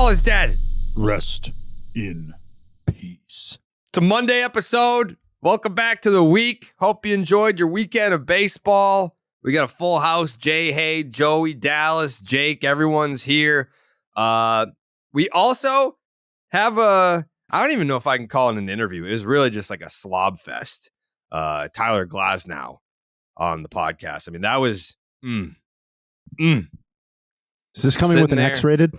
Baseball is dead. Rest in peace. It's a Monday episode. Welcome back to the week. Hope you enjoyed your weekend of baseball. We got a full house. Jay, Hay, Joey, Dallas, Jake, everyone's here. We also have I don't even know if I can call it an interview. It was really just like a slob fest. Tyler Glasnow on the podcast. I mean, that was Is this coming with an X-rated?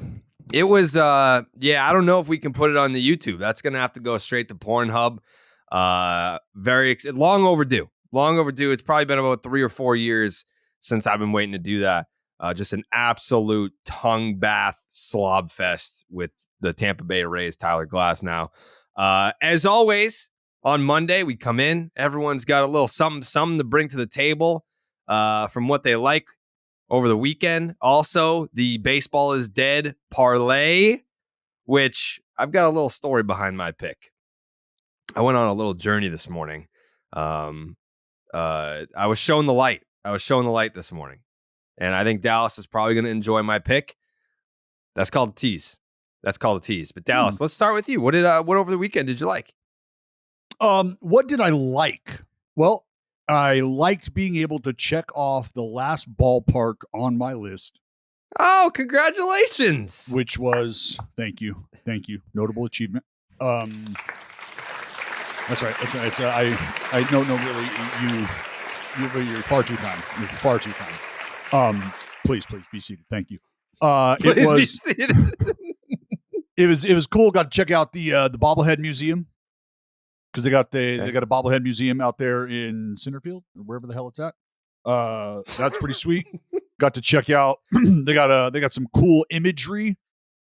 It was, I don't know if we can put it on the YouTube. That's going to have to go straight to Pornhub. Long overdue. Long overdue. It's probably been about 3 or 4 years since I've been waiting to do that. Just an absolute tongue bath slob fest with the Tampa Bay Rays, Tyler Glasnow. As always, on Monday, we come in. Everyone's got a little something to bring to the table from what they like over the weekend. Also, the baseball is dead parlay, which I've got a little story behind my pick. I went on a little journey this morning. I was shown the light. This morning. And I think Dallas is probably going to enjoy my pick. That's called a tease. But Dallas, let's start with you. What over the weekend did you like? What did I like? Well, I liked being able to check off the last ballpark on my list. Oh, congratulations. Which was, thank you. Notable achievement. That's right. It's I no, really, you're far too kind. Please be seated. Thank you. Be seated. It was cool. Got to check out the bobblehead museum. Because they got a bobblehead museum out there in Centerfield, or wherever the hell it's at. That's pretty sweet. Got to check out. they got some cool imagery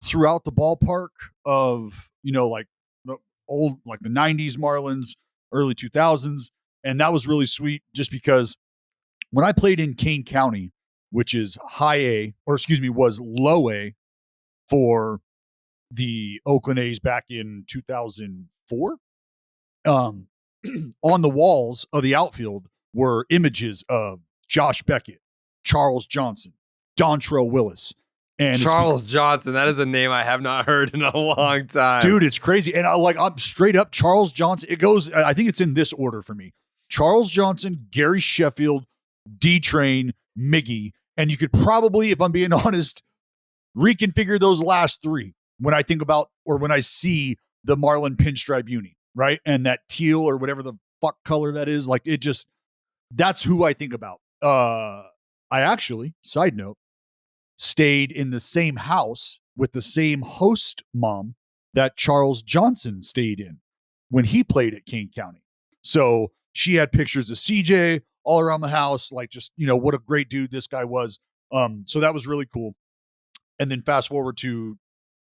throughout the ballpark of like the old, like the '90s Marlins, early 2000s, and that was really sweet. Just because when I played in Kane County, which is was low A for the Oakland A's back in 2004. On the walls of the outfield were images of Josh Beckett, Charles Johnson, Dontrell Willis, and Charles Johnson. That is a name I have not heard in a long time, dude. It's crazy, and I'm straight up Charles Johnson. It goes. I think it's in this order for me: Charles Johnson, Gary Sheffield, D-Train, Miggy, and you could probably, if I'm being honest, reconfigure those last three when I think about or when I see the Marlin pinstripe uni. Right. And that teal or whatever the fuck color that is, like that's who I think about. I actually, side note, stayed in the same house with the same host mom that Charles Johnson stayed in when he played at Kane County. So she had pictures of CJ all around the house, like just, what a great dude this guy was. So that was really cool. And then fast forward to,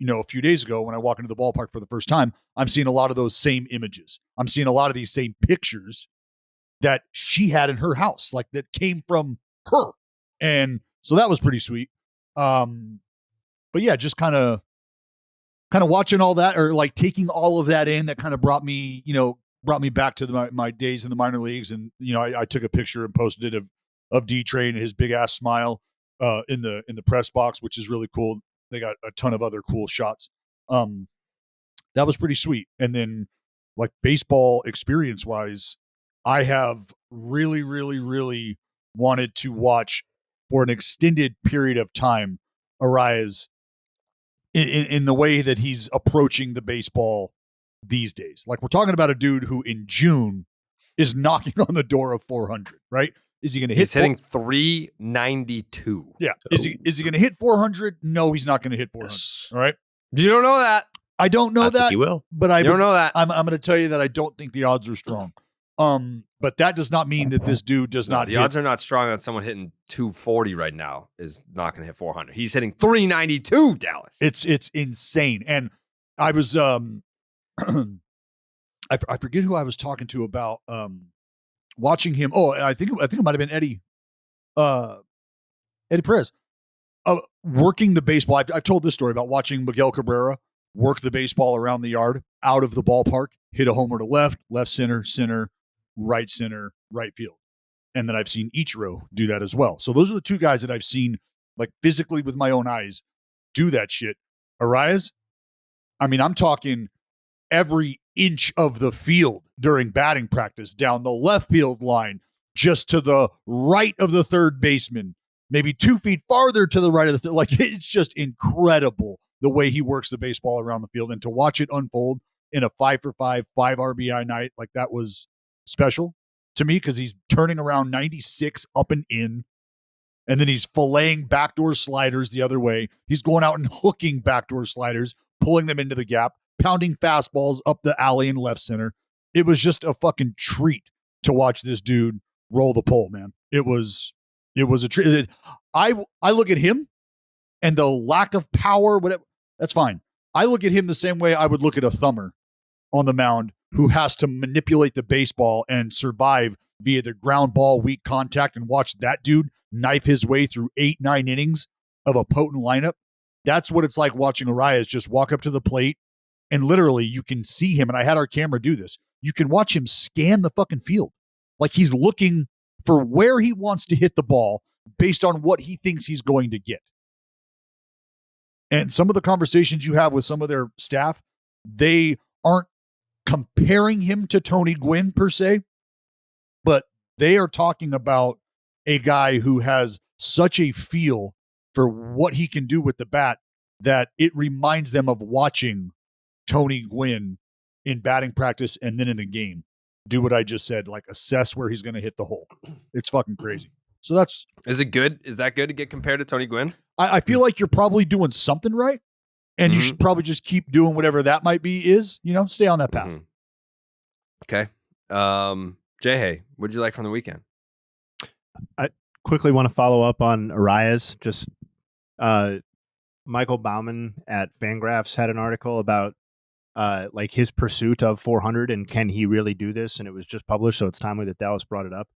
a few days ago when I walk into the ballpark for the first time, I'm seeing a lot of those same images. I'm seeing a lot of these same pictures that she had in her house, like that came from her. And so that was pretty sweet. But yeah, just kind of watching all that, or like taking all of that in, that kind of brought me back to my days in the minor leagues. And, I took a picture and posted it of D-Train and his big ass smile in the press box, which is really cool. They got a ton of other cool shots. That was pretty sweet. And then, like, baseball experience wise, I have really, really, really wanted to watch for an extended period of time Arias in the way that he's approaching the baseball these days. Like, we're talking about a dude who in June is knocking on the door of 400, right? Is he going to hit? He's hitting 392. Yeah. Is he going to hit 400? No, he's not going to hit 400. All right. You don't know that. I don't know that. He will, but you don't know that. I'm going to tell you that I don't think the odds are strong. But that does not mean that this dude does not. The odds are not strong that someone hitting 240 right now is not going to hit 400. He's hitting 392. Dallas. It's insane. And I was I forget who I was talking to about watching him. Oh, I think it might have been Eddie Perez, working the baseball. I've told this story about watching Miguel Cabrera work the baseball around the yard, out of the ballpark, hit a homer to left center, right field. And then I've seen Ichiro do that as well. So those are the two guys that I've seen, like, physically with my own eyes do that shit. Arias, I mean, I'm talking every inch of the field during batting practice, down the left field line, just to the right of the third baseman, maybe 2 feet farther to the right of the like, it's just incredible the way he works the baseball around the field. And to watch it unfold in a 5-for-5, 5 RBI night, like that was special to me because he's turning around 96 up and in. And then he's filleting backdoor sliders the other way. He's going out and hooking backdoor sliders, pulling them into the gap, pounding fastballs up the alley and left center. It was just a fucking treat to watch this dude roll the pole, man. It was a treat. I look at him and the lack of power, whatever, that's fine. I look at him the same way I would look at a thumber on the mound who has to manipulate the baseball and survive via the ground ball, weak contact, and watch that dude knife his way through 8-9 innings of a potent lineup. That's what it's like watching Arias just walk up to the plate and literally you can see him. And I had our camera do this. You can watch him scan the fucking field. Like he's looking for where he wants to hit the ball based on what he thinks he's going to get. And some of the conversations you have with some of their staff, they aren't comparing him to Tony Gwynn per se, but they are talking about a guy who has such a feel for what he can do with the bat that it reminds them of watching Tony Gwynn in batting practice and then in the game do what I just said, like assess where he's going to hit the hole. It's fucking crazy. So that's... Is it good? Is that good to get compared to Tony Gwynn? I feel like you're probably doing something right, and you should probably just keep doing whatever that might be stay on that path. Okay. Jay, what'd you like from the weekend? I quickly want to follow up on Arias. Just Michael Bauman at Fangraphs had an article about like his pursuit of 400 and can he really do this? And it was just published, so it's timely that Dallas brought it up.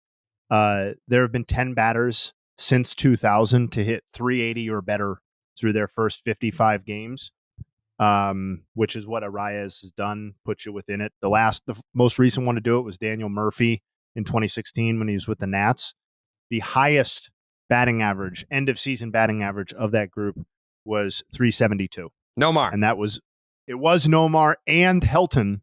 There have been 10 batters since 2000 to hit 380 or better through their first 55 games, which is what Arias has done, puts you within it. The most recent one to do it was Daniel Murphy in 2016 when he was with the Nats. The highest batting average, end of season batting average of that group was 372. Nomar. And it was Nomar and Helton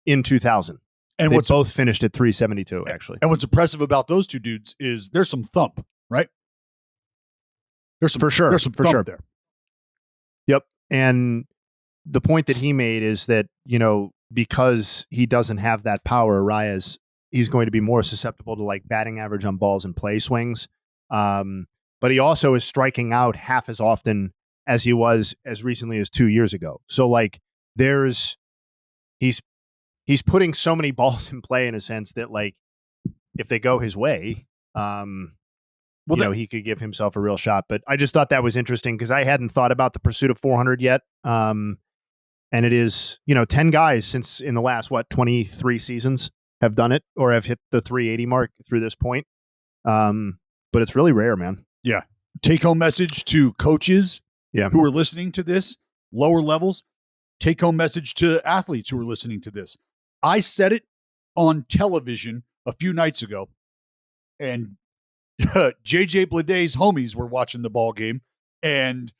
in 2000. And they both finished at 372, actually. And what's impressive about those two dudes is there's some thump, right? There's some thump there. Yep. And the point that he made is that, because he doesn't have that power, Arias, he's going to be more susceptible to like batting average on balls and play swings. But he also is striking out half as often as he was as recently as 2 years ago. So like he's putting so many balls in play in a sense that like if they go his way, he could give himself a real shot. But I just thought that was interesting because I hadn't thought about the pursuit of 400 yet. And it is, 10 guys since in the last, 23 seasons have done it or have hit the 380 mark through this point. But it's really rare, man. Yeah. Take home message to coaches who are listening to this, lower levels. Take home message to athletes who are listening to this. I said it on television a few nights ago, and JJ Bleday's homies were watching the ball game, and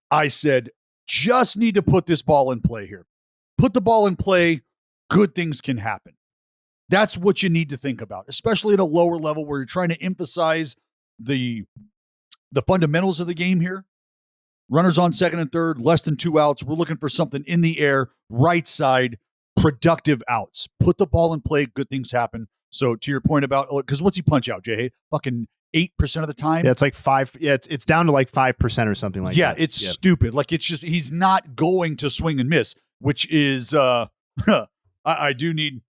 I said, just need to put this ball in play here. Put the ball in play, good things can happen. That's what you need to think about, especially at a lower level where you're trying to emphasize the fundamentals of the game here. Runners on second and third, less than 2 outs. We're looking for something in the air, right side, productive outs. Put the ball in play, good things happen. So to your point about, because what's he punch out, Jay? Fucking 8% of the time? Yeah, it's like 5. Yeah, it's down to like 5% or something like that. Yeah, it's stupid. Like it's just, he's not going to swing and miss, which is, I do need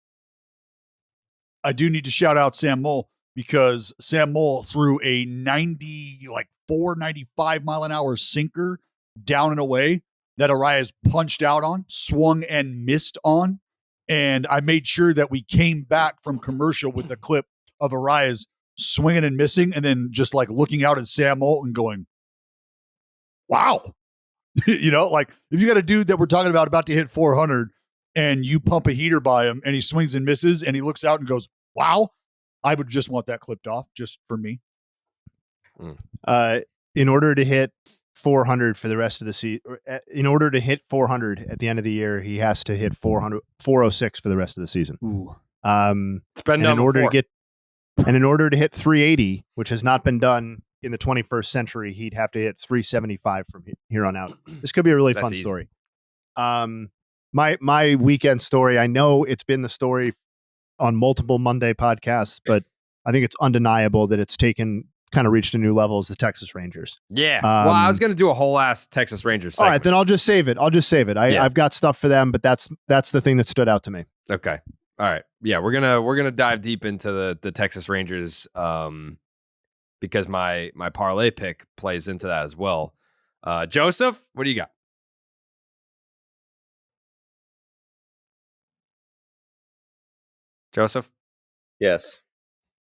to shout out Sam Moll because Sam Moll threw a 95 mile an hour sinker down and away that Arias punched out on, swung and missed on. And I made sure that we came back from commercial with the clip of Arias swinging and missing and then just like looking out at Sam Moll and going, wow. Like if you got a dude that we're talking about to hit 400 and you pump a heater by him and he swings and misses and he looks out and goes, wow, I would just want that clipped off just for me. In order to hit 400 for the rest of the season. In order to hit 400 at the end of the year, he has to hit 406 for the rest of the season. Ooh. It's been and done in order before. in order to hit 380, which has not been done in the 21st century, he'd have to hit 375 from here on out. This could be a really That's fun easy. story. My weekend story, I know it's been the story on multiple Monday podcasts, but I think it's undeniable that it's kind of reached a new level as the Texas Rangers. Yeah. Well, I was going to do a whole ass Texas Rangers segment. All right, then I'll just save it. I've got stuff for them, but that's the thing that stood out to me. Okay. All right. Yeah, we're gonna dive deep into the Texas Rangers because my parlay pick plays into that as well. Joseph, what do you got? Joseph? Yes.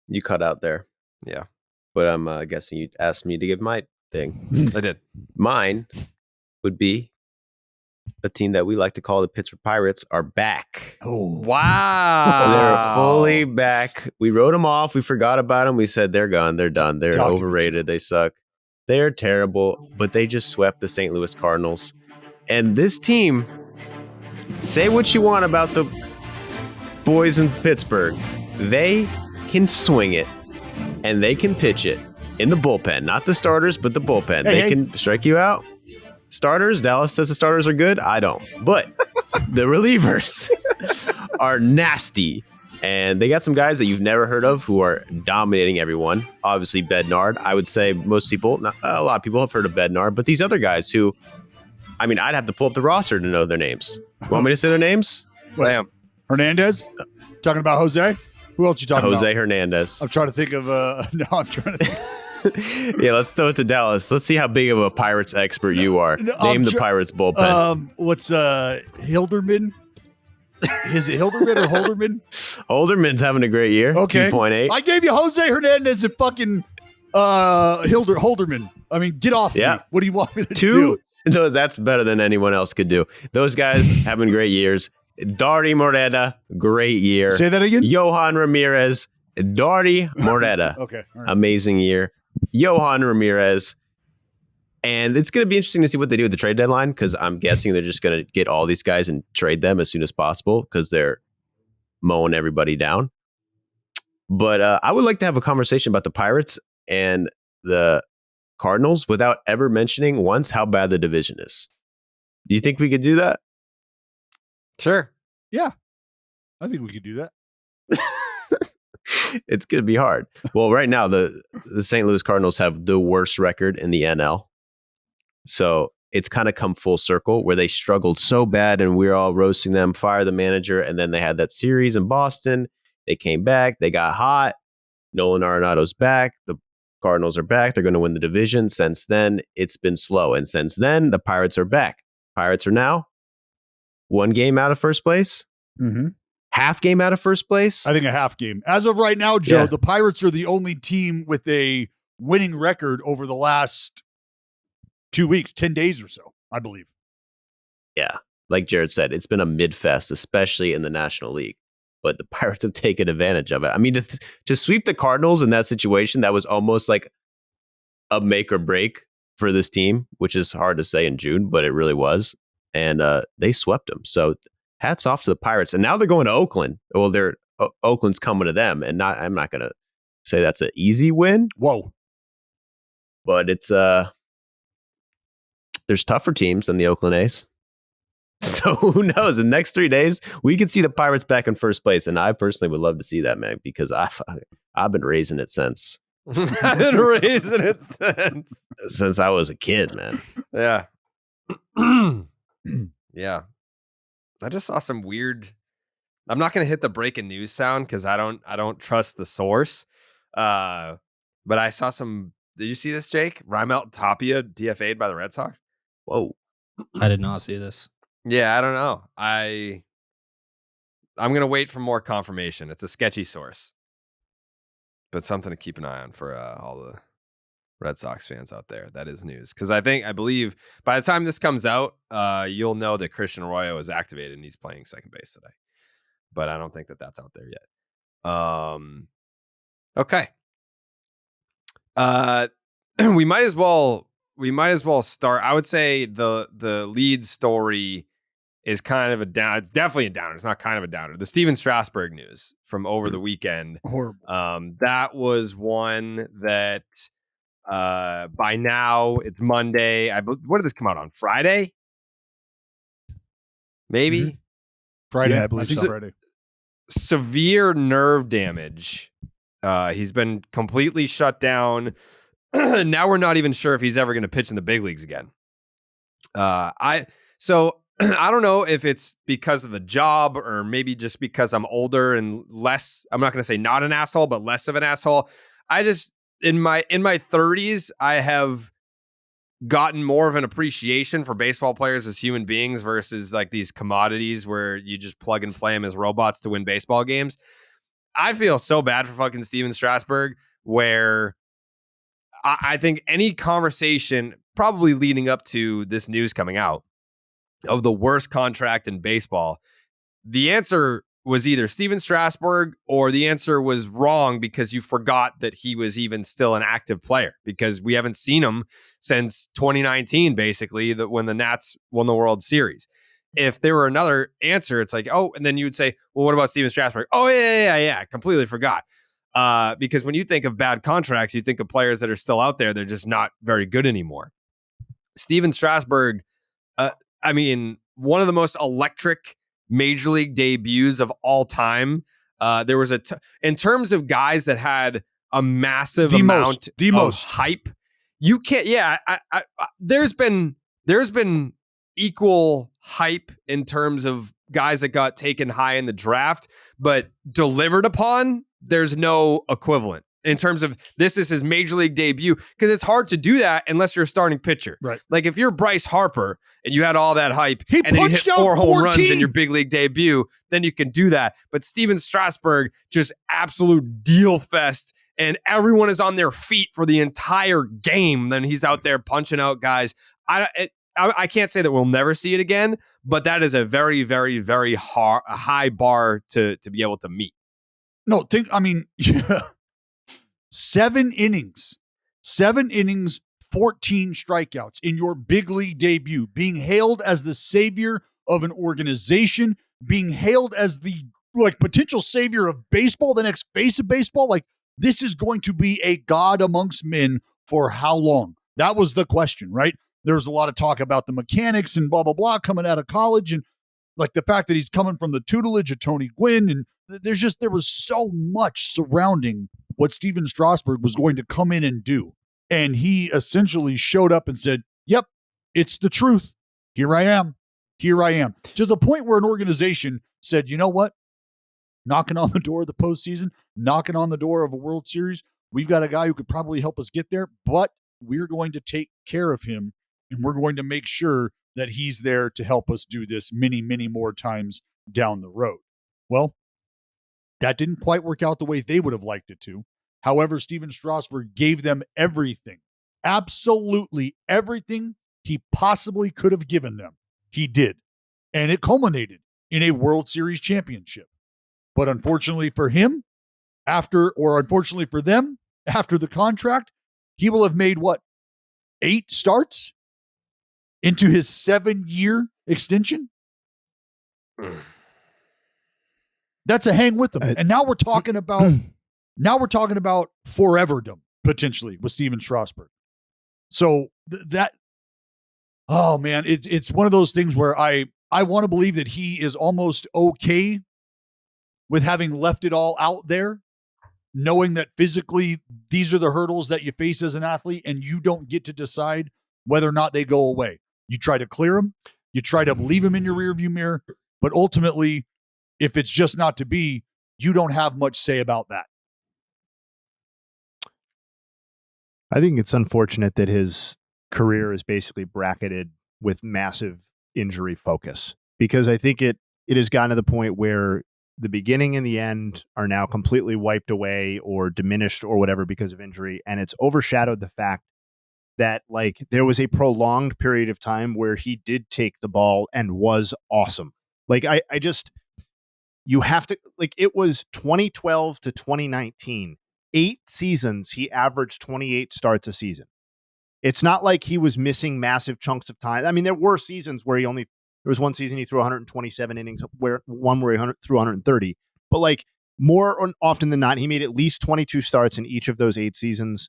You cut out there. Yeah. But I'm guessing you asked me to give my thing. I did. Mine would be a team that we like to call the Pittsburgh Pirates are back. Oh, Wow. They're fully back. We wrote them off. We forgot about them. We said they're gone. They're done. They're Talk to me, overrated. They suck. They're terrible, but they just swept the St. Louis Cardinals. And this team, say what you want about the boys in Pittsburgh, they can swing it and they can pitch it in the bullpen. Not the starters, but the bullpen. They can strike you out. Starters, Dallas says the starters are good. I don't. But the relievers are nasty. And they got some guys that you've never heard of who are dominating everyone. Obviously, Bednard. I would say most people, not a lot of people have heard of Bednard. But these other guys who, I mean, I'd have to pull up the roster to know their names. Want me to say their names? Sam. Hernandez? Talking about Jose? Who else you talking about? Jose Hernandez. I'm trying to think of no, I'm trying to think. Yeah, let's throw it to Dallas. Let's see how big of a Pirates expert you are. No, Name the Pirates bullpen. What's Hilderman? Is it Hilderman or Holderman? Holderman's having a great year. Okay. 2.8. I gave you Jose Hernandez and fucking Holderman. I mean, get off Yeah. me. What do you want me to Two. do? No, that's better than anyone else could do. Those guys having great years. Darty Moreta, great year. Say that again? Johan Ramirez, Darty Moreta, Okay. All right. amazing year. Johan Ramirez. And it's going to be interesting to see what they do with the trade deadline because I'm guessing they're just going to get all these guys and trade them as soon as possible because they're mowing everybody down. But I would like to have a conversation about the Pirates and the Cardinals without ever mentioning once how bad the division is. Do you think we could do that? Sure. I think we could do that. It's going to be hard. Well, right now, the St. Louis Cardinals have the worst record in the NL. So it's kind of come full circle where they struggled so bad and we're all roasting them, fire the manager. And then they had that series in Boston. They came back. They got hot. Nolan Arenado's back. The Cardinals are back. They're going to win the division. Since then, it's been slow. And since then, the Pirates are back. Pirates are now 1 game out of first place. Mm-hmm. Half game out of first place. I think a half game. As of right now, Joe, Yeah. the Pirates are the only team with a winning record over the last 2 weeks, 10 days or so, I believe. Yeah. Like Jared said, it's been a mid-fest, especially in the National League. But the Pirates have taken advantage of it. I mean, to sweep the Cardinals in that situation, that was almost like a make or break for this team, which is hard to say in June, but it really was. And they swept them. So hats off to the Pirates. And now they're going to Oakland. Well, Oakland's coming to them. And I'm not going to say that's an easy win, Whoa. but it's there's tougher teams than the Oakland A's. So who knows? In the next 3 days, we could see the Pirates back in first place. And I personally would love to see that, man, because I've been raising it since I've been raising it since. I was a kid, man. Yeah. Yeah. I just saw some weird. I'm not going to hit the breaking news sound because I don't trust the source. But I saw some. Did you see this, Jake? Raimel Tapia DFA'd by the Red Sox. Whoa. I did not see this. Yeah, I don't know. I'm going to wait for more confirmation. It's a sketchy source, but something to keep an eye on for all the Red Sox fans out there. That is news because I believe by the time this comes out, you'll know that Christian Arroyo is activated and he's playing second base today. But I don't think that that's out there yet. Okay. We might as well we might as well start. I would say the lead story is kind of a down. It's definitely a downer. It's not kind of a downer. The Steven Strasberg news from over the weekend. Horrible. That was one that by now it's Monday. What did this come out on? Friday? Maybe? Mhm. Friday. Yeah, I believe think so. Friday. Severe nerve damage. He's been completely shut down. Now we're not even sure if he's ever going to pitch in the big leagues again. So I don't know if it's because of the job or maybe just because I'm older and less. I'm not going to say not an asshole, but less of an asshole. I just in my 30s, I have gotten more of an appreciation for baseball players as human beings versus like these commodities where you just plug and play them as robots to win baseball games. I feel so bad for fucking Steven Strasberg, where I think any conversation probably leading up to this news coming out of the worst contract in baseball, the answer was either Steven Strasberg or the answer was wrong because you forgot that he was even still an active player, because we haven't seen him since 2019, basically, that when the Nats won the World Series. If there were another answer, it's like, oh, and then you would say, well, what about Steven Strasberg? Oh, yeah. Completely forgot. Because when you think of bad contracts, you think of players that are still out there. They're just not very good anymore. Steven Strasberg, I mean, one of the most electric major league debuts of all time. There was in terms of guys that had a massive amount of hype. You can't. Yeah, there's been equal hype in terms of guys that got taken high in the draft, but delivered upon, there's no equivalent in terms of this is his major league debut, because it's hard to do that unless you're a starting pitcher. Right. Like if you're Bryce Harper and you had all that hype and then you hit punched out 4 home 14 runs in your big league debut, then you can do that. But Steven Strasberg, just absolute deal fest, and everyone is on their feet for the entire game. Then he's out there punching out guys. I can't say that we'll never see it again, but that is a very, very, very high bar to be able to meet. No, yeah. 7 innings, 14 strikeouts in your big league debut, being hailed as the savior of an organization, being hailed as the potential savior of baseball, the next face of baseball. Like, this is going to be a god amongst men for how long? That was the question, right? There was a lot of talk about the mechanics and blah, blah, blah coming out of college, and like the fact that he's coming from the tutelage of Tony Gwynn. And there was so much surrounding what Steven Strasberg was going to come in and do. And he essentially showed up and said, yep, it's the truth. Here I am. To the point where an organization said, you know what? Knocking on the door of the postseason, knocking on the door of a World Series. We've got a guy who could probably help us get there, but we're going to take care of him, and we're going to make sure that he's there to help us do this many, many more times down the road. Well, that didn't quite work out the way they would have liked it to. However, Steven Strasberg gave them everything, absolutely everything he possibly could have given them. He did. And it culminated in a World Series championship. But unfortunately for him, unfortunately for them, after the contract, he will have made 8 starts into his 7-year extension? That's a hang with them. And now we're talking about foreverdom potentially with Steven Strasberg. So oh man, it's one of those things where I want to believe that he is almost okay with having left it all out there, knowing that physically these are the hurdles that you face as an athlete, and you don't get to decide whether or not they go away. You try to clear them, you try to leave them in your rearview mirror, but ultimately, if it's just not to be, you don't have much say about that. I think it's unfortunate that his career is basically bracketed with massive injury focus, because I think it has gotten to the point where the beginning and the end are now completely wiped away or diminished or whatever because of injury. And it's overshadowed the fact that there was a prolonged period of time where he did take the ball and was awesome. You have to, it was 2012 to 2019, 8 seasons. He averaged 28 starts a season. it's not like he was missing massive chunks of time. I mean, there were seasons where there was one season he threw 127 innings, where he threw 130. But like more often than not, he made at least 22 starts in each of those 8 seasons.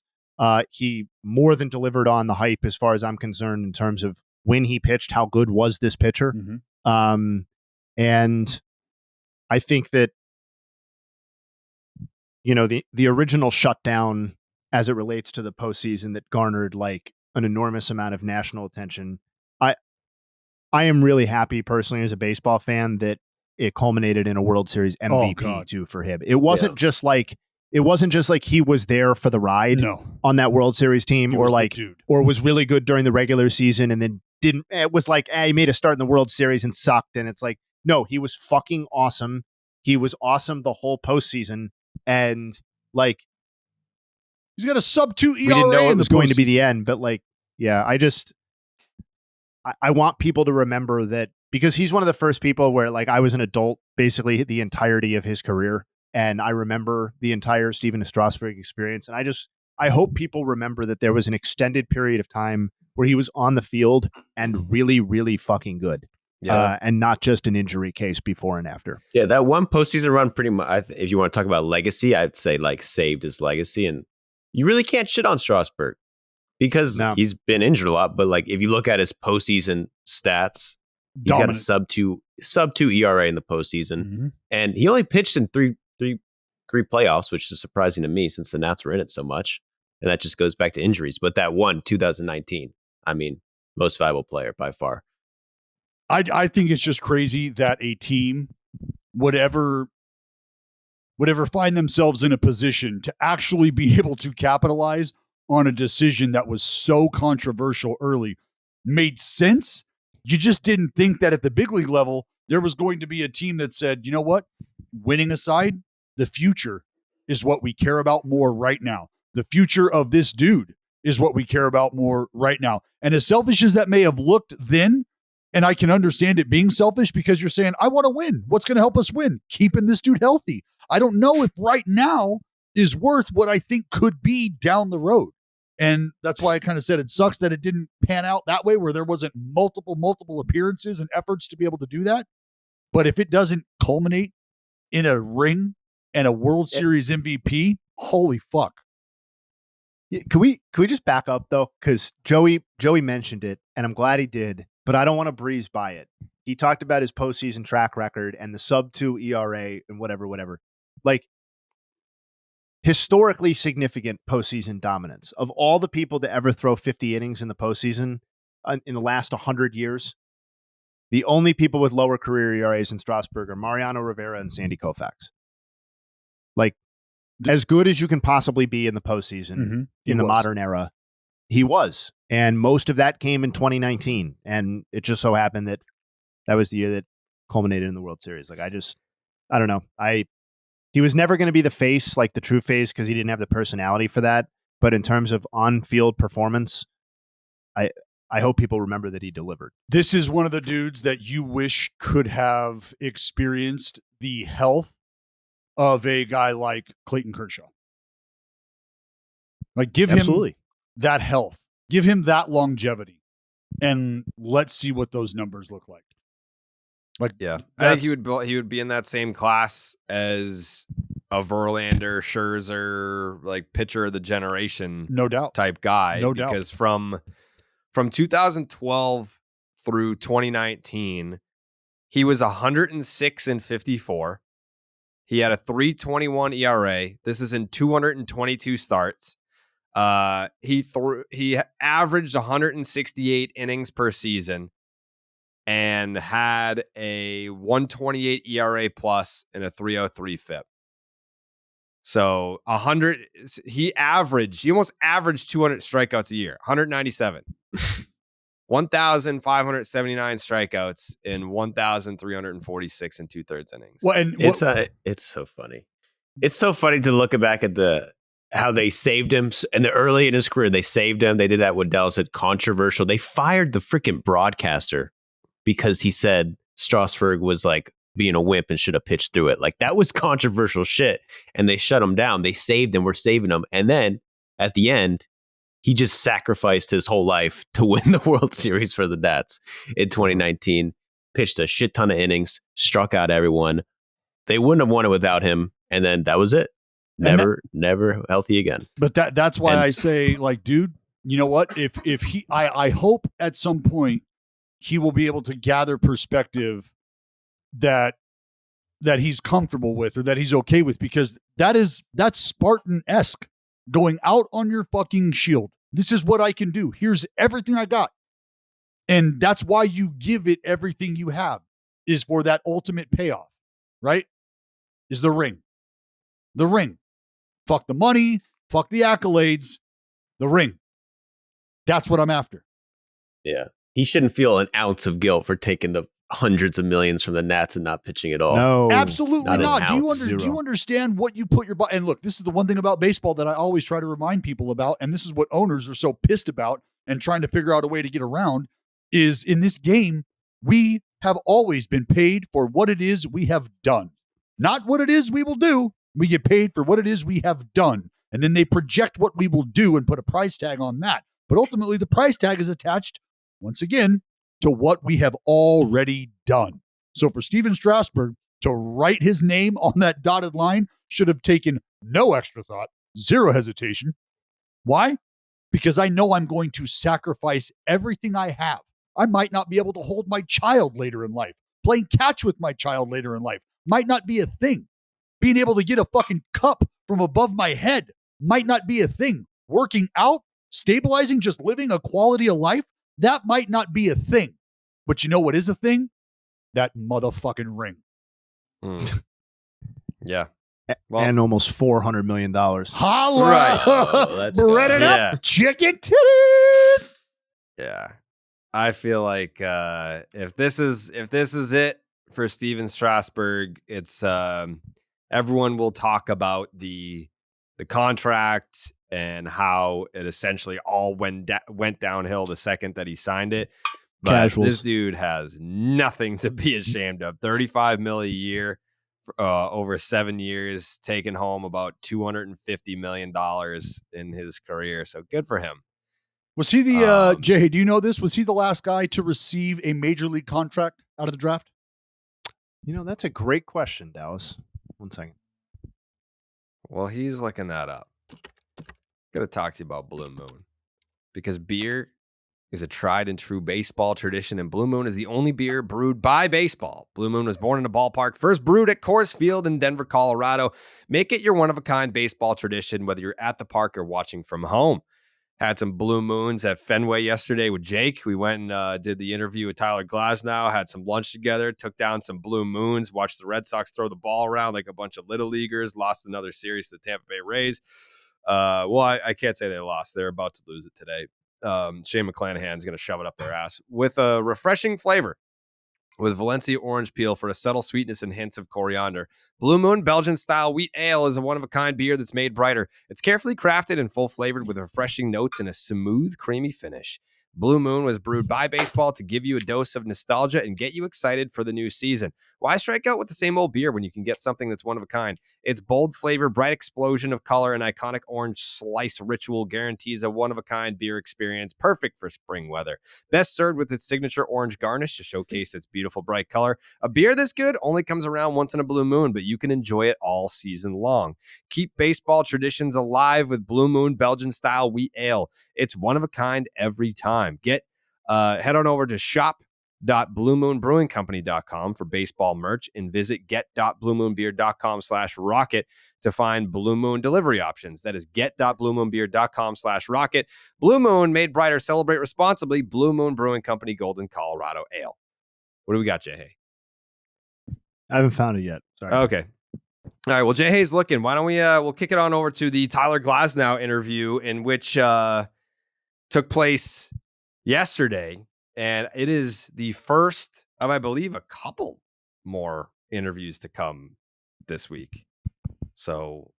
He more than delivered on the hype as far as I'm concerned in terms of when he pitched, how good was this pitcher? Mm-hmm. And I think that, the original shutdown as it relates to the postseason that garnered like an enormous amount of national attention. I am really happy personally as a baseball fan that it culminated in a World Series MVP too for him. It wasn't just like he was there for the ride on that World Series team, or was really good during the regular season and then didn't. It was like he made a start in the World Series and sucked, and it's like no, he was fucking awesome. He was awesome the whole postseason, and like he's got a sub-2 ERA. We didn't know it was going to be the end, but like, yeah, I want people to remember that, because he's one of the first people where like I was an adult basically the entirety of his career, and I remember the entire Stephen Strasberg experience, and I hope people remember that there was an extended period of time where he was on the field and really, really fucking good. Yeah. And not just an injury case before and after. Yeah, that one postseason run pretty much, if you want to talk about legacy, I'd say like saved his legacy. And you really can't shit on Strasburg because he's been injured a lot. But like if you look at his postseason stats, he's got a sub two ERA in the postseason, and he only pitched in three playoffs, which is surprising to me since the Nats were in it so much. And that just goes back to injuries. But that one 2019, I mean, most valuable player by far. I think it's just crazy that a team would ever find themselves in a position to actually be able to capitalize on a decision that was so controversial early. Made sense. You just didn't think that at the big league level, there was going to be a team that said, you know what, winning aside, the future is what we care about more right now. The future of this dude is what we care about more right now. And as selfish as that may have looked then, and I can understand it being selfish because you're saying, I want to win. What's going to help us win? Keeping this dude healthy. I don't know if right now is worth what I think could be down the road. And that's why I kind of said it sucks that it didn't pan out that way, where there wasn't multiple appearances and efforts to be able to do that. But if it doesn't culminate in a ring and a World Series MVP, holy fuck. Yeah, could we just back up though? Because Joey mentioned it, and I'm glad he did, but I don't want to breeze by it. He talked about his postseason track record and the sub-2 ERA and whatever. Like, historically significant postseason dominance. Of all the people to ever throw 50 innings in the postseason in the last 100 years, the only people with lower career ERAs in Strasburg are Mariano Rivera and Sandy Koufax. Like, as good as you can possibly be in the postseason in the modern era, he was. And most of that came in 2019. And it just so happened that was the year that culminated in the World Series. Like, I don't know. He was never going to be the face, like the true face, because he didn't have the personality for that. But in terms of on-field performance, I hope people remember that he delivered. This is one of the dudes that you wish could have experienced the health of a guy like Clayton Kershaw. Like, give him that health. Give him that longevity. And let's see what those numbers look like. Like, yeah, I think he would be in that same class as a Verlander, Scherzer, like pitcher of the generation, no doubt, type guy. No doubt. Because from 2012 through 2019, he was 106-54. He had a 3.21 ERA. This is in 222 starts. He averaged 168 innings per season, and had a 1.28 ERA plus and a 3.03 FIP. So he almost averaged 200 strikeouts a year, 197, 1,579 strikeouts in 1,346 and 2/3 innings. Well, and it's so funny. It's so funny to look back at how they saved him in the early in his career. They saved him. They did that. What Dell said, controversial. They fired the freaking broadcaster because he said Strasburg was like being a wimp and should have pitched through it. Like, that was controversial shit. And they shut him down. They saved him. We're saving him. And then at the end, he just sacrificed his whole life to win the World Series for the Nats in 2019. Pitched a shit ton of innings, struck out everyone. They wouldn't have won it without him, and then that was it. Never healthy again. But that's why I say, like, dude, you know what? If he, I hope at some point he will be able to gather perspective that he's comfortable with or that he's okay with, because that's Spartan-esque, going out on your fucking shield. This is what I can do. Here's everything I got. And that's why you give it everything you have, is for that ultimate payoff, right? Is the ring. The ring. Fuck the money. Fuck the accolades. The ring. That's what I'm after. Yeah. He shouldn't feel an ounce of guilt for taking the hundreds of millions from the Nats and not pitching at all. No, absolutely not. Do Zero. you understand what you put your body? And look, this is the one thing about baseball that I always try to remind people about, and this is what owners are so pissed about and trying to figure out a way to get around, is in this game, we have always been paid for what it is we have done, not what it is we will do. We get paid for what it is we have done, and then they project what we will do and put a price tag on that. But ultimately, the price tag is attached, once again, to what we have already done. So for Steven Strasberg to write his name on that dotted line should have taken no extra thought, zero hesitation. Why? Because I know I'm going to sacrifice everything I have. I might not be able to hold my child later in life. Playing catch with my child later in life might not be a thing. Being able to get a fucking cup from above my head might not be a thing. Working out, stabilizing, just living a quality of life, that might not be a thing. But you know what is a thing? That motherfucking ring. Yeah. Well, and almost $400 million. Holla! Right. Oh, Bread it Yeah. up, chicken titties. Yeah. I feel like if this is it for Steven Strasberg, it's everyone will talk about the contract and how it essentially all went downhill the second that he signed it. But Casuals. This dude has nothing to be ashamed of. $35 million a year over 7 years, taking home about $250 million in his career. So good for him. Was he the, Jay, do you know this? Was he the last guy to receive a major league contract out of the draft? You know, that's a great question, Dallas. 1 second. Well, he's looking that up. Got to talk to you about Blue Moon, because beer is a tried and true baseball tradition, and Blue Moon is the only beer brewed by baseball. Blue Moon was born in a ballpark, first brewed at Coors Field in Denver, Colorado. Make it your one-of-a-kind baseball tradition, whether you're at the park or watching from home. Had some Blue Moons at Fenway yesterday with Jake. We went and did the interview with Tyler Glasnow, had some lunch together, took down some Blue Moons, watched the Red Sox throw the ball around like a bunch of little leaguers, lost another series to the Tampa Bay Rays. I can't say they lost. They're about to lose it today. Shane McClanahan's going to shove it up their ass with a refreshing flavor with Valencia orange peel for a subtle sweetness and hints of coriander. Blue Moon Belgian-style wheat ale is a one-of-a-kind beer that's made brighter. It's carefully crafted and full-flavored with refreshing notes and a smooth, creamy finish. Blue Moon was brewed by baseball to give you a dose of nostalgia and get you excited for the new season. Why strike out with the same old beer when you can get something that's one of a kind? Its bold flavor, bright explosion of color, and iconic orange slice ritual guarantees a one-of-a-kind beer experience perfect for spring weather. Best served with its signature orange garnish to showcase its beautiful bright color. A beer this good only comes around once in a blue moon, but you can enjoy it all season long. Keep baseball traditions alive with Blue Moon Belgian-style wheat ale. It's one of a kind every time. Head on over to shop.bluemoonbrewingcompany.com for baseball merch and visit get.bluemoonbeer.com/rocket to find Blue Moon delivery options. That is get.bluemoonbeer.com/rocket. Blue Moon, made brighter, celebrate responsibly. Blue Moon Brewing Company, Golden, Colorado Ale. What do we got, Jay Hay? I haven't found it yet. Sorry. Okay. All right. Well, Jay Hay's looking. Why don't we'll kick it on over to the Tyler Glasnow interview, in which took place yesterday, and it is the first of, I believe, a couple more interviews to come this week. So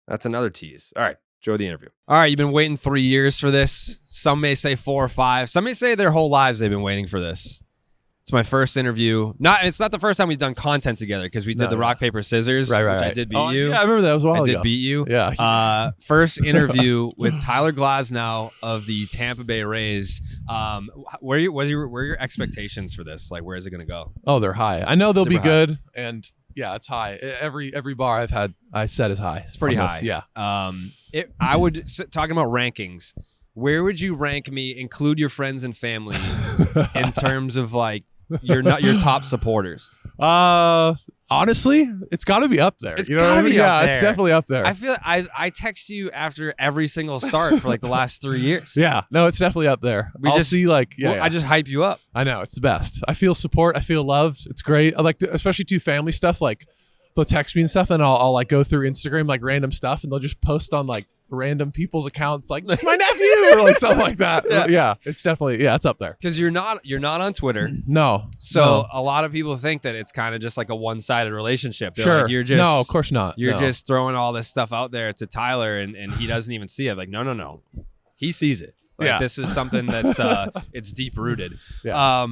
that's another tease. All right, enjoy the interview. All right, you've been waiting 3 years for this. Some may say 4 or 5. Some may say their whole lives they've been waiting for this. It's my first interview. It's not the first time we've done content together because we did the rock, paper, scissors, which I did beat you. Yeah, I remember that. It was a while ago. I did beat you. Yeah. First interview with Tyler Glasnow of the Tampa Bay Rays. Where are your expectations for this? Like, where is it going to go? Oh, they're high. I know they'll Super be good, and yeah, it's high. Every bar I've had, I said is high. It's pretty high. Yeah. I would talking about rankings. Where would you rank me? Include your friends and family in terms of like your top supporters. Honestly, it's got to be up there. It's you know what I mean? up there. It's definitely up there. I feel I text you after every single start for like the last 3 years. Yeah, no, it's definitely up there. I just hype you up. I know, it's the best. I feel support. I feel loved. It's great. I like especially to family stuff. Like they'll text me and stuff, and I'll like go through Instagram like random stuff, and they'll just post on like random people's accounts like it's my nephew or like something like that. Yeah, it's definitely it's up there. Because you're not on Twitter. No. So a lot of people think that it's kind of just like a one-sided relationship. They're Sure. like, you're just no, of course not. You're No. just throwing all this stuff out there to Tyler and he doesn't even see it. Like, no. He sees it. Like this is something that's it's deep rooted. Yeah.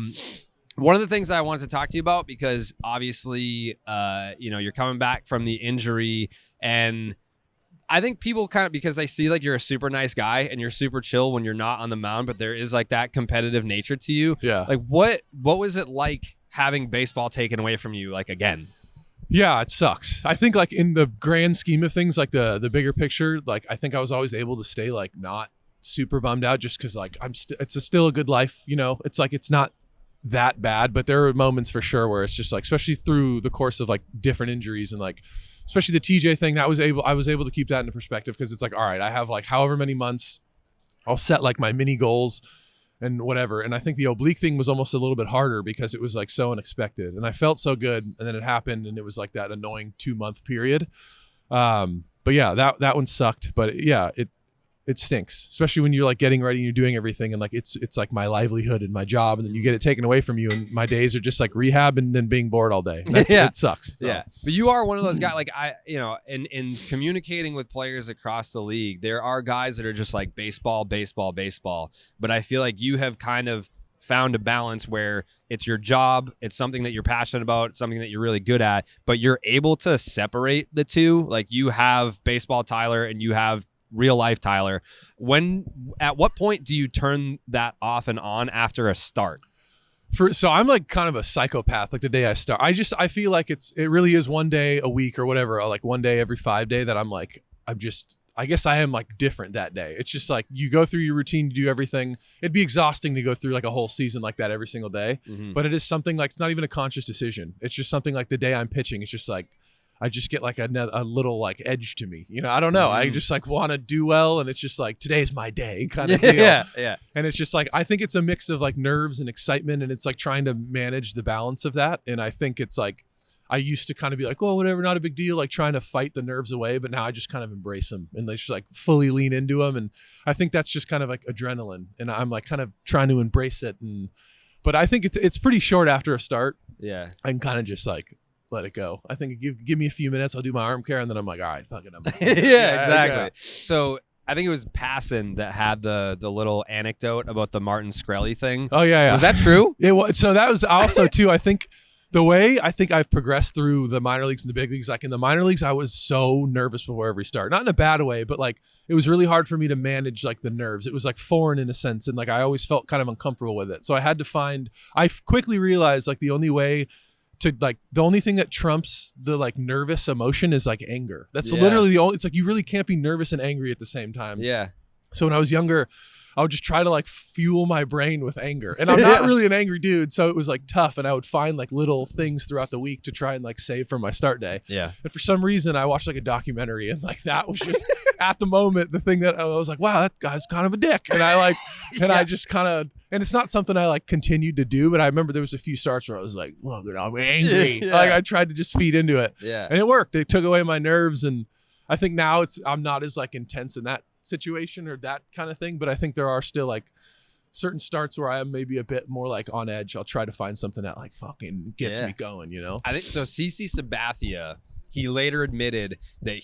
One of the things that I wanted to talk to you about, because obviously you're coming back from the injury, and I think people kind of, because they see like you're a super nice guy and you're super chill when you're not on the mound, but there is like that competitive nature to you. Yeah. Like what was it like having baseball taken away from you like again? Yeah, it sucks. I think like in the grand scheme of things, like the bigger picture, like I think I was always able to stay like not super bummed out just because like it's still a good life, you know. It's like it's not that bad, but there are moments for sure where it's just like, especially through the course of like different injuries and like especially the TJ thing, I was able to keep that into perspective because it's like, all right, I have like however many months, I'll set like my mini goals and whatever. And I think the oblique thing was almost a little bit harder because it was like so unexpected and I felt so good, and then it happened and it was like that annoying 2-month period. But yeah, that one sucked. But yeah, it stinks, especially when you're like getting ready and you're doing everything and like it's like my livelihood and my job, and then you get it taken away from you, and my days are just like rehab and then being bored all day. It sucks. So. Yeah, but you are one of those guys. Like in communicating with players across the league, there are guys that are just like baseball. But I feel like you have kind of found a balance where it's your job, it's something that you're passionate about, it's something that you're really good at, but you're able to separate the two. Like you have baseball Tyler and you have real life Tyler. At what point do you turn that off and on after a start? So I'm like kind of a psychopath. Like the day I start, I feel like it really is one day a week or whatever, or like one day every 5 days that I guess I am like different that day. It's just like you go through your routine, you do everything. It'd be exhausting to go through like a whole season like that every single day. Mm-hmm. But it is something like, it's not even a conscious decision. It's just something like the day I'm pitching, it's just like, I just get like a little like edge to me, you know. I don't know. I just like want to do well, and it's just like today's my day kind of deal. Yeah. And it's just like I think it's a mix of like nerves and excitement, and it's like trying to manage the balance of that. And I think it's like I used to kind of be like, well, whatever, not a big deal, like trying to fight the nerves away. But now I just kind of embrace them and they just like fully lean into them. And I think that's just kind of like adrenaline, and I'm like kind of trying to embrace it. But I think it's pretty short after a start. Yeah, I can kind of just like let it go. I think give me a few minutes, I'll do my arm care, and then I'm like, all right, fuck it. Yeah, exactly. Yeah. So I think it was Passon that had the little anecdote about the Martin Shkreli thing. Oh yeah. Was that true? Yeah. Well, so that was also too. I think the way I've progressed through the minor leagues and the big leagues, like in the minor leagues, I was so nervous before every start. Not in a bad way, but like it was really hard for me to manage like the nerves. It was like foreign in a sense, and like I always felt kind of uncomfortable with it. So I quickly realized like the only way to like the only thing that trumps the like nervous emotion is like anger. That's literally the only. It's like you really can't be nervous and angry at the same time. Yeah. So when I was younger, I would just try to like fuel my brain with anger, and I'm not really an angry dude, so it was like tough. And I would find like little things throughout the week to try and like save for my start day. Yeah. And for some reason, I watched like a documentary, and like that was just at the moment the thing that I was like, wow, that guy's kind of a dick. And I like, and I just kind of. And it's not something I like continued to do, but I remember there was a few starts where I was like, "Look, I'm angry." Yeah. Like I tried to just feed into it, and it worked. It took away my nerves, and I think now I'm not as like intense in that situation or that kind of thing. But I think there are still like certain starts where I am maybe a bit more like on edge. I'll try to find something that like fucking gets me going, you know. I think so. CC Sabathia, he later admitted that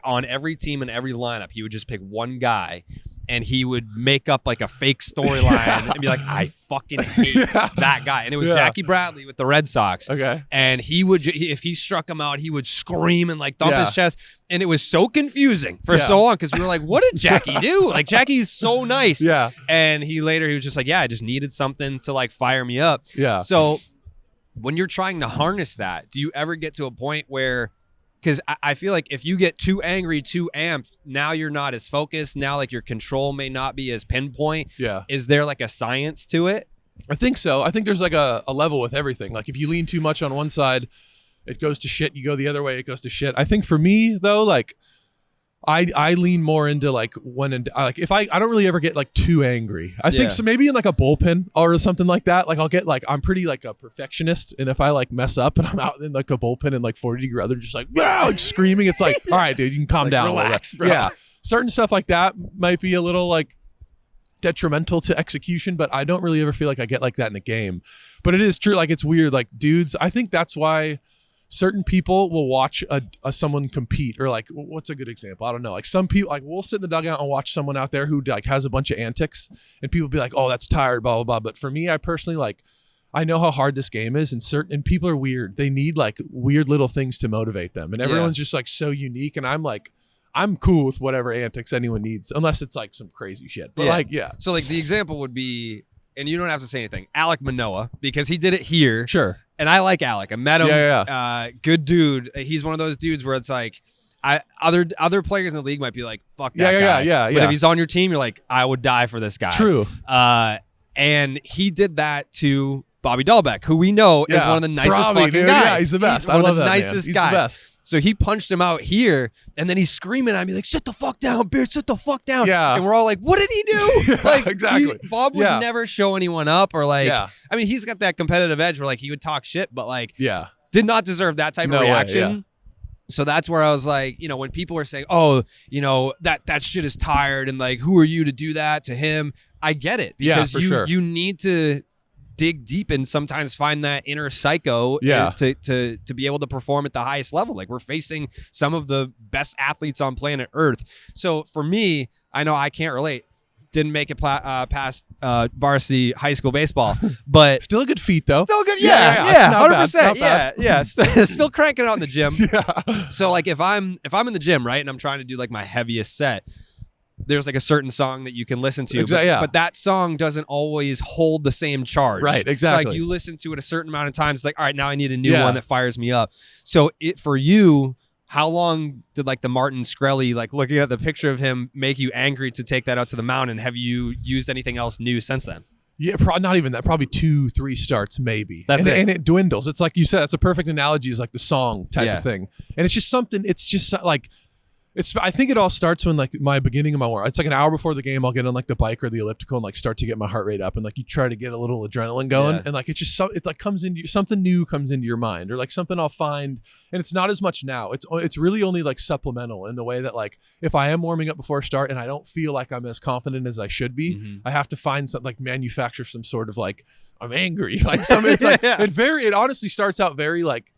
on every team and every lineup, he would just pick one guy. and he would make up like a fake storyline and be like, I fucking hate that guy. And it was Jackie Bradley with the Red Sox. Okay. And he would, if he struck him out, he would scream and like thump his chest. And it was so confusing for so long because we were like, what did Jackie do? Like, Jackie's so nice. Yeah. And he was just like, I just needed something to like fire me up. Yeah. So when you're trying to harness that, do you ever get to a point where, because I feel like if you get too angry, too amped, now you're not as focused. Now, like, your control may not be as pinpoint. Yeah. Is there like a science to it? I think so. I think there's like a level with everything. Like, if you lean too much on one side, it goes to shit. You go the other way, it goes to shit. I think for me though, like, I lean more into like if I don't really ever get like too angry. I think so maybe in like a bullpen or something like that. Like, I'll get like, I'm pretty like a perfectionist, and if I like mess up and I'm out in like a bullpen in like 40-degree weather, just like, like screaming, it's like, all right, dude, you can calm like, down. relax, bro. Yeah, certain stuff like that might be a little like detrimental to execution, but I don't really ever feel like I get like that in a game. But it is true, like, it's weird, like, dudes, I think that's why certain people will watch someone compete, or like, what's a good example? I don't know. Like, some people, like, we'll sit in the dugout and watch someone out there who like has a bunch of antics, and people be like, oh, that's tired, blah, blah, blah. But for me, I personally, like, I know how hard this game is, and people are weird. They need like weird little things to motivate them. And everyone's just like so unique. And I'm like, I'm cool with whatever antics anyone needs, unless it's like some crazy shit. But So like the example would be, and you don't have to say anything, Alec Manoa, because he did it here. Sure. And I like Alec. I met him. Good dude. He's one of those dudes where it's like, other players in the league might be like, fuck that guy. But if he's on your team, you're like, I would die for this guy. True. And he did that to Bobby Dahlbeck, who we know is one of the nicest fucking guys. Yeah, he's the best. He's one of the that, nicest man. guys. He's the best. So he punched him out here, and then he's screaming at me like, sit the fuck down, bitch, sit the fuck down. Yeah. And we're all like, what did he do? Like, exactly. Bob would never show anyone up, or like, I mean, he's got that competitive edge where like he would talk shit, but like, did not deserve that type of reaction. So that's where I was like, you know, when people were saying, oh, you know, that shit is tired, and like, who are you to do that to him? I get it, because you need to dig deep and sometimes find that inner psycho to be able to perform at the highest level. Like, we're facing some of the best athletes on planet Earth. So for me, I know I can't relate. Didn't make it past varsity high school baseball, but still a good feat though. Still good, 100%. Still cranking it out in the gym. So like, if I'm in the gym, right, and I'm trying to do like my heaviest set, there's like a certain song that you can listen to, but that song doesn't always hold the same charge. Right, exactly. So like, you listen to it a certain amount of times, like, all right, now I need a new one that fires me up. So for you, how long did like the Martin Shkreli, like looking at the picture of him, make you angry to take that out to the mound? And have you used anything else new since then? Yeah, not even that. Probably 2-3 starts, maybe. And it dwindles. It's like you said, it's a perfect analogy, is like the song type of thing. And it's just something, it's just like, I think it all starts when like my beginning of my work. It's like an hour before the game, I'll get on like the bike or the elliptical and like start to get my heart rate up, and like you try to get a little adrenaline going, and like it's just it's like something new comes into your mind, or like something I'll find, and it's not as much now. It's really only like supplemental in the way that like if I am warming up before a start and I don't feel like I'm as confident as I should be, I have to find something, like manufacture some sort of like, I'm angry, like something. It's like it honestly starts out very like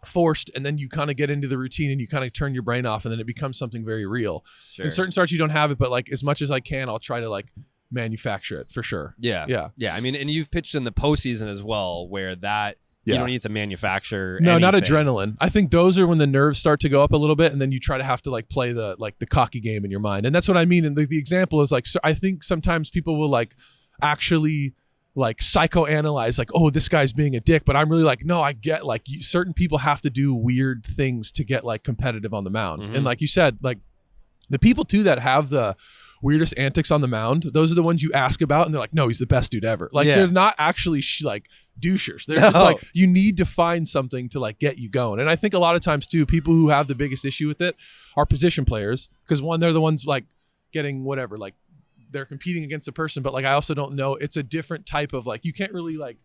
forced, and then you kind of get into the routine and you kind of turn your brain off, and then it becomes something very real. In certain starts you don't have it, but like as much as I can, I'll try to like manufacture it for sure. Yeah. I mean, and you've pitched in the postseason as well, where that you don't need to manufacture anything. Not adrenaline. I think those are when the nerves start to go up a little bit, and then you try to have to like play the cocky game in your mind. And that's what I mean. And the example is like, so I think sometimes people will like actually like psychoanalyze, like, oh, this guy's being a dick, but I'm really like, no, I get like certain people have to do weird things to get like competitive on the mound. And like you said, like the people too that have the weirdest antics on the mound, those are the ones you ask about and they're like, no, he's the best dude ever. Like they're not actually like douchers. They're just like, you need to find something to like get you going. And I think a lot of times too, people who have the biggest issue with it are position players, because one, they're the ones like getting whatever, like they're competing against a person, but like I also don't know, it's a different type of like, you can't really like,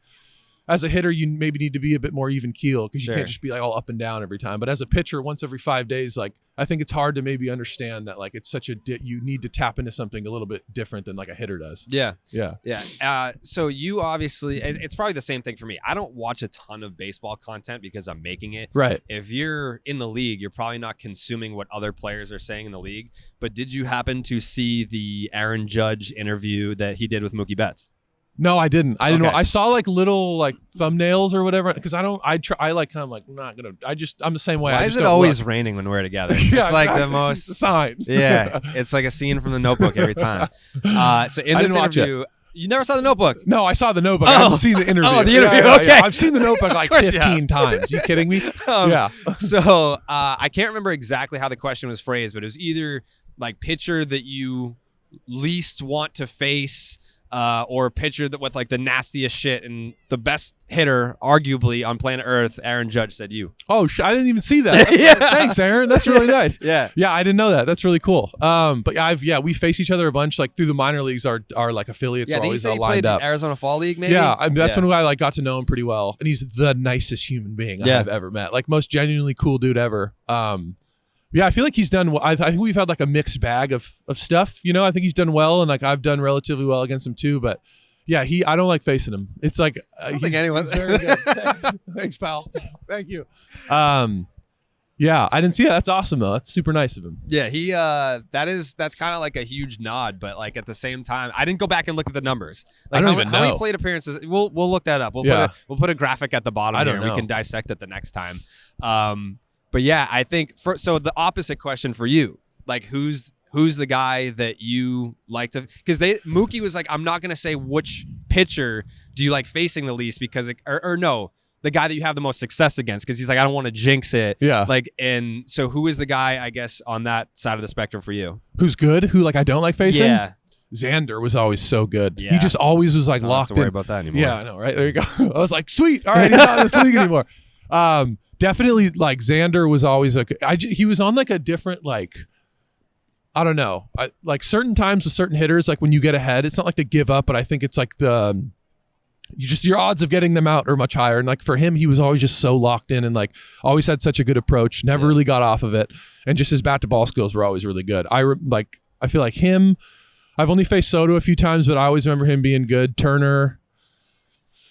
as a hitter, you maybe need to be a bit more even keel because you Sure. can't just be like all up and down every time. But as a pitcher, once every 5 days, like I think it's hard to maybe understand that like it's such you need to tap into something a little bit different than like a hitter does. Yeah. Yeah. Yeah. So you obviously, it's probably the same thing for me. I don't watch a ton of baseball content because I'm making it. Right. If you're in the league, you're probably not consuming what other players are saying in the league. But did you happen to see the Aaron Judge interview that he did with Mookie Betts? No, I didn't. I didn't Okay. know. I saw like little like thumbnails or whatever because I like kind of like I'm not gonna. I'm the same way. Why I is just it don't always look. raining when we're together? Yeah, It's like the exactly. most. It's a sign. Yeah, it's like a scene from The Notebook every time. So in I this didn't watch interview, you never saw The Notebook. No, I saw the Notebook. Oh. I haven't seen the interview. Oh, the interview. Okay. I've seen the Notebook like Of course you 15 times. You kidding me? Yeah. So I can't remember exactly how the question was phrased, but it was either like pitcher that you least want to face, or pitcher that with like the nastiest shit, and the best hitter, arguably on planet Earth, Aaron Judge said you. Oh, I didn't even see that. Yeah. Thanks, Aaron. That's really nice. Yeah. Yeah, I didn't know that. That's really cool. But we face each other a bunch. Like through the minor leagues, our like affiliates Yeah, are did he always say he lined played up. Arizona Fall League? Maybe. Yeah, that's Yeah. when I like got to know him pretty well, and he's the nicest human being Yeah. I've ever met. Like most genuinely cool dude ever. Yeah, I feel like he's done. I think we've had like a mixed bag of stuff. You know, I think he's done well, and like I've done relatively well against him too. But yeah, I don't like facing him. It's like I don't think anyone's very good. Thanks, pal. Thank you. Yeah, I didn't see that. That's awesome though. That's super nice of him. Yeah, that's kind of like a huge nod, but like at the same time, I didn't go back and look at the numbers. Like I don't how even many know. plate appearances. We'll look that up. Yeah. We'll put a graphic at the bottom I here. don't We know. can dissect it the next time. But yeah, I think so the opposite question for you, like who's the guy that you like to, because Mookie was like, I'm not gonna say which pitcher do you like facing the least because no, the guy that you have the most success against, because he's like, I don't want to jinx it. Yeah. Like, and so who is the guy, I guess, on that side of the spectrum for you? Who's good? Who like I don't like facing? Yeah. Xander was always so good. Yeah. He just always was like I don't have locked to worry in. about that anymore. Yeah, I know, right? There you go. I was like, sweet. All right, he's not in this league anymore. Definitely, like Xander was always he was on like a different like, I don't know. Like certain times with certain hitters, like when you get ahead, it's not like they give up, but I think it's like your odds of getting them out are much higher. And like for him, he was always just so locked in and like always had such a good approach, never really got off of it, and just his bat to ball skills were always really good. I feel like him. I've only faced Soto a few times, but I always remember him being good. Turner,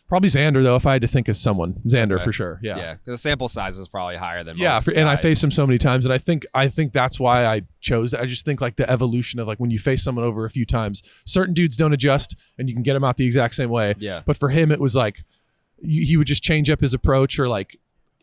probably Xander though. If I had to think of someone, Xander Okay. for sure. Yeah. Yeah, because the sample size is probably higher than Yeah, most and I guys. faced him so many times, and I think that's why I chose it. I just think like the evolution of like when you face someone over a few times, certain dudes don't adjust, and you can get them out the exact same way. Yeah. But for him, it was like he would just change up his approach, or like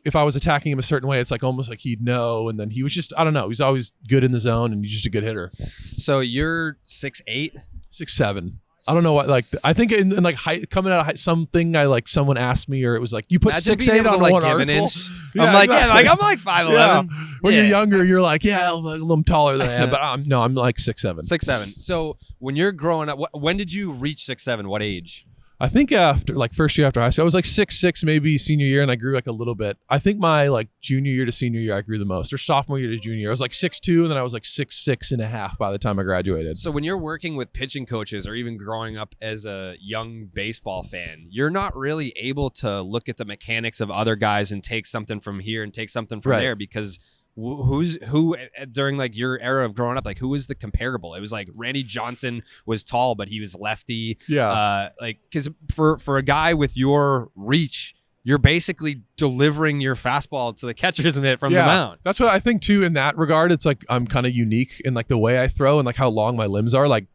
if I was attacking him a certain way, it's like almost like he'd know, and then he was just, I don't know, he's always good in the zone, and he's just a good hitter. So you're 6'8". 6'7". I don't know what, like I think in like height, coming out of height, something I like someone asked me, or it was like you put Imagine 6'8" being able on to, like, one give an article. inch. Yeah, I'm like, exactly. I'm like 5'11". Yeah. When you're younger, you're like, yeah, I'm taller than I am, but I'm like 6'7". 6'7". So when you're growing up, when did you reach 6'7"? What age? I think after like first year after high school, I was like 6'6", maybe senior year, and I grew like a little bit. I think my like junior year to senior year, I grew the most, or sophomore year to junior year. I was like 6'2", and then I was like 6'6.5" by the time I graduated. So when you're working with pitching coaches, or even growing up as a young baseball fan, you're not really able to look at the mechanics of other guys and take something from here and take something from Right. there, because who during like your era of growing up, like who was the comparable? It was like Randy Johnson was tall, but he was lefty. Yeah. Like, because for a guy with your reach, you're basically delivering your fastball to the catcher's mitt from the mound. That's what I think too. In that regard, it's like I'm kind of unique in like the way I throw and like how long my limbs are. Like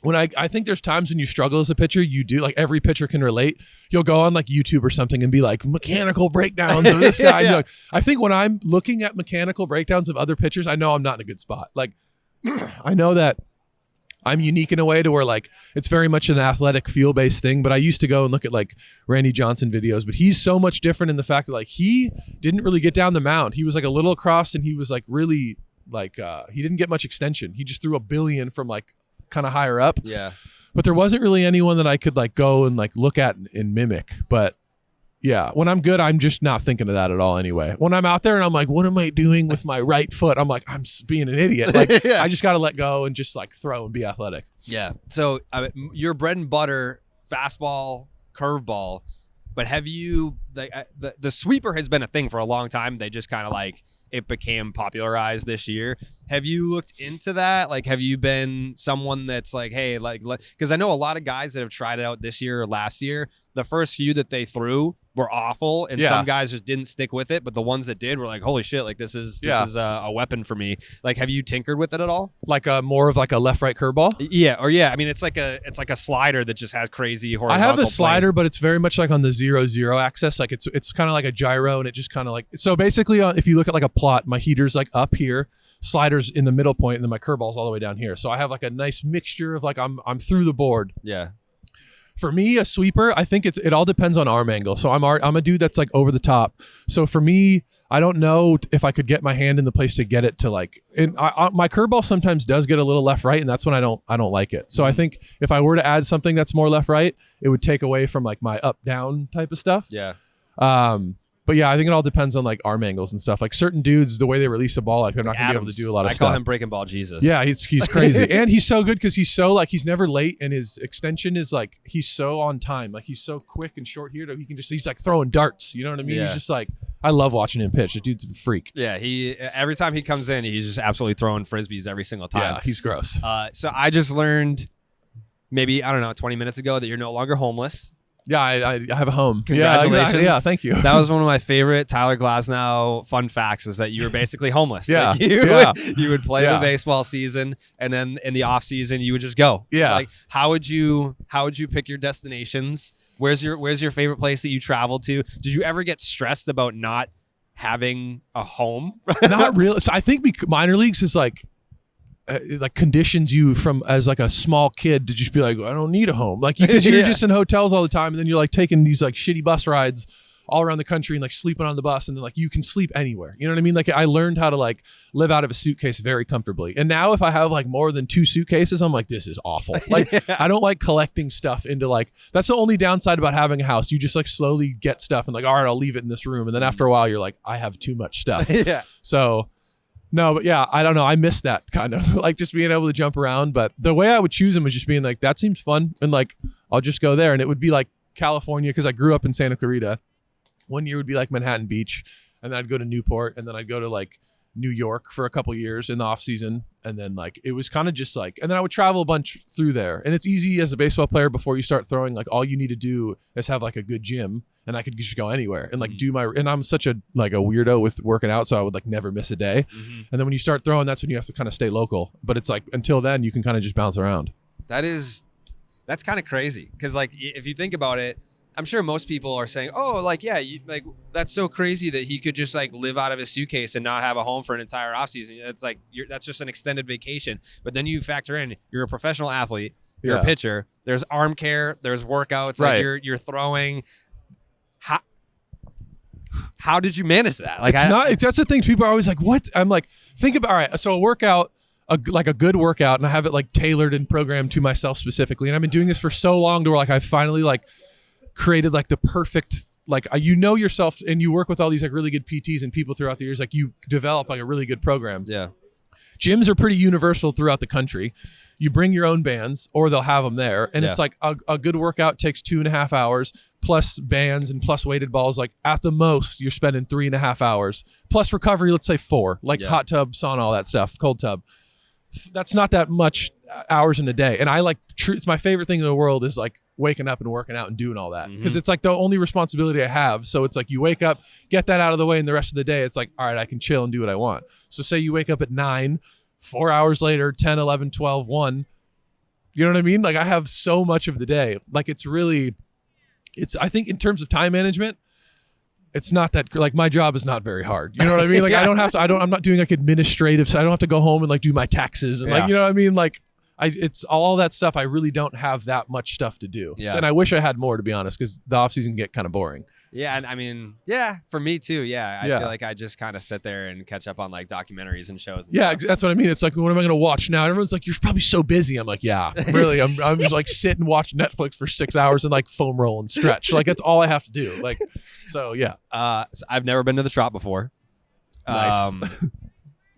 when I think there's times when you struggle as a pitcher, you do, like every pitcher can relate. You'll go on like YouTube or something and be like mechanical breakdowns of this guy. And you're like, I think when I'm looking at mechanical breakdowns of other pitchers, I know I'm not in a good spot. Like I know that I'm unique in a way to where like it's very much an athletic feel-based thing, but I used to go and look at like Randy Johnson videos, but he's so much different in the fact that like he didn't really get down the mound. He was like a little across, and he was like really like he didn't get much extension. He just threw a billion from like kind of higher up. Yeah. But there wasn't really anyone that I could like go and like look at and mimic. But yeah, when I'm good, I'm just not thinking of that at all anyway. When I'm out there and I'm like, what am I doing with my right foot? I'm like, I'm being an idiot. Like Yeah. I just got to let go and just like throw and be athletic. Yeah. So your bread and butter, fastball, curveball, But have you the sweeper has been a thing for a long time. They just kind of like it became popularized this year. Have you looked into that? Like, have you been someone that's like, hey, like, because I know a lot of guys that have tried it out this year or last year, the first few that they threw were awful, and some guys just didn't stick with it. But the ones that did were like, holy shit, like this is a weapon for me. Like, have you tinkered with it at all? Like more of like a left-right curveball? Yeah, I mean, it's like a slider that just has crazy horizontal. I have a plane. slider, but it's very much like on the 0-0 axis. Like it's kind of like a gyro, and it just kind of like, so basically, if you look at like a plot, my heater's like up here, sliders in the middle point, and then my curveball's all the way down here. So I have like a nice mixture of like I'm through the board. Yeah. For me, a sweeper, I think it all depends on arm angle. So I'm a dude that's like over the top. So for me, I don't know if I could get my hand in the place to get it to like, and my curveball sometimes does get a little left right, and that's when I don't like it. So I think if I were to add something that's more left right, it would take away from like my up down type of stuff. Yeah. But yeah, I think it all depends on like arm angles and stuff. Like certain dudes, the way they release a ball, like they're not gonna be able to do a lot of stuff. I call him breaking ball Jesus. Yeah, he's crazy, and he's so good because he's so like he's never late, and his extension is like he's so on time. Like he's so quick and short here that he's like throwing darts. You know what I mean? Yeah. He's just like, I love watching him pitch. The dude's a freak. Yeah, he every time he comes in, he's just absolutely throwing frisbees every single time. Yeah, he's gross. So I just learned maybe 20 minutes ago that you're no longer homeless. Yeah, I have a home. Congratulations. Yeah, exactly. Yeah, thank you. That was one of my favorite Tyler Glasnow fun facts is that you were basically homeless. Yeah. Like you would play the baseball season, and then in the off season you would just go. Yeah. Like how would you pick your destinations? Where's your favorite place that you traveled to? Did you ever get stressed about not having a home? Not really. So I think minor leagues is like conditions you from as like a small kid to just be like, I don't need a home. Like because you're just in hotels all the time, and then you're like taking these like shitty bus rides all around the country and like sleeping on the bus, and then like you can sleep anywhere. You know what I mean? Like I learned how to like live out of a suitcase very comfortably. And now if I have like more than 2 suitcases, I'm like, this is awful. Like I don't like collecting stuff into like, that's the only downside about having a house. You just like slowly get stuff and like, all right, I'll leave it in this room. And then after a while you're like, I have too much stuff. Yeah. So no, but yeah, I don't know. I miss that kind of like just being able to jump around. But the way I would choose them was just being like, that seems fun. And like, I'll just go there. And it would be like California, because I grew up in Santa Clarita. One year would be like Manhattan Beach. And then I'd go to Newport. And then I'd go to like New York for a couple years in the off season. And then like, it was kind of just like, and then I would travel a bunch through there. And it's easy as a baseball player before you start throwing, like all you need to do is have like a good gym. And I could just go anywhere and like and I'm such a like a weirdo with working out, so I would like never miss a day. And then when you start throwing, that's when you have to kind of stay local. But it's like until then you can kind of just bounce around. That's kind of crazy because like if you think about it, I'm sure most people are saying, oh, like, yeah, like that's so crazy that he could just like live out of his suitcase and not have a home for an entire offseason. It's like that's just an extended vacation. But then you factor in you're a professional athlete, you're a pitcher, there's arm care, there's workouts, right. Like you're throwing. How did you manage that? Like that's the thing. People are always like, what? I'm like, think about, all right, so a workout, like a good workout, and I have it like tailored and programmed to myself specifically. And I've been doing this for so long to where like I finally like created like the perfect, like you know yourself, and you work with all these like really good PTs and people throughout the years, like you develop like a really good program. Yeah. Gyms are pretty universal throughout the country. You bring your own bands or they'll have them there. And it's like a good workout takes 2.5 hours plus bands and plus weighted balls. Like at the most you're spending 3.5 hours plus recovery. Let's say 4, like hot tub, sauna, all that stuff, cold tub. That's not that much hours in a day. And I like, it's my favorite thing in the world is like waking up and working out and doing all that. Because it's like the only responsibility I have. So it's like you wake up, get that out of the way, and the rest of the day, it's like, all right, I can chill and do what I want. So say you wake up at 9, 4 hours later, 10, 11, 12, 1. You know what I mean? Like I have so much of the day. Like I think in terms of time management, it's not that, like my job is not very hard. You know what I mean? Like I'm not doing like administrative, so I don't have to go home and like do my taxes and like, you know what I mean? Like it's all that stuff. I really don't have that much stuff to do. Yeah. And I wish I had more, to be honest, because the off season get kind of boring. Yeah, and I mean, for me too. I feel like I just kind of sit there and catch up on like documentaries and shows. And stuff. That's what I mean. It's like, what am I going to watch now? Everyone's like, you're probably so busy. I'm like, yeah, really. I'm just like sit and watch Netflix for 6 hours and like foam roll and stretch. Like that's all I have to do. Like, so yeah. So I've never been to the Trop before. Nice.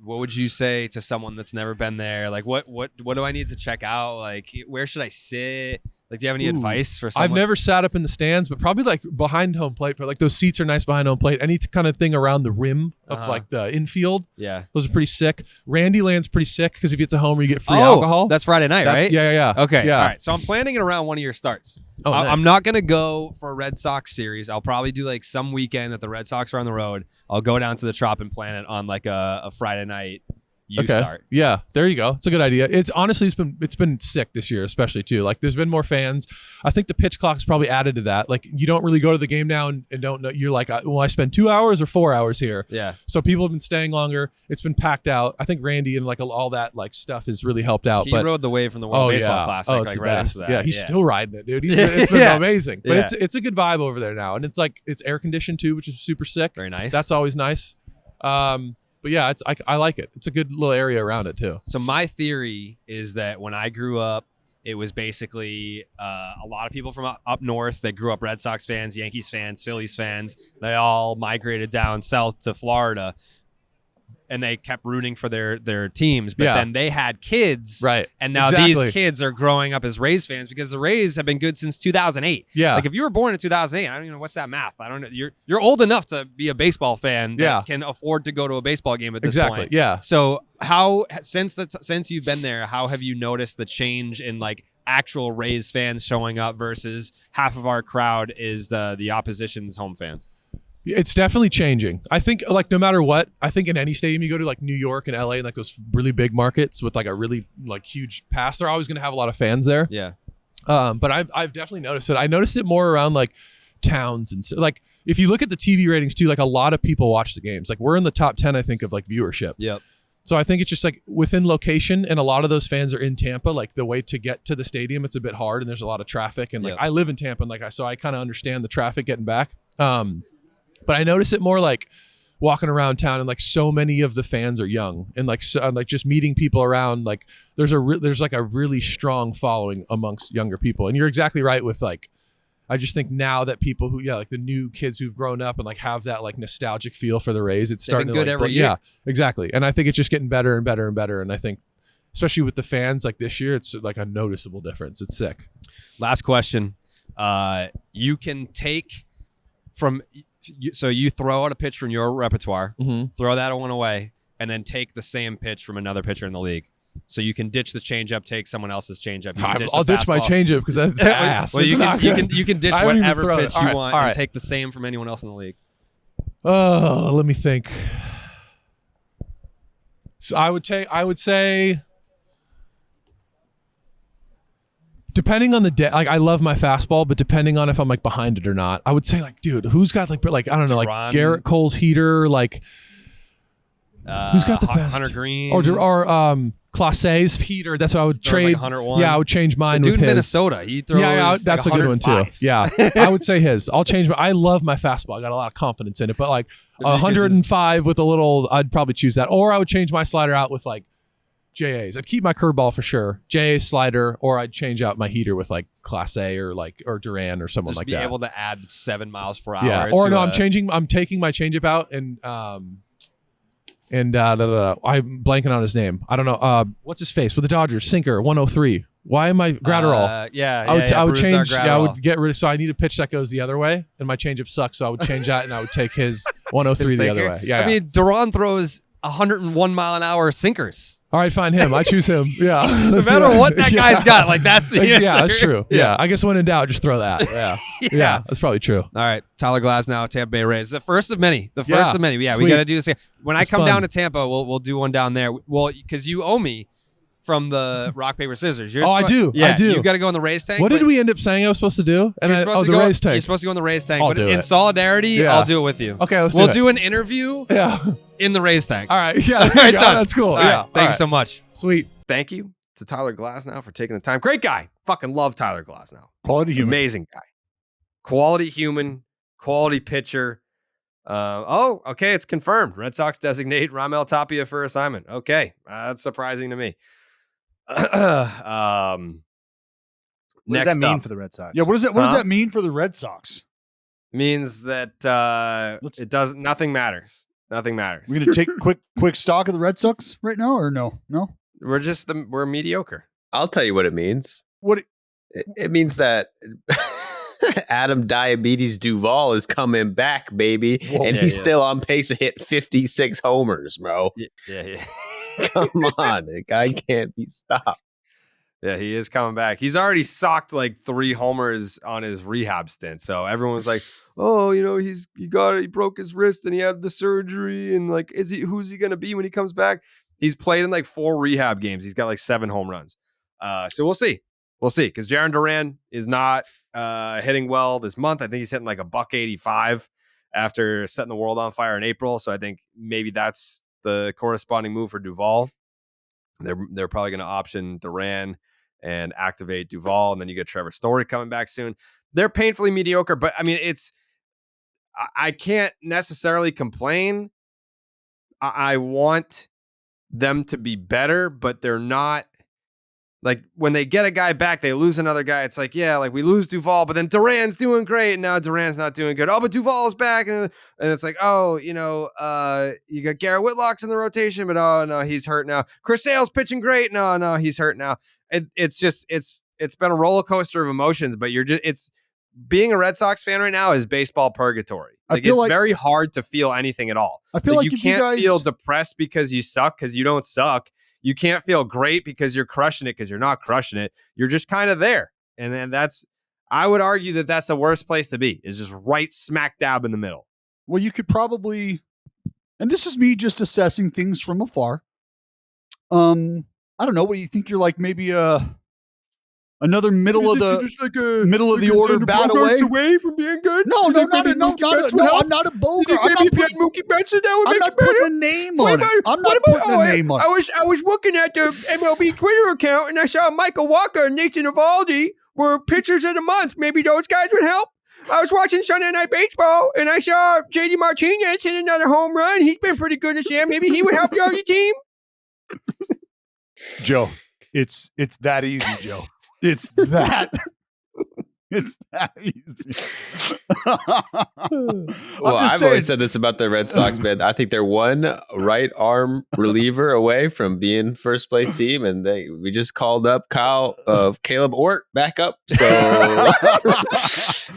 What would you say to someone that's never been there? Like, what do I need to check out? Like, where should I sit? Like, do you have any advice for someone? I've never sat up in the stands, but probably like behind home plate. But like those seats are nice behind home plate. Any kind of thing around the rim of like the infield. Yeah. Those are pretty sick. Randy Land's pretty sick because if it's a homer, you get free alcohol. That's Friday night, right? Yeah. Okay. Yeah. All right. So I'm planning it around one of your starts. Oh, nice. I'm not going to go for a Red Sox series. I'll probably do like some weekend that the Red Sox are on the road. I'll go down to the Trop and plan it on like a Friday night. Start. Yeah, there you go. It's a good idea. It's honestly it's been sick this year, especially too. Like there's been more fans. I think the pitch clock's probably added to that. Like you don't really go to the game now and don't know. You're like, well, I spend 2 hours or 4 hours here. Yeah. So people have been staying longer. It's been packed out. I think Randy and like all that like stuff has really helped out. He rode the wave from the World Baseball Classic. It's like the right best. after that. Yeah, he's still riding it, dude. It's been amazing. But Yeah. it's a good vibe over there now, and it's like it's air conditioned too, which is super sick. Very nice. That's always nice. But yeah, I like it. It's a good little area around it too. So my theory is that when I grew up, it was basically a lot of people from up north that grew up Red Sox fans, Yankees fans, Phillies fans. They all migrated down south to Florida, and they kept rooting for their teams. But then they had kids, right? And now these kids are growing up as Rays fans because the Rays have been good since 2008. Yeah, like if you were born in 2008, I don't even know what's that math. I don't know. You're old enough to be a baseball fan that can afford to go to a baseball game at this point. Yeah. So how since you've been there, how have you noticed the change in like actual Rays fans showing up versus half of our crowd is the opposition's home fans? It's definitely changing. I think like no matter what, I think in any stadium you go to, like New York and LA and like those really big markets with like a really like huge pass, they're always going to have a lot of fans there. Yeah. But I've definitely noticed it. I noticed it more around like towns and so, like if you look at the TV ratings too, like a lot of people watch the games. Like we're in the top 10, I think, of like viewership. Yep. So I think it's just like within location, and a lot of those fans are in Tampa. Like the way to get to the stadium, it's a bit hard, and there's a lot of traffic. And like I live in Tampa, and like so I kind of understand the traffic getting back. But I notice it more like walking around town, and like so many of the fans are young, and like like just meeting people around. Like there's like a really strong following amongst younger people. And you're exactly right with like, I just think now that people who like the new kids who've grown up and like have that like nostalgic feel for the Rays, it's starting to good like, every year. Yeah, exactly. And I think it's just getting better and better and better. And I think especially with the fans like this year, it's like a noticeable difference. It's sick. Last question. You can take from. So you throw out a pitch from your repertoire, throw that one away, and then take the same pitch from another pitcher in the league. So you can ditch the changeup, take someone else's changeup. I'll ditch my changeup because that's ass. Well, you can ditch whatever pitch you want and right. take the same from anyone else in the league. Oh, let me think. So I would say. Depending on the day, like I love my fastball, but depending on if I'm like behind it or not, I would say like, dude, who's got like I don't know, like Garrett Cole's heater, like who's got the best? Hunter Green or Clase's heater. That's what I would trade. Like 101. Yeah, I would change mine the with dude in his. Minnesota. He throws. Yeah, that's like a good one too. Yeah, I would say his. I'll change. I love my fastball. I got a lot of confidence in it, but like 105 with a little, I'd probably choose that. Or I would change my slider out with like JAs. I'd keep my curveball for sure. JA slider, or I'd change out my heater with like Class A or Duran or someone just like be that. able to add 7 miles per hour. Yeah. Or no, I'm taking my changeup out and I'm blanking on his name. I don't know. What's his face with the Dodgers? Sinker 103. Why am I Gratterall? I would change. Yeah, I would get rid of. So I need a pitch that goes the other way, and my changeup sucks. So I would change that, and I would take his 103 the other way. Yeah. I mean, Duran throws 101 mile an hour sinkers. All right, fine him. I choose him. Yeah. No matter what that guy's got, like that's the answer. Yeah, that's true. Yeah. I guess when in doubt, just throw that. Yeah. Yeah, that's probably true. All right, Tyler Glasnow, Tampa Bay Rays. The first of many. Yeah, sweet. We got to do this. When I come fun. down to Tampa, we'll do one down there. Well, because you owe me from the rock, paper, scissors. I do. Yeah, I do. You got to go in the Rays tank. What did we end up saying I was supposed to do? And the Rays tank. You're supposed to go in the Rays tank. I'll But do in it. solidarity, I'll do it with you. Okay, we'll do an interview Yeah. in the Rays tank. All right. Yeah. All right, done. That's cool. All Yeah. right, thank you so much. Sweet. Thank you to Tyler Glasnow for taking the time. Great guy. Fucking love Tyler Glasnow. Quality human. Amazing guy. Quality human. Quality pitcher. Okay. It's confirmed. Red Sox designate Ramel Tapia for assignment. Okay. That's surprising to me. What does that mean for the Red Sox? Yeah, what does that mean for the Red Sox? Means that it does nothing matters. Nothing matters. We're gonna take quick stock of the Red Sox right now, or no? We're mediocre. I'll tell you what it means. What? It means that Adam Diabetes Duvall is coming back, baby. Whoa. And Yeah, he's yeah. still on pace to hit 56 homers, bro. Yeah. Come on. The guy can't be stopped. Yeah, he is coming back. He's already socked like 3 homers on his rehab stint. So everyone was like, "Oh, he broke his wrist and he had the surgery and like who's he going to be when he comes back?" He's played in like 4 rehab games. He's got like 7 home runs. So we'll see. We'll see cuz Jarren Duran is not hitting well this month. I think he's hitting like a $185 after setting the world on fire in April. So I think maybe that's the corresponding move for Duvall. They're probably going to option Duran and activate Duvall, and then you get Trevor Story coming back soon. They're painfully mediocre, but I mean, I can't necessarily complain. I want them to be better, but they're not. Like when they get a guy back, they lose another guy. It's like, yeah, like we lose Duvall, but then Duran's doing great, and now Duran's not doing good. Oh, but Duvall's back, and it's like, oh, you got Garrett Whitlock's in the rotation, but oh no, he's hurt now. Chris Sale's pitching great. No, he's hurt now. It's been a roller coaster of emotions, but it's being a Red Sox fan right now is baseball purgatory. Like it's very hard to feel anything at all. I feel like you can't feel depressed because you suck because you don't suck. You can't feel great because you're crushing it because you're not crushing it. You're just kind of there. And I would argue that that's the worst place to be, is just right smack dab in the middle. Well, you could probably, and this is me just assessing things from afar. I don't know. What do you think? You're like maybe another middle of the order bat away from being good. No, I'm not a Bogart. Maybe if you had Mookie Betts, that would I'm make not it better. putting a name on it. I'm not putting a name on it. I was looking at the MLB Twitter account and I saw Michael Walker and Nathan Eovaldi were pitchers of the month. Maybe those guys would help. I was watching Sunday Night Baseball and I saw JD Martinez hit another home run. He's been pretty good this year. Maybe he would help your other team. Joe, it's that easy, Joe. It's that easy. Well, I've always said this about the Red Sox, man. I think they're one right arm reliever away from being first place team, and we just called up Caleb Ort back up, so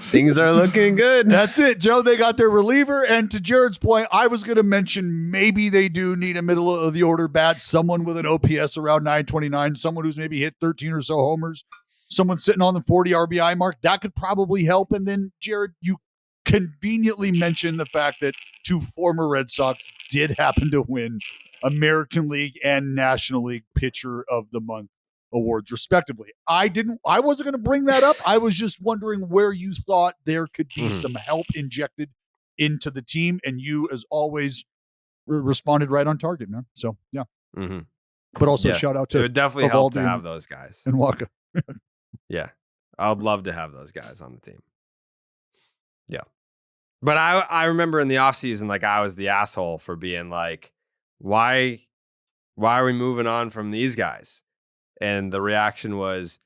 things are looking good. That's it, Joe. They got their reliever, and to Jared's point, I was going to mention maybe they do need a middle of the order bat, someone with an OPS around 929, someone who's maybe hit 13 or so homers. Someone sitting on the 40 RBI mark, that could probably help. And then, Jared, you conveniently mentioned the fact that 2 former Red Sox did happen to win American League and National League Pitcher of the Month awards, respectively. I wasn't going to bring that up. I was just wondering where you thought there could be some help injected into the team. And you, as always, responded right on target, man. So, yeah. Mm-hmm. But also, shout out to it would definitely help to have those guys. And Waka. Yeah, I'd love to have those guys on the team. Yeah. But I remember in the offseason, like I was the asshole for being like, why are we moving on from these guys? And the reaction was,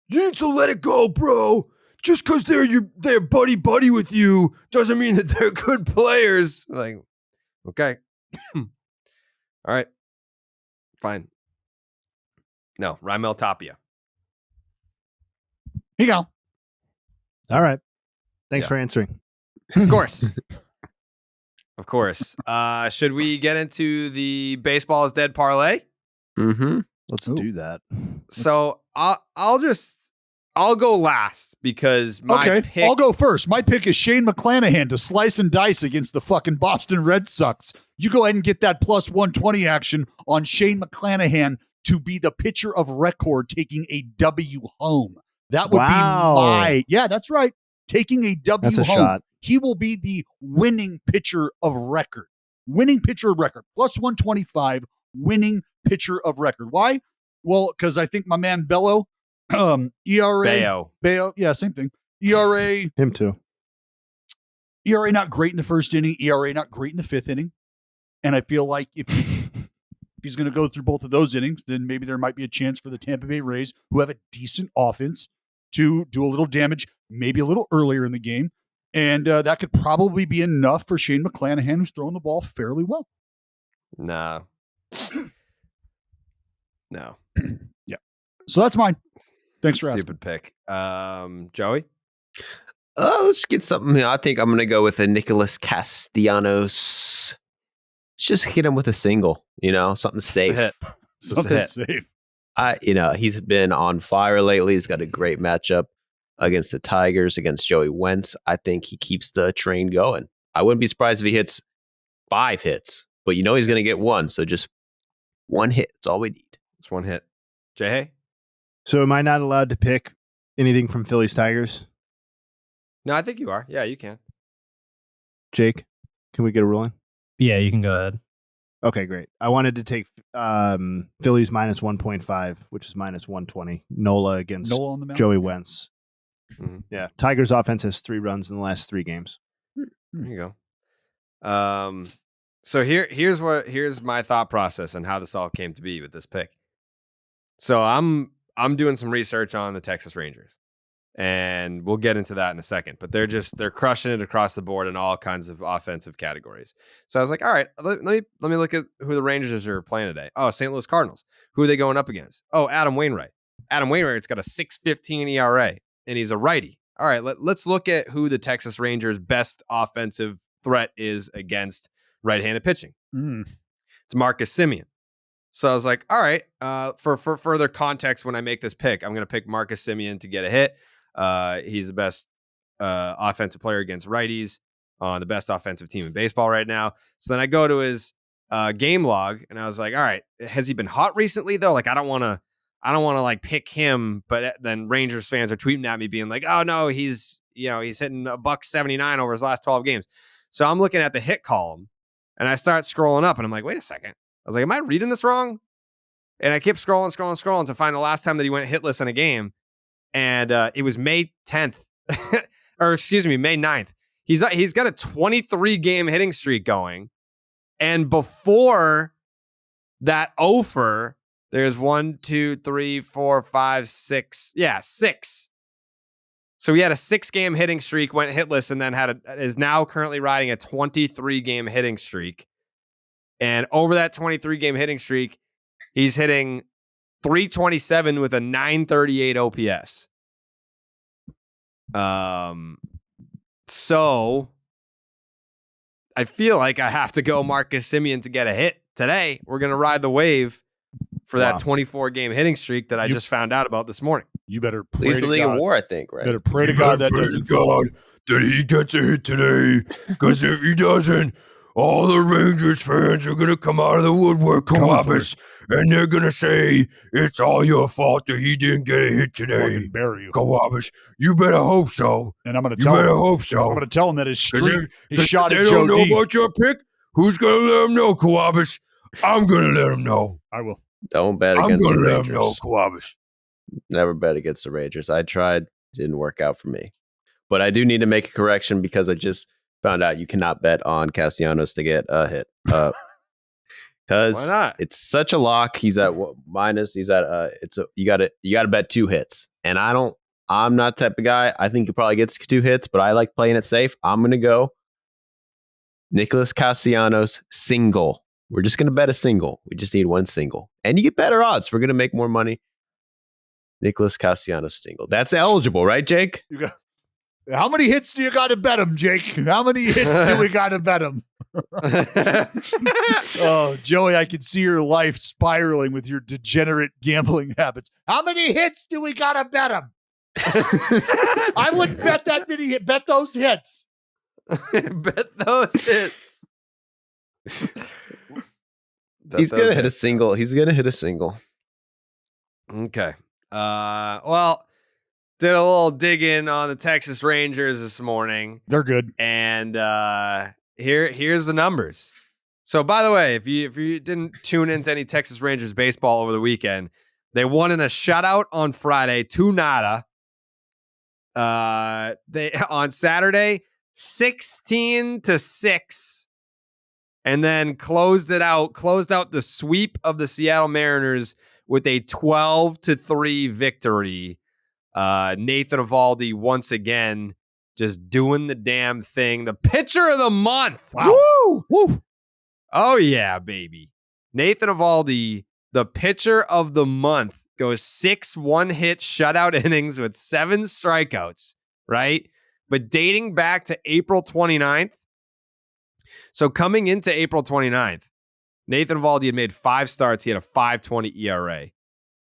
you need to let it go, bro. Just because they're buddy with you doesn't mean that they're good players. Like, okay. All right. Fine. No, Raimel Tapia. Here you go. All right. Thanks for answering. Of course. Of course. Should we get into the baseball is dead parlay? Mm-hmm. Let's do that. So I'll go last because my pick. I'll go first. My pick is Shane McClanahan to slice and dice against the fucking Boston Red Sox. You go ahead and get that plus 120 action on Shane McClanahan to be the pitcher of record taking a W home. That would be that's right. Taking a W That's a home. shot. He will be the winning pitcher of record. Winning pitcher of record. Plus 125, winning pitcher of record. Why? Well, because I think my man Bello, ERA. Bayo. Yeah, same thing. ERA. Him too. ERA not great in the first inning. ERA not great in the 5th inning. And I feel like if he's going to go through both of those innings, then maybe there might be a chance for the Tampa Bay Rays, who have a decent offense, to do a little damage, maybe a little earlier in the game. And that could probably be enough for Shane McClanahan, who's throwing the ball fairly well. No. Yeah. So that's mine. Thanks for asking. Stupid pick. Joey? Let's get something. I think I'm going to go with a Nicholas Castellanos. Let's just hit him with a single, something safe. Hit. Something safe. He's been on fire lately. He's got a great matchup against the Tigers, against Joey Wentz. I think he keeps the train going. I wouldn't be surprised if he hits 5 hits, but he's going to get 1. So just 1 hit. That's all we need. It's 1 hit. Jay? So am I not allowed to pick anything from Phillies Tigers? No, I think you are. Yeah, you can. Jake, can we get a ruling? Yeah, you can go ahead. Okay, great. I wanted to take Phillies minus 1.5, which is minus 120. Nola against Nola on the mound? Joey Wentz. Mm-hmm. Yeah. Tigers offense has 3 runs in the last 3 games. There you go. So here's my thought process and how this all came to be with this pick. So I'm doing some research on the Texas Rangers, and we'll get into that in a second. But they're crushing it across the board in all kinds of offensive categories. So I was like, all right, let me look at who the Rangers are playing today. Oh, St. Louis Cardinals. Who are they going up against? Oh, Adam Wainwright. Adam Wainwright's got a 6.15 ERA, and he's a righty. All right, let's look at who the Texas Rangers' best offensive threat is against right-handed pitching. It's Marcus Semien. So I was like, all right, for further context, when I make this pick, I'm going to pick Marcus Semien to get a hit. He's the best offensive player against righties on the best offensive team in baseball right now. So then I go to his game log, and I was like, all right, has he been hot recently though? Like, I don't want to like pick him, but then Rangers fans are tweeting at me being like, oh no, he's hitting $179 over his last 12 games. So I'm looking at the hit column, and I start scrolling up, and I'm like, wait a second. I was like, am I reading this wrong? And I kept scrolling to find the last time that he went hitless in a game. And it was May 10th, or excuse me, May 9th. He's got a 23-game hitting streak going. And before that offer, there's 1, 2, 3, 4, 5, 6. Yeah, 6. So he had a 6-game hitting streak, went hitless, and then is now currently riding a 23-game hitting streak. And over that 23-game hitting streak, he's hitting .327 with a .938 OPS. So I feel like I have to go Marcus Semien to get a hit today. We're going to ride the wave for that 24-game hitting streak that I just found out about this morning. You better pray Leads to the league God. in WAR, I think, right? Better pray to God that doesn't fall. that he gets a hit today, because if he doesn't, all the Rangers fans are going to come out of the woodwork, Columbus, and they're going to say, it's all your fault that he didn't get a hit today. Fucking bury you. Columbus, you better hope so. And I'm going to You tell better him. hope so. I'm going to tell him that his streak is If shot they at don't Joe know D. about your pick, who's going to let them know, Columbus? I'm going to let them know. I will. Don't bet I'm against the going to let them know, Rangers. Columbus. Never bet against the Rangers. I tried. Didn't work out for me. But I do need to make a correction because I just found out you cannot bet on Castellanos to get a hit. Why Because not? it's such a lock. He's at minus. He's at you got to bet 2 hits. And I'm not the type of guy. I think he probably gets 2 hits, but I like playing it safe. I'm gonna go Nicholas Castellanos single. We're just gonna bet a single. We just need 1 single. And you get better odds. We're gonna make more money. Nicholas Castellanos single. That's eligible, right, Jake? How many hits do you got to bet him, Jake? How many hits do we got to bet him? Oh, Joey, I can see your life spiraling with your degenerate gambling habits. How many hits do we got to bet him? I wouldn't bet that many hits. Bet those hits. Bet those hits. He's gonna hit a single. He's gonna hit a single. Okay. Well, did a little digging on the Texas Rangers this morning, They're good. and here's the numbers. So, by the way, if you didn't tune into any Texas Rangers baseball over the weekend, they won in a shutout on Friday, 2-0. They on Saturday, 16-6, and then closed out the sweep of the Seattle Mariners with a 12-3 victory. Nathan Eovaldi once again just doing the damn thing. The pitcher of the month. Wow. Woo! Oh yeah, baby. Nathan Eovaldi the pitcher of the month goes 6 one-hit shutout innings with 7 strikeouts, right? But dating back to April 29th, so coming into April 29th, Nathan Eovaldi had made 5 starts. He had a 5.20 ERA.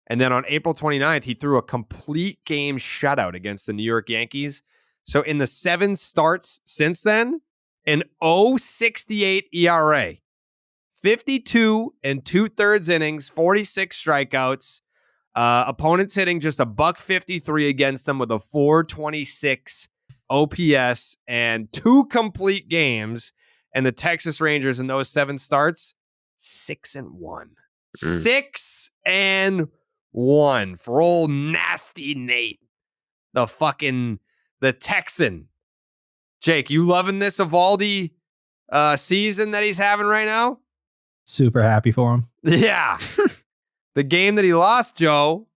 And then on April 29th, he threw a complete game shutout against the New York Yankees. So in the 7 starts since then, an 0.68 ERA, 52 and 2/3 innings, 46 strikeouts. Opponents hitting just a $153 against them with a 4.26 OPS and 2 complete games. And the Texas Rangers in those 7 starts, 6-1. 6-1 for old nasty Nate. The Texan. Jake, you loving this Eovaldi season that he's having right now? Super happy for him. Yeah. The game that he lost, Joe,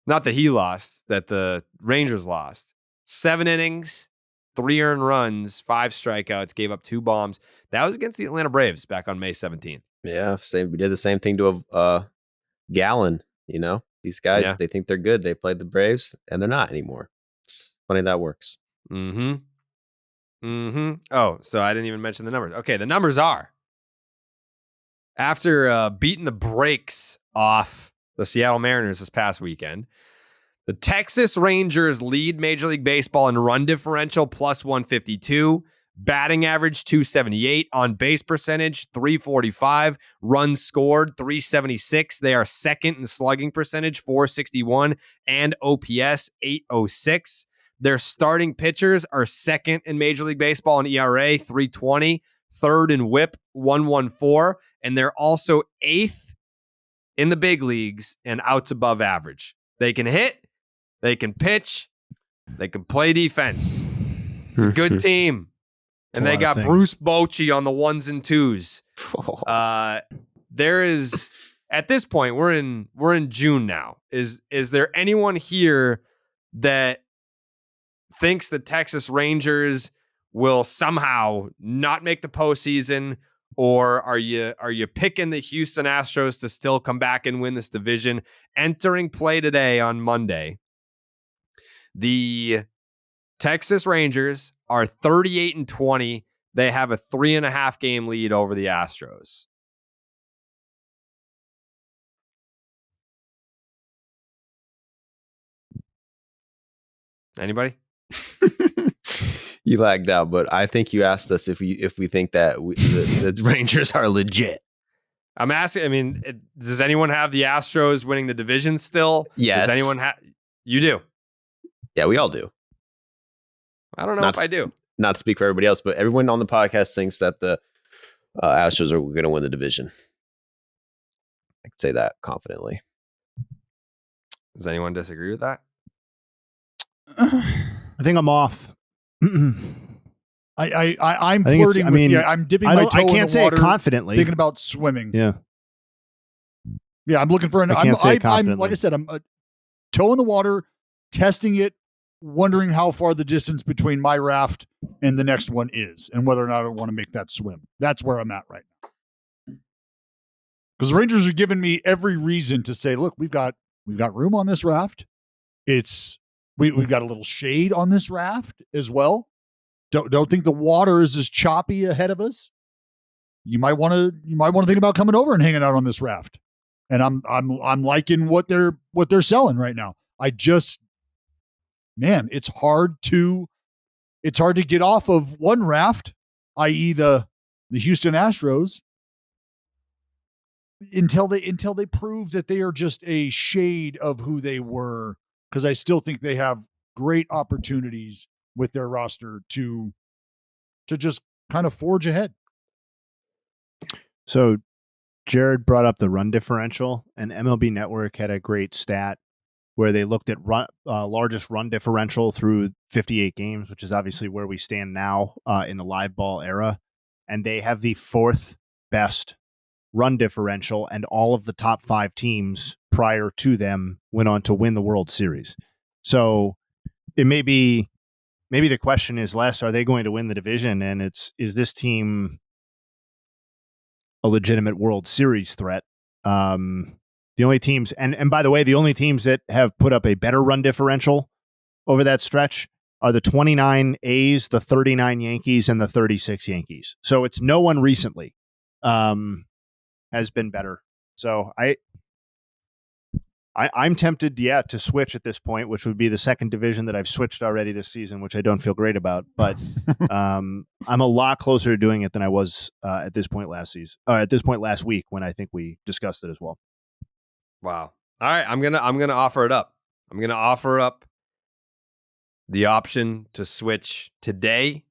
not that he lost, that the Rangers lost. 7 innings, 3 earned runs, 5 strikeouts, gave up 2 bombs. That was against the Atlanta Braves back on May 17th. Yeah, same. We did the same thing to a Gallon. These guys, They think they're good. They played the Braves, and they're not anymore. It's funny that works. Oh, so I didn't even mention the numbers. Okay, the numbers are, after beating the brakes off the Seattle Mariners this past weekend, the Texas Rangers lead Major League Baseball in run differential plus 152, batting average 278, on base percentage 345, runs scored 376. They are second in slugging percentage 461 and OPS 806. Their starting pitchers are second in Major League Baseball in ERA 320, third in WHIP 114, and they're also 8th in the big leagues and outs above average. They can hit, they can pitch, they can play defense. It's a good team. And they got Bruce Bochy on the 1s and 2s. There is, at this point, we're in June now. Is there anyone here that thinks the Texas Rangers will somehow not make the postseason, or are you picking the Houston Astros to still come back and win this division? Entering play today on Monday, the Texas Rangers are 38-20. They have a 3.5 game lead over the Astros. Anybody? You lagged out, but I think you asked us if we think that the Rangers are legit. I'm asking. I mean, does anyone have the Astros winning the division still? Yes. Does anyone have? You do. Yeah, we all do. I don't know if I do. Not to speak for everybody else, but everyone on the podcast thinks that the Astros are going to win the division. I can say that confidently. Does anyone disagree with that? I think I'm off. I'm flirting with. I'm dipping my toe in the water. I can't say it confidently. Thinking about swimming. Yeah. I'm looking for an. I'm like I said, I'm a toe in the water, testing it, wondering how far the distance between my raft and the next one is, and whether or not I want to make that swim. That's where I'm at right now. Because the Rangers are giving me every reason to say, look, we've got room on this raft. We've got a little shade on this raft as well. Don't think the water is as choppy ahead of us. You might want to think about coming over and hanging out on this raft. And I'm liking what they're selling right now. It's hard to get off of one raft, i.e. the Houston Astros, until they prove that they are just a shade of who they were. Because I still think they have great opportunities with their roster to just kind of forge ahead. So Jared brought up the run differential, and MLB Network had a great stat where they looked at largest run differential through 58 games, which is obviously where we stand now in the live ball era. And they have the 4th best run differential, and all of the top 5 teams prior to them went on to win the World Series. So it maybe the question is less, are they going to win the division? And is this team a legitimate World Series threat? The only teams, and by the way, the only teams that have put up a better run differential over that stretch are the 29 A's, the 39 Yankees, and the 36 Yankees. So it's no one recently has been better. So I'm tempted, to switch at this point, which would be the second division that I've switched already this season, which I don't feel great about. But I'm a lot closer to doing it than I was at this point last season. At this point last week, when I think we discussed it as well. Wow. All right, I'm gonna offer it up. I'm gonna offer up the option to switch today,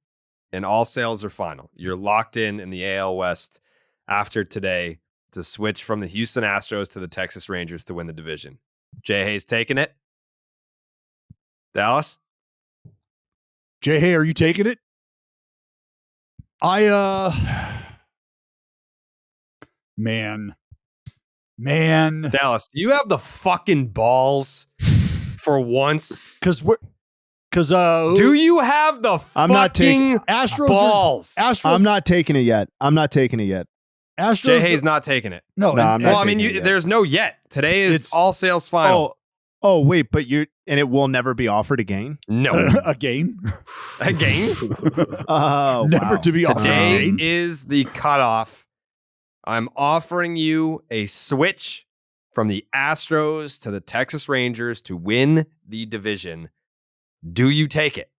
and all sales are final. You're locked in the AL West after today to switch from the Houston Astros to the Texas Rangers to win the division. Jay Hayes taking it. Dallas? Jay Hay, are you taking it? Man. Dallas, do you have the fucking balls for once? Do you have the fucking Astros balls? I'm not taking it yet. Astros, Jay Hayes not taking it. No, I'm not. Well, I mean, there's no yet. Today is all sales final. Oh, wait, but and it will never be offered again? No. Again? Oh, never to be offered Today again. is the cutoff. I'm offering you a switch from the Astros to the Texas Rangers to win the division. Do you take it?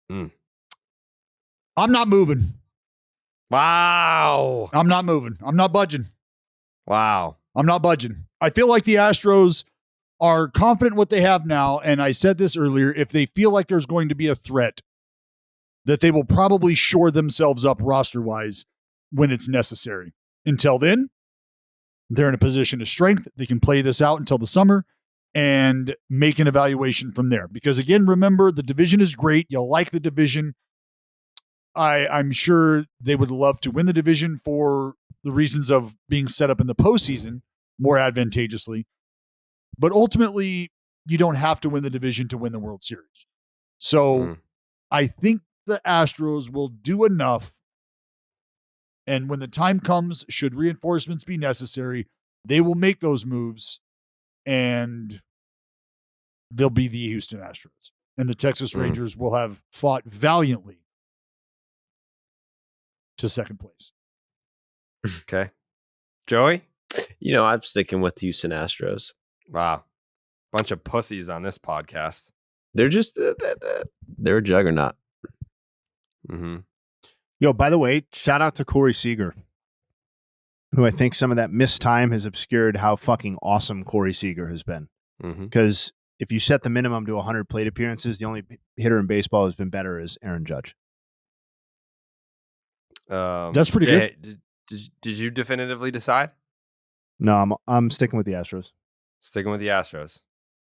I'm not moving. Wow. I'm not moving. I'm not budging. Wow. I'm not budging. I feel like the Astros are confident in what they have now. And I said this earlier, if they feel like there's going to be a threat, that they will probably shore themselves up roster-wise when it's necessary. Until then, they're in a position of strength. They can play this out until the summer and make an evaluation from there. Because again, remember, the division is great. You'll like the division. I'm sure they would love to win the division for the reasons of being set up in the postseason more advantageously. But ultimately, you don't have to win the division to win the World Series. So I think the Astros will do enough. And when the time comes, should reinforcements be necessary, they will make those moves and they'll be the Houston Astros. And the Texas Rangers will have fought valiantly to second place. Okay. Joey? I'm sticking with the Houston Astros. Wow. Bunch of pussies on this podcast. They're just, they're a juggernaut. Mm-hmm. Yo, by the way, shout out to Corey Seager, who I think some of that missed time has obscured how fucking awesome Corey Seager has been. Because if you set the minimum to 100 plate appearances, the only hitter in baseball who's been better is Aaron Judge. That's pretty good. Did you definitively decide? No, I'm sticking with the Astros. Sticking with the Astros.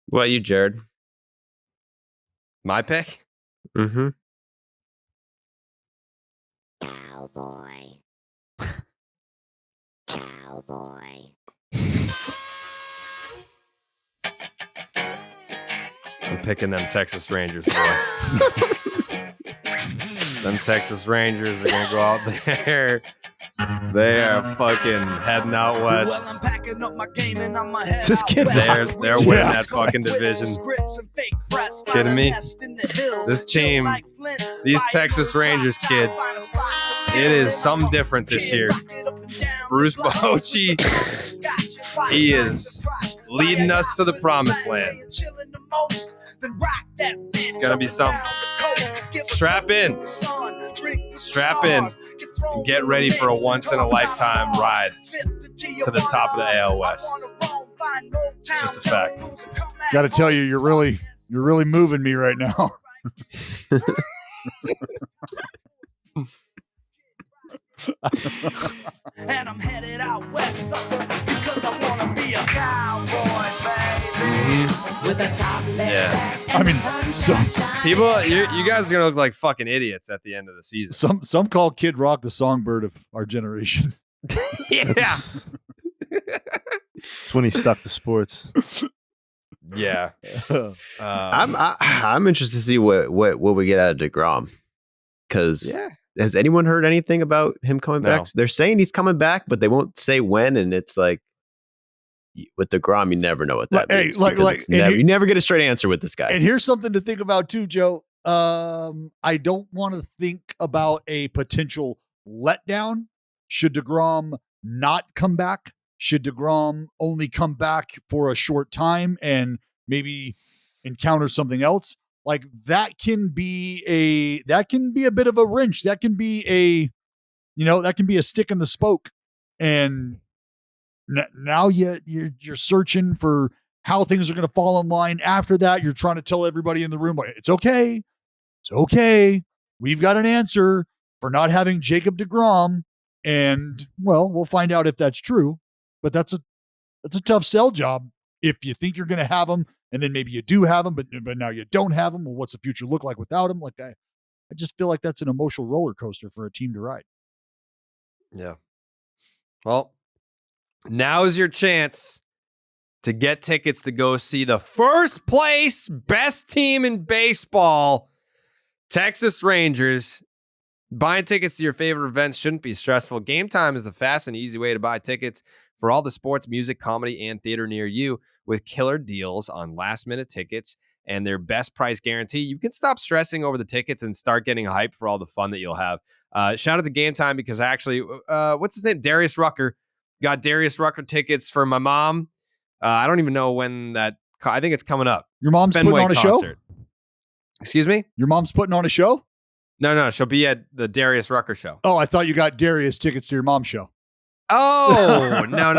What about you, Jared? My pick? Mm-hmm. Cowboy. I'm picking them Texas Rangers, boy. Them Texas Rangers are going to go out there. They are fucking heading out west. This kid, they're winning that fucking division. Kidding me? This team, these Texas Rangers, kid, it is something different this year. Bruce Bochy, he is leading us to the promised land. It's going to be something. Strap in, and get ready for a once-in-a-lifetime ride to the top of the AL West. It's just a fact. Got to tell you, you're really moving me right now. And I'm headed out west because I want to be a cowboy, baby. With a top left. Yeah. I mean, people, you guys are gonna look like fucking idiots at the end of the season. Some call Kid Rock the songbird of our generation. Yeah. It's when he stuck to sports. Yeah. I'm interested to see what we get out of DeGrom, because has anyone heard anything about him coming No. back? They're saying he's coming back, but they won't say when. And it's like with DeGrom, you never know what that means. You never get a straight answer with this guy. And here's something to think about too, Joe. I don't want to think about a potential letdown should DeGrom not come back. Should DeGrom only come back for a short time and maybe encounter something else? Like that can be a bit of a wrench. That can be a stick in the spoke. And now you're searching for how things are going to fall in line. After that, you're trying to tell everybody in the room, like, it's okay. It's okay. We've got an answer for not having Jacob DeGrom. And well, we'll find out if that's true. But that's a tough sell job if you think you're going to have him, and then maybe you do have him, but now you don't have him. Well, what's the future look like without him? Like I just feel like that's an emotional roller coaster for a team to ride. Yeah. Well, now's your chance to get tickets to go see the first place best team in baseball, Texas Rangers. Buying tickets to your favorite events shouldn't be stressful. Game Time is the fast and easy way to buy tickets for all the sports, music, comedy, and theater near you with killer deals on last-minute tickets and their best price guarantee. You can stop stressing over the tickets and start getting hyped for all the fun that you'll have. Shout out to Game Time because actually, what's his name? Darius Rucker. Got Darius Rucker tickets for my mom. I don't even know when that. I think it's coming up. Your mom's Fenway putting on a concert. show? Excuse me? Your mom's putting on a show? No. She'll be at the Darius Rucker show. Oh, I thought you got Darius tickets to your mom's show. Oh, no.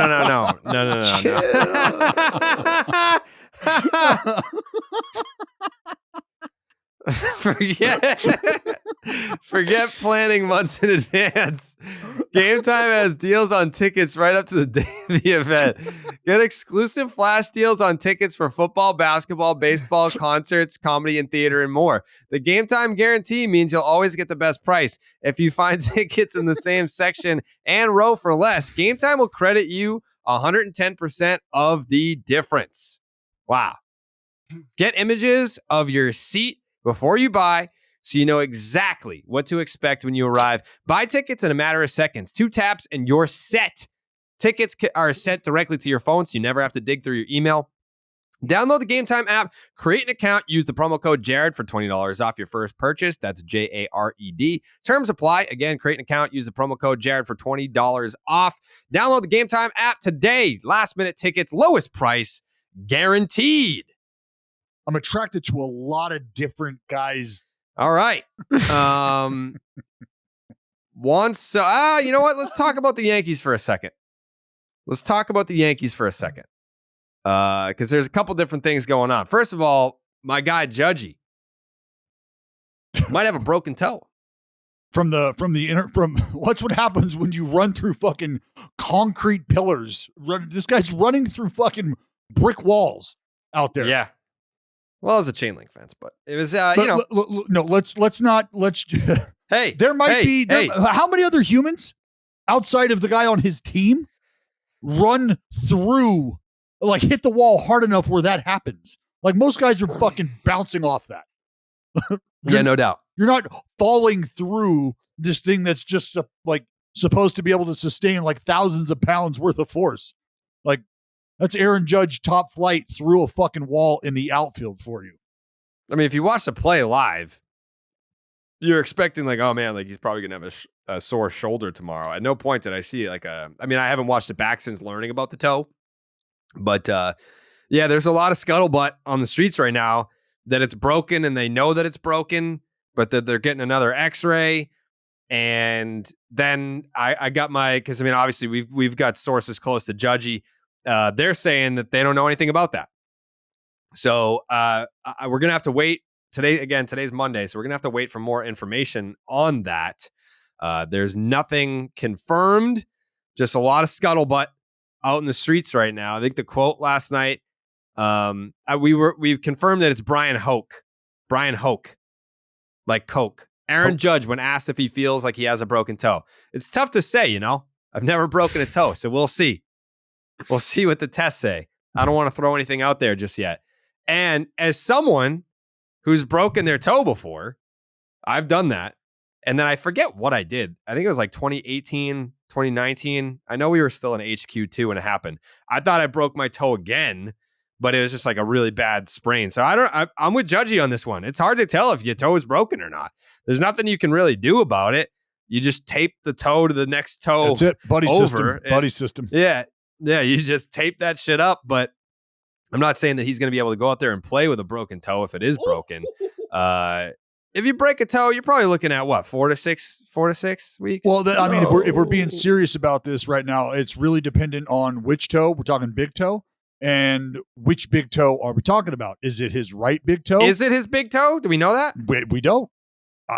Forget planning months in advance. Game Time has deals on tickets right up to the day of the event. Get exclusive flash deals on tickets for football, basketball, baseball, concerts, comedy, and theater, and more. The Game Time guarantee means you'll always get the best price. If you find tickets in the same section and row for less, Game Time will credit you 110% of the difference. Wow. Get images of your seat before you buy, so you know exactly what to expect when you arrive. Buy tickets in a matter of seconds. 2 taps and you're set. Tickets are sent directly to your phone, so you never have to dig through your email. Download the Game Time app, create an account, use the promo code Jared for $20 off your first purchase. That's Jared. Terms apply. Again, create an account, use the promo code Jared for $20 off. Download the Game Time app today. Last minute tickets, lowest price, guaranteed. I'm attracted to a lot of different guys. All right. You know what? Let's talk about the Yankees for a second. Because there's a couple different things going on. First of all, my guy Judgy might have a broken toe. From what's what happens when you run through fucking concrete pillars. This guy's running through fucking brick walls out there. Yeah. Well, it was a chain link fence, but it was, let's not. Hey, there might be. How many other humans outside of the guy on his team run through, like hit the wall hard enough where that happens? Like most guys are fucking bouncing off that. Yeah, no doubt. You're not falling through this thing that's just like supposed to be able to sustain like thousands of pounds worth of force. Like, that's Aaron Judge top flight through a fucking wall in the outfield for you. I mean, if you watch the play live, you're expecting like, oh man, like he's probably going to have a sore shoulder tomorrow. At no point did I see I haven't watched it back since learning about the toe. But yeah, there's a lot of scuttlebutt on the streets right now that it's broken and they know that it's broken, but that they're getting another x-ray. And then I got because obviously we've got sources close to Judgy. They're saying that they don't know anything about that. So we're going to have to wait today. Again, today's Monday. So we're going to have to wait for more information on that. There's nothing confirmed, just a lot of scuttlebutt out in the streets right now. I think the quote last night, we've confirmed that it's Brian Hoke, like Coke. Aaron Judge, when asked if he feels like he has a broken toe. It's tough to say, I've never broken a toe, so we'll see. We'll see what the tests say. I don't want to throw anything out there just yet. And as someone who's broken their toe before, I've done that. And then I forget what I did. I think it was like 2018, 2019. I know we were still in HQ2 when it happened. I thought I broke my toe again, but it was just like a really bad sprain. So I'm with Judgy on this one. It's hard to tell if your toe is broken or not. There's nothing you can really do about it. You just tape the toe to the next toe. That's it. Buddy over system. and- Buddy system. Yeah. Yeah. You just tape that shit up. But I'm not saying that he's going to be able to go out there and play with a broken toe if it is broken. If you break a toe, you're probably looking at what, 4 to 6 weeks. Well, I mean, if we're being serious about this right now, it's really dependent on which toe. We're talking big toe, and which big toe are we talking about? Is it his right big toe? Is it his big toe? Do we know that? We don't.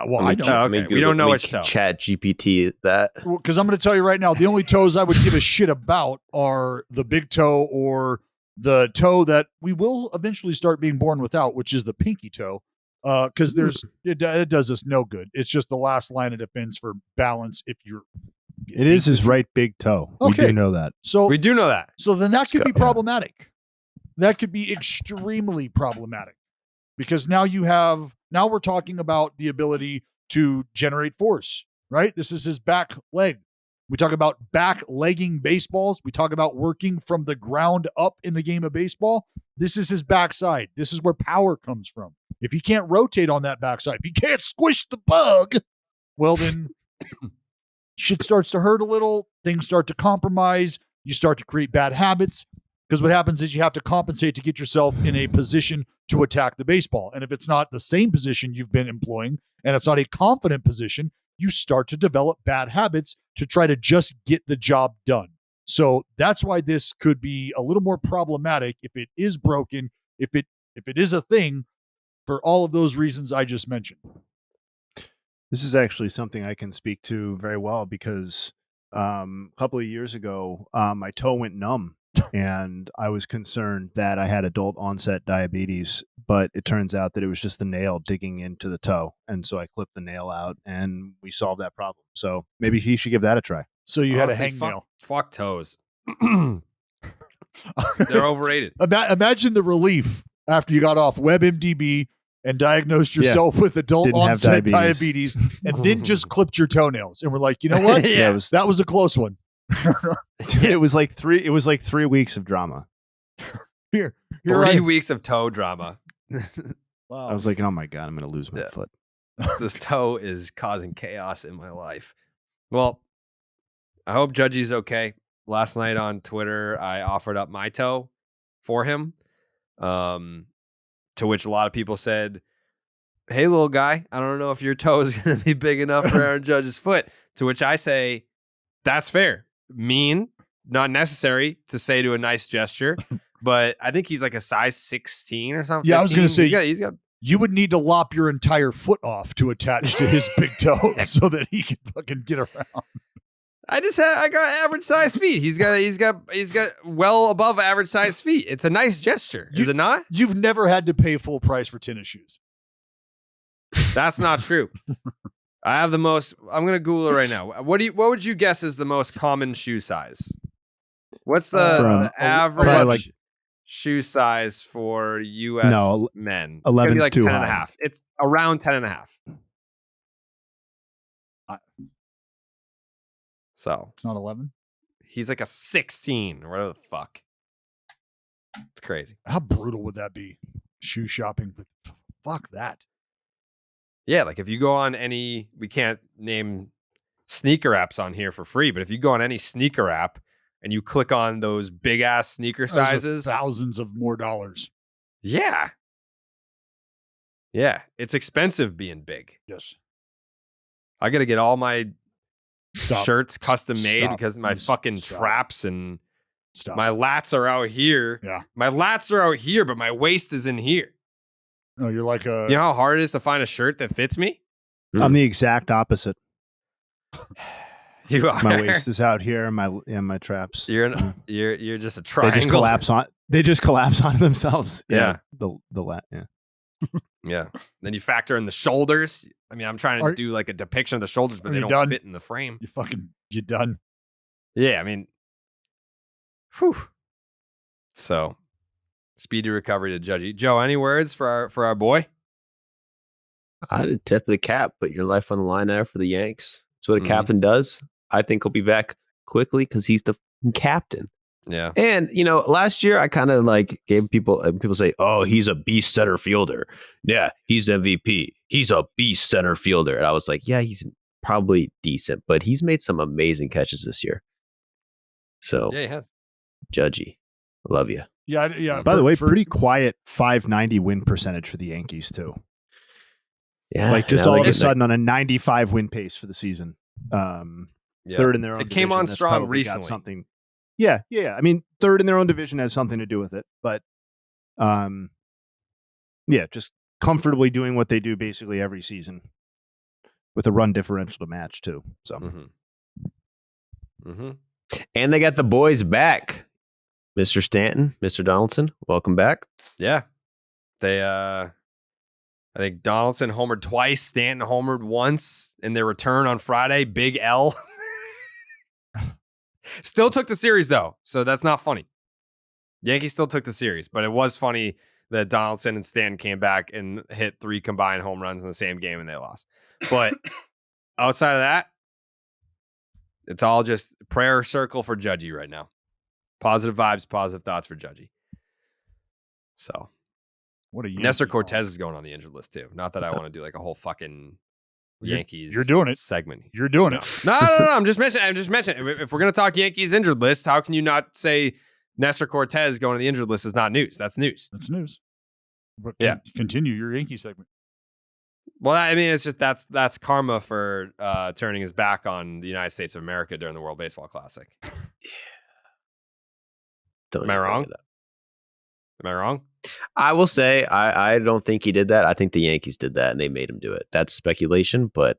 Well, I don't. Oh, okay. We don't know which toe. Chat GPT that. Because I'm going to tell you right now, the only toes I would give a shit about are the big toe or the toe that we will eventually start being born without, which is the pinky toe. Because it does us no good. It's just the last line of defense for balance. If you're, It is his right big toe. Okay. We do know that. So We do know that. So then that could be go. problematic. That could be extremely problematic because now we're talking about the ability to generate force, right? This is his back leg. We talk about back legging baseballs. We talk about working from the ground up in the game of baseball. This is his backside. This is where power comes from. If he can't rotate on that backside, if he can't squish the bug, well, then shit starts to hurt a little. Things start to compromise. You start to create bad habits because what happens is you have to compensate to get yourself in a position to attack the baseball. And if it's not the same position you've been employing and it's not a confident position, you start to develop bad habits to try to just get the job done. So that's why this could be a little more problematic if it is broken, if it is a thing, for all of those reasons I just mentioned. This is actually something I can speak to very well because a couple of years ago, my toe went numb and I was concerned that I had adult onset diabetes, but it turns out that it was just the nail digging into the toe. And so I clipped the nail out and we solved that problem. So maybe he should give that a try. So you had a Honestly, hangnail. Fuck toes. They're overrated. Imagine the relief after you got off WebMDB and diagnosed yourself with adult Didn't have onset diabetes. and then just clipped your toenails and we're like, you know what? Yeah. That was a close one. It was like 3 weeks of drama. Here 3 weeks of toe drama. Wow. I was like, oh my God, I'm going to lose my Yeah. foot. This toe is causing chaos in my life. Well, I hope Judgy's okay. Last night on Twitter, I offered up my toe for him. To which a lot of people said, hey, little guy, I don't know if your toe is going to be big enough for Aaron Judge's foot. To which I say, that's fair. Mean, not necessary to say to a nice gesture, but I think he's like a size 16 or something. Yeah, I was gonna 15. say, he's got you would need to lop your entire foot off to attach to his big toe so that he can fucking get around. I got average size feet. He's got well above average size feet. It's a nice gesture, is it not? You've never had to pay full price for tennis shoes. That's not true. I have the most. I'm gonna Google it right now. What would you guess is the most common shoe size? What's the average like- shoe size for U.S. men? 11's like too 10 high. and a half. It's around 10 and a half. So It's not 11. he's like a 16 or whatever the fuck. It's crazy. How brutal would that be? Shoe shopping, but fuck that. Yeah, like if you go on any, we can't name sneaker apps on here for free, but if you go on any sneaker app and you click on those big ass sneaker Those are sizes, thousands of more dollars. yeah. Yeah, it's expensive being big. Yes. I got to get all my Stop. shirts custom made Stop. because my Stop. fucking traps and Stop. my lats are out here. Yeah. My lats are out here, but my waist is in here. No, you're like a. You know how hard it is to find a shirt that fits me? I'm the exact opposite. You are. My waist is out here, and my traps. You're just a They triangle. just collapse on. They just collapse on themselves. Yeah. The lat. Yeah. Yeah. Then you factor in the shoulders. I mean, I'm trying to do like a depiction of the shoulders, but Are they you don't done? fit in the frame. You done? Yeah, I mean, whew. So, speedy recovery to Judgy. Joe, any words for our boy? I'd tip the cap, put your life on the line there for the Yanks. That's what a Mhm. captain does. I think he'll be back quickly because he's the captain. Yeah. And, last year I kind of like gave people say, oh, he's a beast center fielder. Yeah, he's MVP. He's a beast center fielder. And I was like, yeah, he's probably decent, but he's made some amazing catches this year. So, Yeah, he has. Judgy, love you. Yeah. By the way, pretty quiet 590 win percentage for the Yankees too. Yeah, Like just now all they of a get sudden on a 95 win pace for the season. Yeah. Third in their own It came division. on That's strong probably got recently. something. Yeah. I mean, third in their own division has something to do with it, but just comfortably doing what they do basically every season with a run differential to match too. So Mm-hmm. And they got the boys back. Mr. Stanton, Mr. Donaldson, welcome back. Yeah. They I think Donaldson homered twice, Stanton homered once in their return on Friday. Big L. Still took the series though, so that's not funny. Yankees still took the series, but it was funny that Donaldson and Stanton came back and hit 3 combined home runs in the same game and they lost. But outside of that, it's all just prayer circle for Judgy right now. Positive vibes, positive thoughts for Judgy. So what a Nestor Yankee. Cortez is going on the injured list too. Not that I want to do like a whole fucking Yankees you're doing it. segment. You're doing No. it. No. I'm just mentioning. If we're gonna talk Yankees injured list, how can you not say Nestor Cortez going to the injured list is not news? That's news. That's news. But Yeah. Continue your Yankee segment. Well, I mean, it's just that's karma for turning his back on the United States of America during the World Baseball Classic. Don't Am I even bring wrong? it up. Am I wrong? I will say I don't think he did that. I think the Yankees did that and they made him do it. That's speculation, but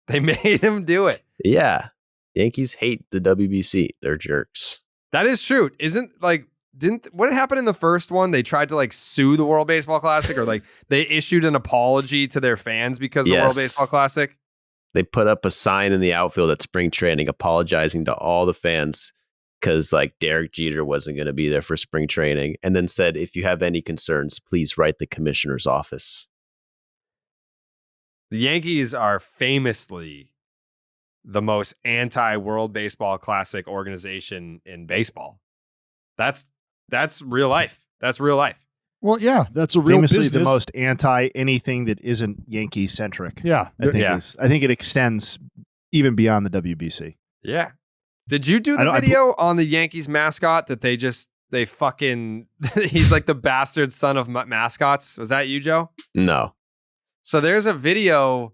They made him do it. yeah, Yankees hate the WBC. They're jerks. That is true. Didn't what happened in the first one? They tried to like sue the World Baseball Classic, or like they issued an apology to their fans because of the World Yes. Baseball Classic. They put up a sign in the outfield at spring training apologizing to all the fans because like Derek Jeter wasn't going to be there for spring training, and then said, if you have any concerns, please write the commissioner's office. The Yankees are famously the most anti-World Baseball Classic organization in baseball. That's real life. That's real life. Well, yeah, that's a real famously business. the most anti anything that isn't Yankee centric. Yeah. I think Yeah. I think it extends even beyond the WBC. Yeah. Did you do the video on the Yankees mascot that they fucking he's like the bastard son of mascots? Was that you, Joe? No. So there's a video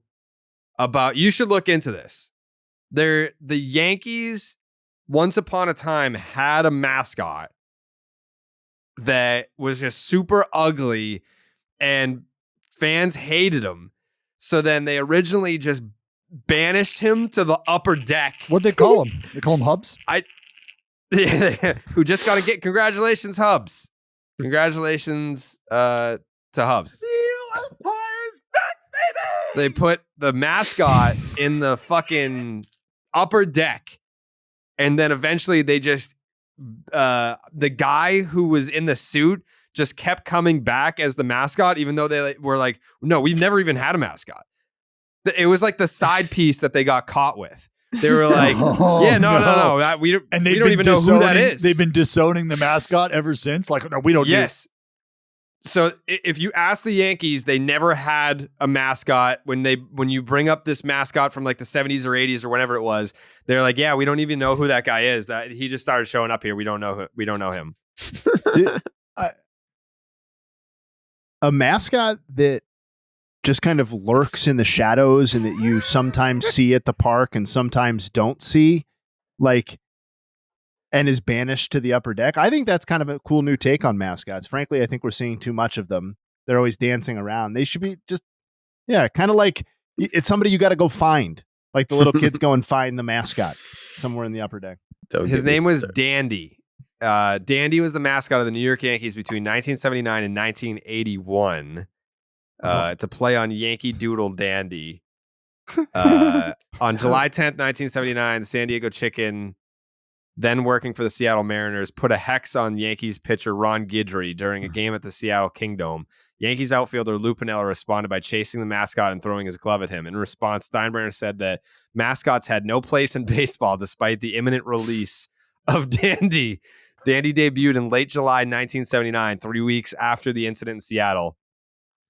about, you should look into this. The Yankees once upon a time had a mascot that was just super ugly and fans hated him. So then they originally just banished him to the upper deck. What'd they call him? They call him Hubs? Who just got to get congratulations, Hubs. Congratulations to Hubs. They put the mascot in the fucking upper deck. And then eventually they just, the guy who was in the suit just kept coming back as the mascot, even though they were like, no, we've never even had a mascot. It was like the side piece that they got caught with. They were like, Oh, yeah, no. We don't even know who that is. They've been disowning the mascot ever since. Like, no, we don't. Yes. So if you ask the Yankees, they never had a mascot. When you bring up this mascot from like the 70s or 80s or whenever it was, they're like, yeah, we don't even know who that guy is. That he just started showing up here. We don't know him. A mascot that just kind of lurks in the shadows and that you sometimes see at the park and sometimes don't see, like, and is banished to the upper deck. I think that's kind of a cool new take on mascots. Frankly, I think we're seeing too much of them. They're always dancing around. They should be just, kind of like it's somebody you got to go find. Like the little kids go and find the mascot somewhere in the upper deck. His name was Dandy. Dandy was the mascot of the New York Yankees between 1979 and 1981. It's a play on Yankee Doodle Dandy. On July 10th, 1979, the San Diego Chicken then working for the Seattle Mariners, put a hex on Yankees pitcher Ron Guidry during a game at the Seattle Kingdome. Yankees outfielder Lou Piniella responded by chasing the mascot and throwing his glove at him. In response, Steinbrenner said that mascots had no place in baseball despite the imminent release of Dandy. Dandy debuted in late July 1979, 3 weeks after the incident in Seattle.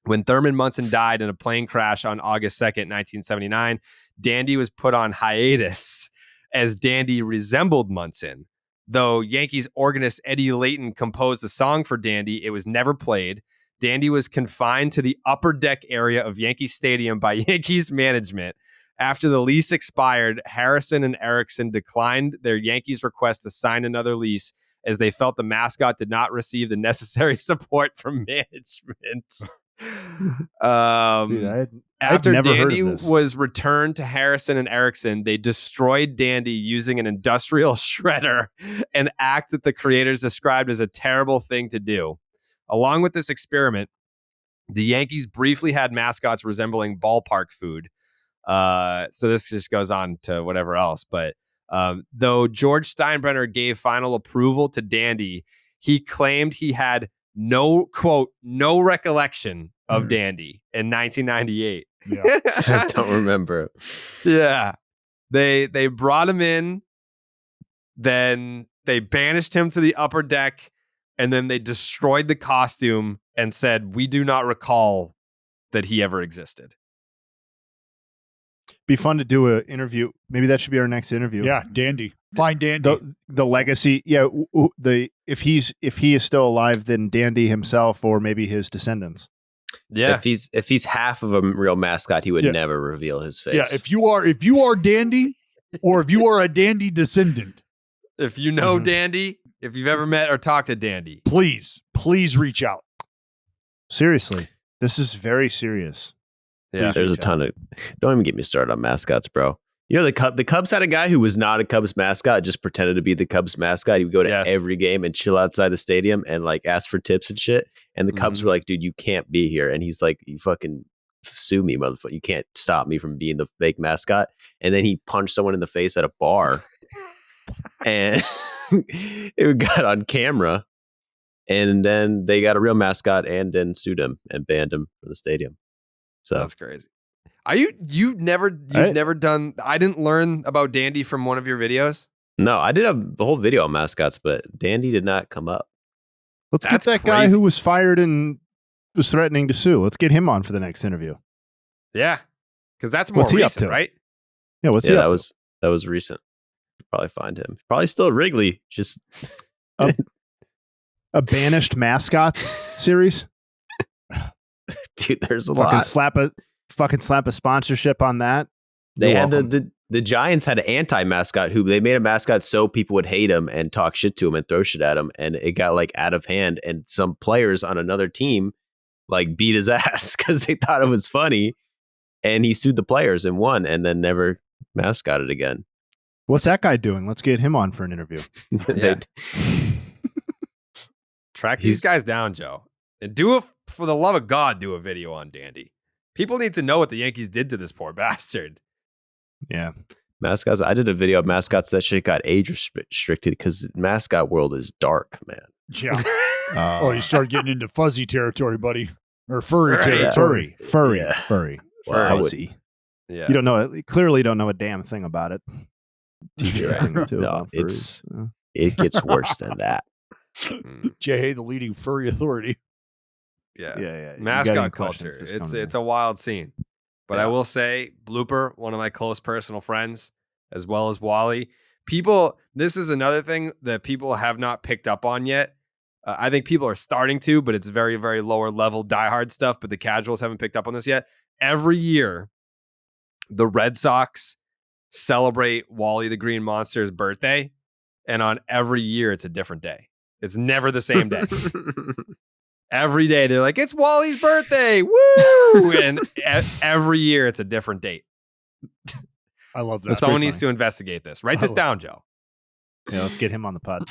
When Thurman Munson died in a plane crash on August 2nd, 1979, Dandy was put on hiatus as Dandy resembled Munson. Though Yankees organist Eddie Layton composed a song for Dandy, it was never played. Dandy was confined to the upper deck area of Yankee Stadium by Yankees management. After the lease expired, Harrison and Erickson declined their Yankees request to sign another lease as they felt the mascot did not receive the necessary support from management. Dude, After never heard Dandy of this. was returned to Harrison and Erickson, they destroyed Dandy using an industrial shredder, an act that the creators described as a terrible thing to do. Along with this experiment, the Yankees briefly had mascots resembling ballpark food. So this just goes on to whatever else. But though George Steinbrenner gave final approval to Dandy, he claimed he had no recollection of Dandy in 1998. Yeah. I don't remember. Yeah. They brought him in, then they banished him to the upper deck, and then they destroyed the costume and said, "We do not recall that he ever existed." Be fun to do an interview. Maybe that should be our next interview. Yeah, Dandy. Find Dandy. The legacy. Yeah, if he is still alive, then Dandy himself or maybe his descendants. Yeah. If he's half of a real mascot, he would Yeah. never reveal his face. Yeah, if you are Dandy, or if you are a Dandy descendant, If you know Dandy, if you've ever met or talked to Dandy, please reach out. Seriously, this is very serious. yeah, There's a ton of. Don't even get me started on mascots, bro. You know the Cubs had a guy who was not a Cubs mascot, just pretended to be the Cubs mascot. He would go to Yes. every game and chill outside the stadium and like ask for tips and shit. And the Cubs were like, "Dude, you can't be here." And he's like, "You fucking sue me, motherfucker! You can't stop me from being the fake mascot." And then he punched someone in the face at a bar, and it got on camera. And then they got a real mascot and then sued him and banned him from the stadium. So that's crazy. Are you've never done? I didn't learn about Dandy from one of your videos. no, I did have the whole video on mascots, but Dandy did not come up. Let's That's get that guy crazy. who was fired and was threatening to sue. Let's get him on for the next interview. Yeah, because that's more What's he up recent, to? right? Yeah, what's he Yeah, up that was recent. Probably find him. Probably still at Wrigley. Just to? A banished mascots series. dude, there's a Fucking lot. slap a sponsorship on that. They You're had welcome. the Giants had an anti-mascot who they made a mascot so people would hate him and talk shit to him and throw shit at him, and it got like out of hand. And some players on another team like beat his ass because they thought it was funny, and he sued the players and won, and then never mascotted again. What's that guy doing? Let's get him on for an interview. Yeah. Track these guys down, Joe, and for the love of God, do a video on Dandy. People need to know what the Yankees did to this poor bastard. Yeah. Mascots. I did a video of mascots. That shit got age restricted because mascot world is dark, man. Yeah. Oh, you start getting into fuzzy territory, buddy, or furry Right, territory. Furry. Yeah. Furry. Well, I would- Fuzzy. Yeah, You don't know. Clearly, don't know a damn thing about it. Teach you a thing or two No, about it's- furries. It gets worse than that. Mm, J.A., the leading furry authority. yeah. Yeah. You got any Mascot questions, culture. just come to It's me. a wild scene. But I will say, Blooper, one of my close personal friends, as well as Wally. This is another thing that people have not picked up on yet. I think people are starting to, but it's very, very lower level diehard stuff. But the casuals haven't picked up on this yet. Every year, the Red Sox celebrate Wally the Green Monster's birthday. And on every year, it's a different day. It's never the same day. Every day they're like, it's Wally's birthday. Woo! And every year it's a different date. I love that. Someone pretty needs to investigate this. Write I this love down, Joe. Yeah, let's get him on the pod.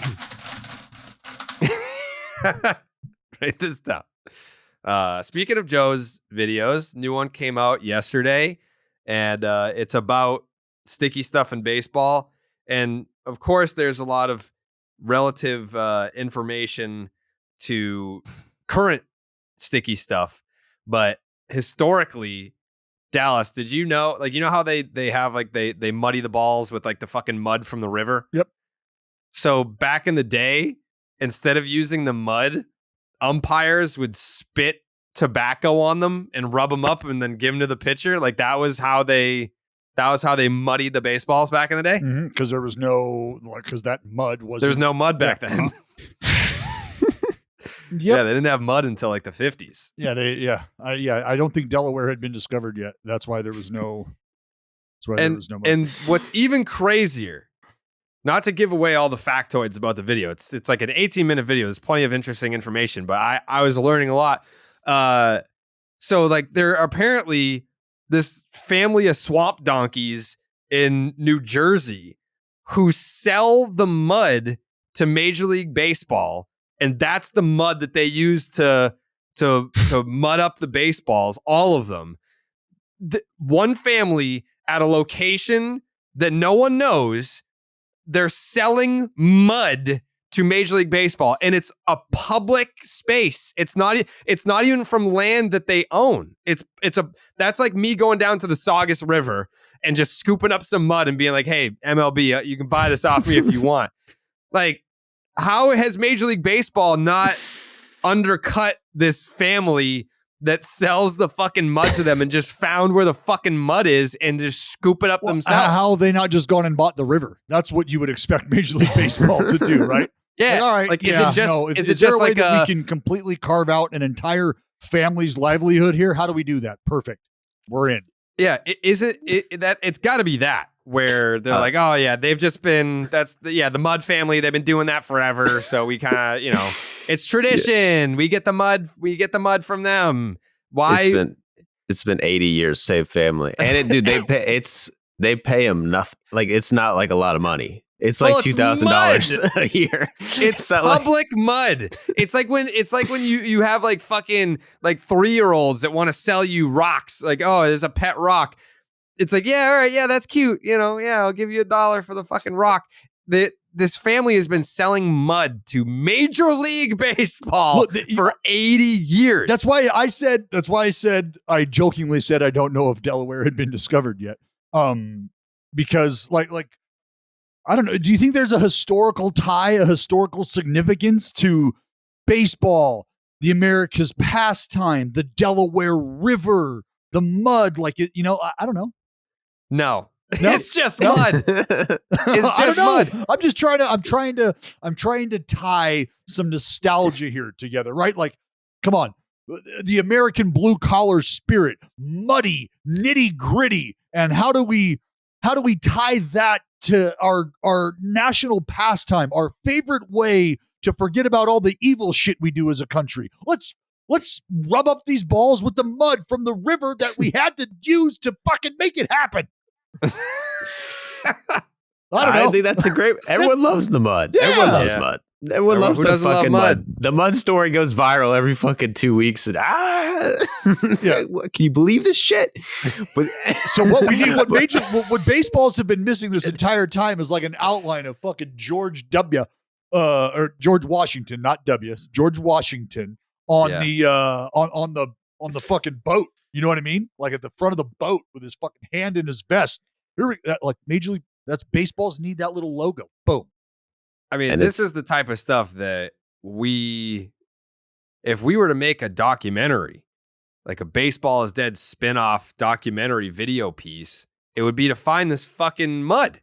Write this down. Speaking of Joe's videos, new one came out yesterday, and it's about sticky stuff in baseball. And of course, there's a lot of relative information to current sticky stuff, but historically, Dallas, did you know, like, you know how they have like they muddy the balls with like the fucking mud from the river? Yep. So back in the day, instead of using the mud, umpires would spit tobacco on them and rub them up and then give them to the pitcher. Like that was how they muddied the baseballs back in the day. Because there was no, like, because that mud was. There was no mud back then. Yeah, they didn't have mud until like the 50s. I don't think Delaware had been discovered yet. That's why there was no. There was no mud. And what's even crazier, not to give away all the factoids about the video, it's like an 18-minute video. There's plenty of interesting information, but I was learning a lot. So like there are apparently this family of swamp donkeys in New Jersey who sell the mud to Major League Baseball, and that's the mud that they use to mud up the baseballs, all of them. One family at a location that no one knows, they're selling mud to Major League Baseball, and it's a public space. It's not even from land that they own. That's like me going down to the Saugus River and just scooping up some mud and being like, "Hey, MLB, you can buy this off me if you want." Like, how has Major League Baseball not undercut this family that sells the fucking mud to them and just found where the fucking mud is and just scoop it up themselves? How have they not just gone and bought the river? That's what you would expect Major League Baseball to do, right? Yeah. Like, all right. Like, is is it there just a way like that we can completely carve out an entire family's livelihood here? How do we do that? Perfect. We're in. Yeah. It's got to be that where they're like, oh yeah, they've just been, the mud family. They've been doing that forever. So we kind of, it's tradition. Yeah. We get the mud from them. Why? It's been 80 years, save family. And they pay them nothing. Like, it's not like a lot of money. It's like $2,000 a year. It's public mud. It's like when you have like fucking like 3-year-olds that want to sell you rocks. Like, oh, there's a pet rock. It's like, yeah, all right, yeah, that's cute. I'll give you $1 for the fucking rock. This family has been selling mud to Major League Baseball for 80 years. That's why I said I jokingly said I don't know if Delaware had been discovered yet. Because like I don't know. Do you think there's a historical tie, a historical significance to baseball, the America's pastime, the Delaware River, the mud? Like, I don't know. No. It's just mud. It's just mud. I'm trying to tie some nostalgia here together, right? Like, come on. The American blue collar spirit, muddy, nitty gritty. And how do we tie that to our national pastime, our favorite way to forget about all the evil shit we do as a country? Let's rub up these balls with the mud from the river that we had to use to fucking make it happen. I think that's a great. Everyone loves the mud. Yeah. Everyone loves mud. Everyone loves the fucking mud. The mud story goes viral every fucking 2 weeks. And yeah, can you believe this shit? But so what we need, what baseballs have been missing this entire time is like an outline of fucking George W. Or George Washington, not W. George Washington on the fucking boat. You know what I mean? Like at the front of the boat with his fucking hand in his vest. Like Major League. That's baseballs need that little logo. Boom. I mean, and this is the type of stuff that if we were to make a documentary, like a Baseball is Dead spin-off documentary video piece, it would be to find this fucking mud.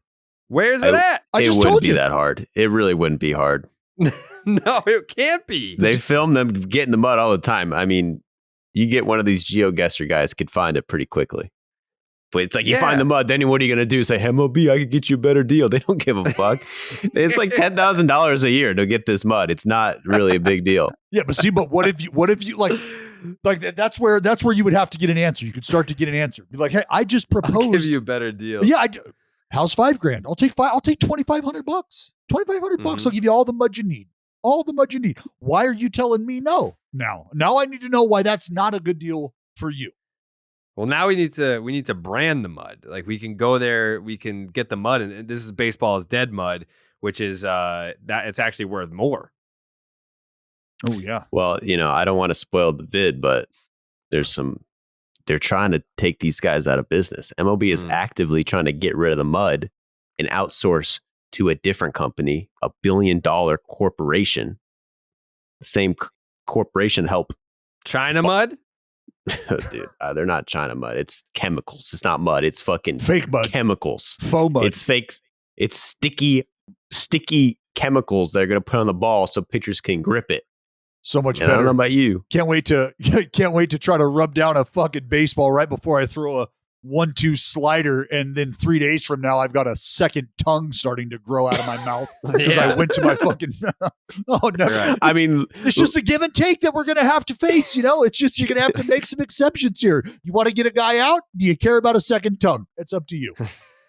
Where's it at? It wouldn't be that hard. It really wouldn't be hard. No, it can't be. They film them getting the mud all the time. I mean, you get one of these GeoGuessr guys could find it pretty quickly. But it's like you find the mud, then what are you going to do? Say, MLB, I could get you a better deal. They don't give a fuck. It's like $10,000 a year to get this mud. It's not really a big deal. Yeah, but what if you like that's where you would have to get an answer. You could start to get an answer. Be like, hey, I just proposed. I'll give you a better deal. Yeah, I do. How's $5,000? I'll take $2,500. $2,500. I'll give you all the mud you need. All the mud you need. Why are you telling me no? Now I need to know why that's not a good deal for you. Well, now we need to brand the mud. Like we can go there, we can get the mud, and this is baseball is dead mud, which is that it's actually worth more. Oh yeah. Well, I don't want to spoil the vid, but they're trying to take these guys out of business. MLB is actively trying to get rid of the mud and outsource to a different company, a $1 billion corporation. The same corporation help China mud? Dude, they're not China mud. It's chemicals. It's not mud. It's fucking Fake mud. chemicals. Faux mud. It's fake. It's sticky chemicals they're going to put on the ball so pitchers can grip it. So much And better. I don't know about you. Can't wait to try to rub down a fucking baseball right before I throw a 1-2 slider, and then 3 days from now I've got a second tongue starting to grow out of my mouth because I went to my fucking. Oh no! Right. I mean, It's just a give and take that we're going to have to face. It's just you're going to have to make some exceptions here. You want to get a guy out? Do you care about a second tongue? It's up to you.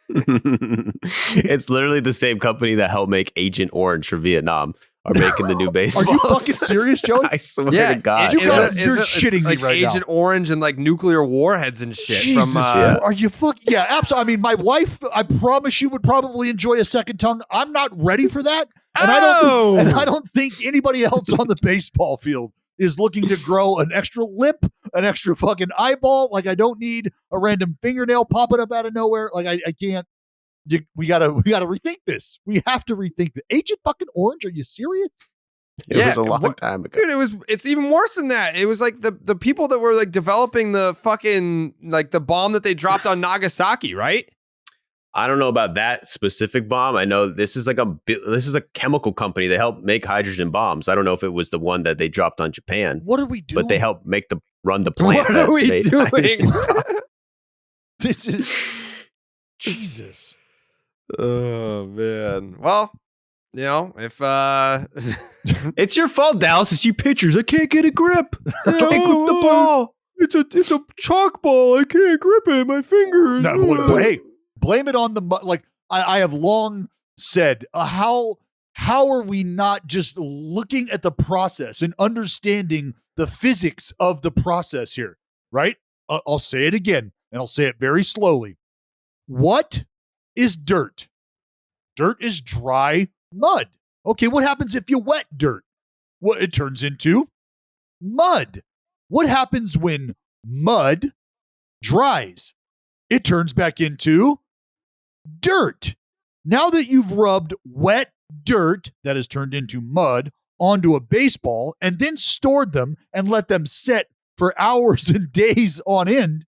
it's literally the same company that helped make Agent Orange for Vietnam are making the new baseball. Are you fucking serious, Joey? I swear to God. You guys Is are it shitting me like right now. Agent Orange and like nuclear warheads and shit. Jesus, from are you fucking? Yeah, absolutely. I mean, my wife, I promise you, would probably enjoy a second tongue. I'm not ready for that, and I don't think anybody else on the baseball field is looking to grow an extra lip, an extra fucking eyeball. Like I don't need a random fingernail popping up out of nowhere. Like I can't. We gotta rethink this. We have to rethink the Agent fucking Orange. Are you serious? It was a long time ago. Dude, it's even worse than that. It was like the people that were like developing the fucking like the bomb that they dropped on Nagasaki, right? I don't know about that specific bomb. I know this is a chemical company. They help make hydrogen bombs. I don't know if it was the one that they dropped on Japan, What are we doing? but they help run the plant. What that are we made doing? hydrogen bombs. This is Jesus. Oh man. Well, if It's your fault, Dallas. It's you pitchers. I can't get a grip. I can't grip the ball. It's a chalk ball. I can't grip it. My fingers. No, hey, blame it on the like. I have long said, how are we not just looking at the process and understanding the physics of the process here? Right? I'll say it again, and I'll say it very slowly. What is dirt? Dirt is dry mud. Okay, what happens if you wet dirt? Well, it turns into mud. What happens when mud dries? It turns back into dirt. Now that you've rubbed wet dirt that has turned into mud onto a baseball and then stored them and let them set for hours and days on end,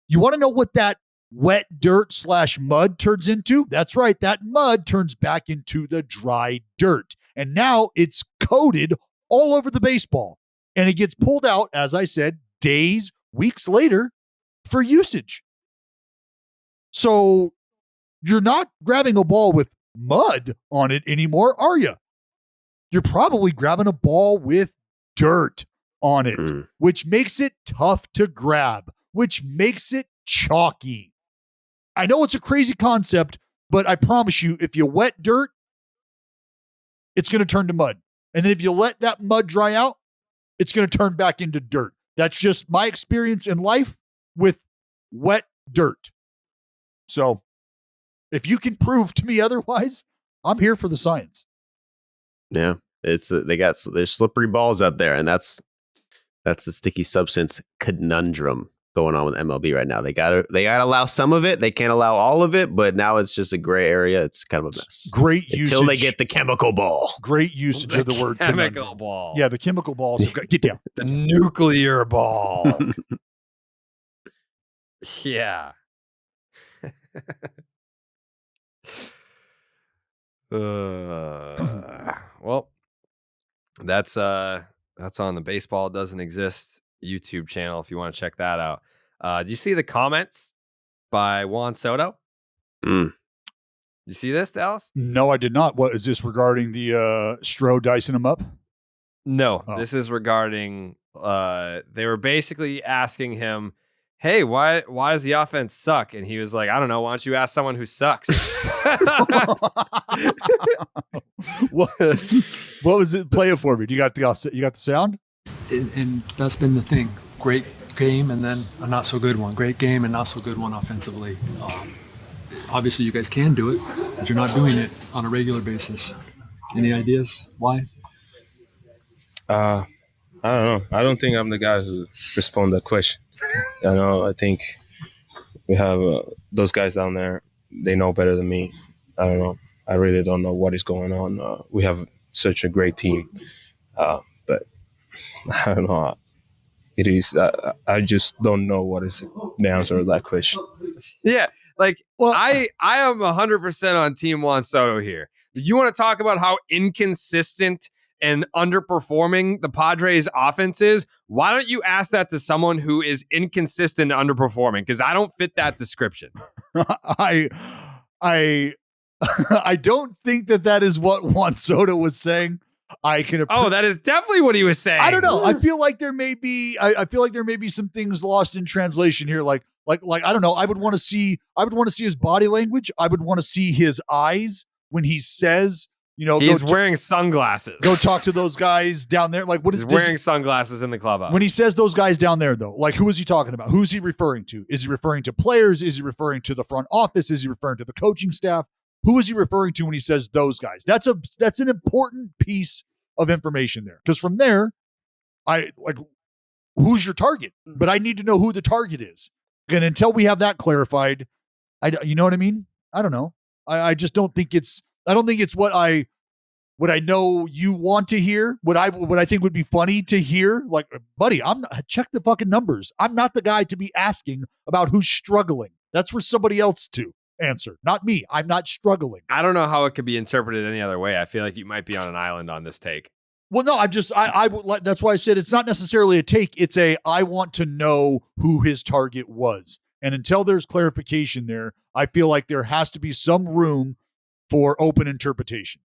you want to know what that wet dirt / mud turns into? That's right. That mud turns back into the dry dirt. And now it's coated all over the baseball. And it gets pulled out, as I said, days, weeks later for usage. So you're not grabbing a ball with mud on it anymore, are you? You're probably grabbing a ball with dirt on it, which makes it tough to grab, which makes it chalky. I know it's a crazy concept, but I promise you, if you wet dirt, it's going to turn to mud. And then if you let that mud dry out, it's going to turn back into dirt. That's just my experience in life with wet dirt. So if you can prove to me otherwise, I'm here for the science. Yeah, it's there's slippery balls out there, and that's the sticky substance conundrum going on with MLB right now. They gotta allow some of it. They can't allow all of it, but now it's just a gray area. It's kind of a mess. Great usage. Until they get the chemical ball. Great usage of the word chemical ball. Yeah, the chemical balls have got, get down. The nuclear ball. Yeah. Well, that's on the Baseball Doesn't Exist YouTube channel if you want to check that out. Do you see the comments by Juan Soto? You see this, Dallas? No, I did not. What is this regarding the Stro dicing him up? No, this is regarding they were basically asking him, hey, why does the offense suck? And he was like, I don't know. Why don't you ask someone who sucks? what was it? Play it for me. You got the sound? And that's been the thing. Great game and then a not so good one. Great game and not so good one offensively. Obviously, you guys can do it, but you're not doing it on a regular basis. Any ideas why? I don't know. I don't think I'm the guy who respond to that question. I think we have those guys down there. They know better than me. I don't know. I really don't know what is going on. We have such a great team, but I don't know. It is. I just don't know what is the answer to that question. Yeah, like I am 100% on Team Juan Soto here. You want to talk about how inconsistent and underperforming the Padres offense is? Why don't you ask that to someone who is inconsistent and underperforming? Because I don't fit that description. I don't think that is what Juan Soto was saying. That is definitely what he was saying. I don't know. I feel like there may be. I feel like there may be some things lost in translation here. Like I don't know. I would want to see his body language. I would want to see his eyes when he says, he's wearing sunglasses. Go talk to those guys down there. Like, what is he's wearing sunglasses in the clubhouse? When he says those guys down there, though, like, who is he talking about? Who's he referring to? Is he referring to players? Is he referring to the front office? Is he referring to the coaching staff? Who is he referring to when he says those guys? That's an important piece of information there. Because from there, who's your target? But I need to know who the target is. And until we have that clarified, you know what I mean? I don't know. I just don't think it's. I don't think it's what I know you want to hear. What I think would be funny to hear. Like, buddy, check the fucking numbers. I'm not the guy to be asking about who's struggling. That's for somebody else to answer, not me. I'm not struggling. I don't know how it could be interpreted any other way. I feel like you might be on an island on this take. Well, no, that's why I said it's not necessarily a take. It's I want to know who his target was. And until there's clarification there, I feel like there has to be some room for open interpretation.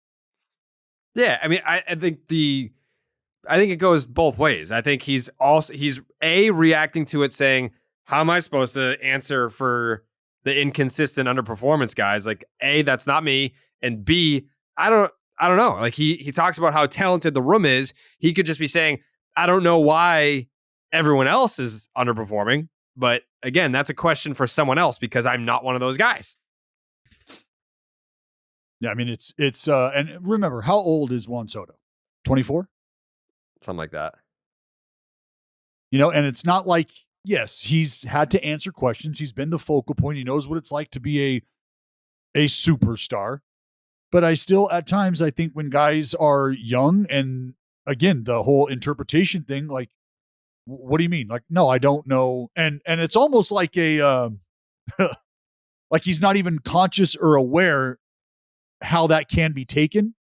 Yeah. I mean, I think it goes both ways. I think he's reacting to it saying, how am I supposed to answer for the inconsistent underperformance guys? Like, A, that's not me. And B, I don't know. Like he talks about how talented the room is. He could just be saying, I don't know why everyone else is underperforming. But again, that's a question for someone else because I'm not one of those guys. Yeah, I mean, it's and remember, how old is Juan Soto? 24? Something like that. And it's not like, yes, he's had to answer questions. He's been the focal point. He knows what it's like to be a superstar. But I still, at times, I think when guys are young, and again, the whole interpretation thing, like, what do you mean? Like, no, I don't know. And it's almost like like he's not even conscious or aware how that can be taken,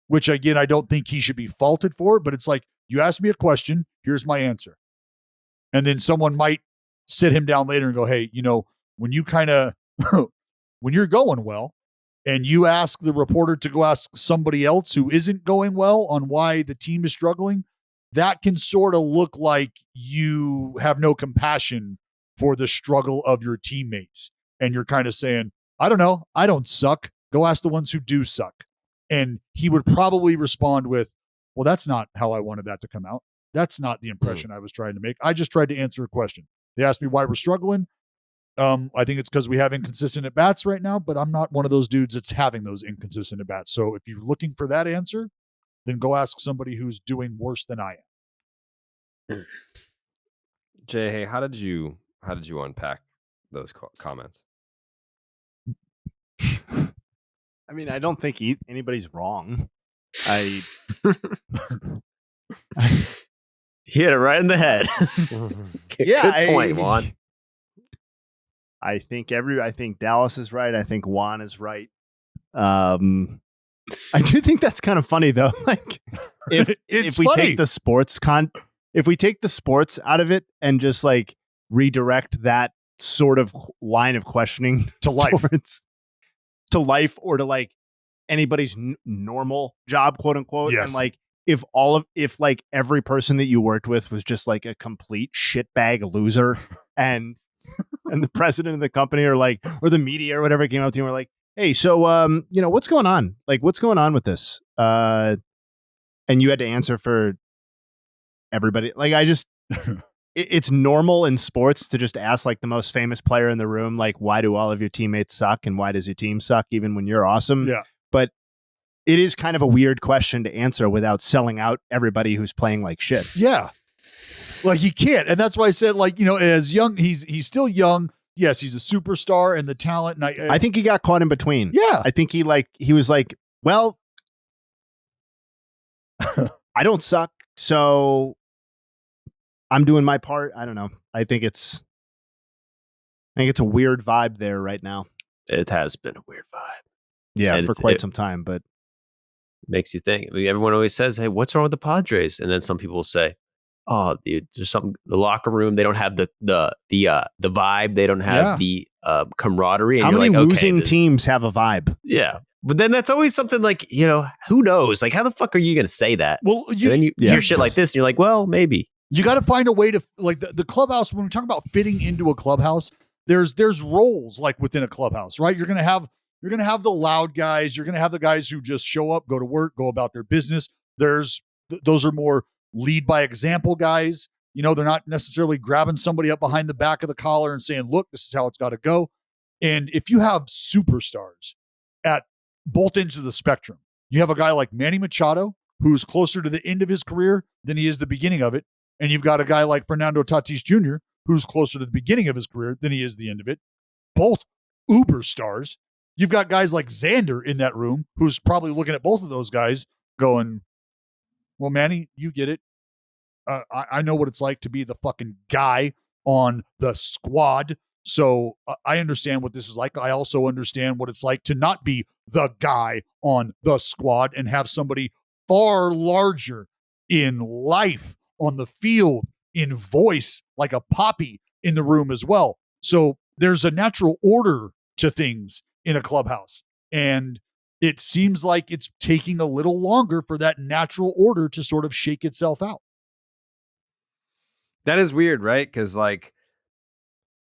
which again, I don't think he should be faulted for, but it's like, you asked me a question, here's my answer. And then someone might sit him down later and go, hey, when you when you're going well and you ask the reporter to go ask somebody else who isn't going well on why the team is struggling, that can sort of look like you have no compassion for the struggle of your teammates. And you're kind of saying, I don't know, I don't suck. Go ask the ones who do suck. And he would probably respond with, well, that's not how I wanted that to come out. That's not the impression I was trying to make. I just tried to answer a question. They asked me why we're struggling. I think it's because we have inconsistent at bats right now, but I'm not one of those dudes that's having those inconsistent at bats. So if you're looking for that answer, then go ask somebody who's doing worse than I am. Jay, hey, how did you unpack those comments? I mean, I don't think anybody's wrong. He hit it right in the head. Good point, Juan. I think Dallas is right. I think Juan is right. I do think that's kind of funny though. Like if we take the sports out of it and just like redirect that sort of line of questioning to life, or to like anybody's normal job, quote unquote. Yes. And like if like every person that you worked with was just like a complete shitbag loser and the president of the company or the media or whatever came up to you and were like, hey, so what's going on? Like, what's going on with this? And you had to answer for everybody. Like, it's normal in sports to just ask like the most famous player in the room, like, why do all of your teammates suck and why does your team suck even when you're awesome? Yeah. But it is kind of a weird question to answer without selling out everybody who's playing like shit. Yeah. Like he can't. And that's why I said, like, as young, he's still young. Yes, he's a superstar and the talent. And I think he got caught in between. Yeah. I think he was like, well, I don't suck, so I'm doing my part. I don't know. I think it's a weird vibe there right now. It has been a weird vibe. Yeah, And for quite some time, but makes you think. I mean, everyone always says, "Hey, what's wrong with the Padres?" And then some people will say, "Oh, dude, there's something. The locker room, they don't have the vibe. They don't have the camaraderie." And how you're many like, losing teams have a vibe? Yeah, but then that's always something like, who knows? Like, how the fuck are you going to say that? Well, And then you hear shit like this, and you're like, well, maybe. You got to find a way to, like, the clubhouse. When we talk about fitting into a clubhouse, there's roles like within a clubhouse, right? You're gonna have the loud guys. You're gonna have the guys who just show up, go to work, go about their business. Those are more lead by example guys. They're not necessarily grabbing somebody up behind the back of the collar and saying, "Look, this is how it's got to go." And if you have superstars at both ends of the spectrum, you have a guy like Manny Machado, who's closer to the end of his career than he is the beginning of it. And you've got a guy like Fernando Tatis Jr., who's closer to the beginning of his career than he is the end of it. Both uber stars. You've got guys like Xander in that room, who's probably looking at both of those guys going, well, Manny, you get it. I know what it's like to be the fucking guy on the squad. So I understand what this is like. I also understand what it's like to not be the guy on the squad and have somebody far larger in life, on the field, in voice, like a Poppy in the room as well. So there's a natural order to things in a clubhouse. And it seems like it's taking a little longer for that natural order to sort of shake itself out. That is weird, right? Because like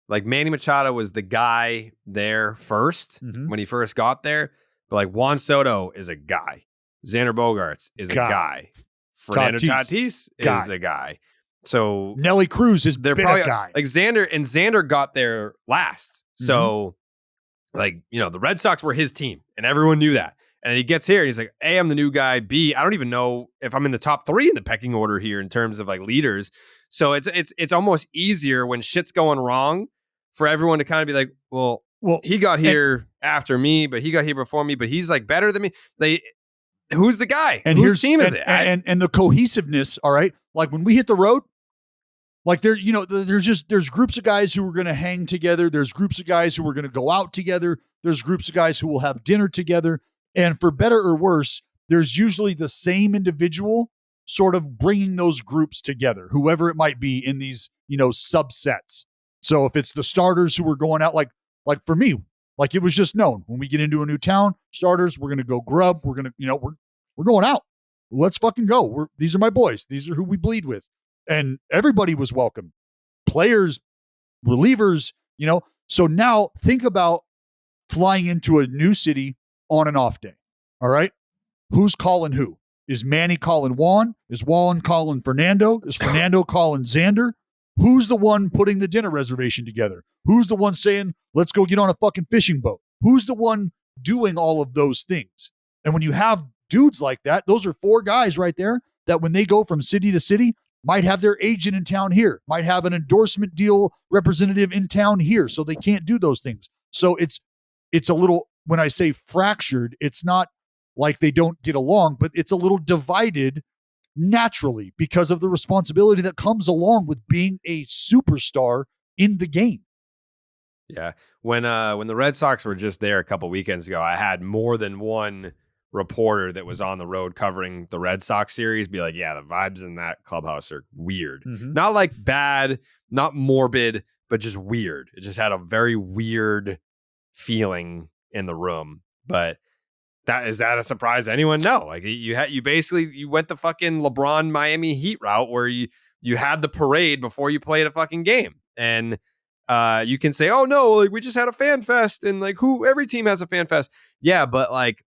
Manny Machado was the guy there first when he first got there. But like Juan Soto is a guy. Xander Bogaerts is a guy. Fernando Tatis is a guy. So Nelly Cruz is they're been probably a guy. like Xander got there last. So like, the Red Sox were his team and everyone knew that. And he gets here and he's like, A, I'm the new guy. B, I don't even know if I'm in the top 3 in the pecking order here in terms of like leaders. So it's almost easier when shit's going wrong for everyone to kind of be like, well, he got here after me, but he got here before me, but he's like better than me. Who's the guy? And whose team is it? And the cohesiveness, all right? Like when we hit the road, like there's groups of guys who are going to hang together. There's groups of guys who are going to go out together. There's groups of guys who will have dinner together. And for better or worse, there's usually the same individual sort of bringing those groups together, whoever it might be in these, subsets. So if it's the starters who are going out, like for me, like it was just known when we get into a new town, starters, we're going to go grub. We're going to, we're going out. Let's fucking go. These are my boys. These are who we bleed with. And everybody was welcome. Players, relievers, So now think about flying into a new city on an off day. All right. Who's calling who? Is Manny calling Juan? Is Juan calling Fernando? Is Fernando calling Xander? Who's the one putting the dinner reservation together? Who's the one saying, let's go get on a fucking fishing boat? Who's the one doing all of those things? And when you have dudes like that, those are 4 guys right there that when they go from city to city, might have their agent in town here, might have an endorsement deal representative in town here. So they can't do those things. So it's a little, when I say fractured, it's not like they don't get along, but it's a little divided naturally because of the responsibility that comes along with being a superstar in the game. Yeah. When the Red Sox were just there a couple weekends ago, I had more than one reporter that was on the road covering the Red Sox series be like, yeah, the vibes in that clubhouse are weird. Not like bad, not morbid, but just weird. It just had a very weird feeling in the room. But is that a surprise to anyone? No. Like you basically went the fucking LeBron Miami Heat route where you had the parade before you played a fucking game. And you can say, oh no, like we just had a fan fest and like every team has a fan fest. Yeah, but like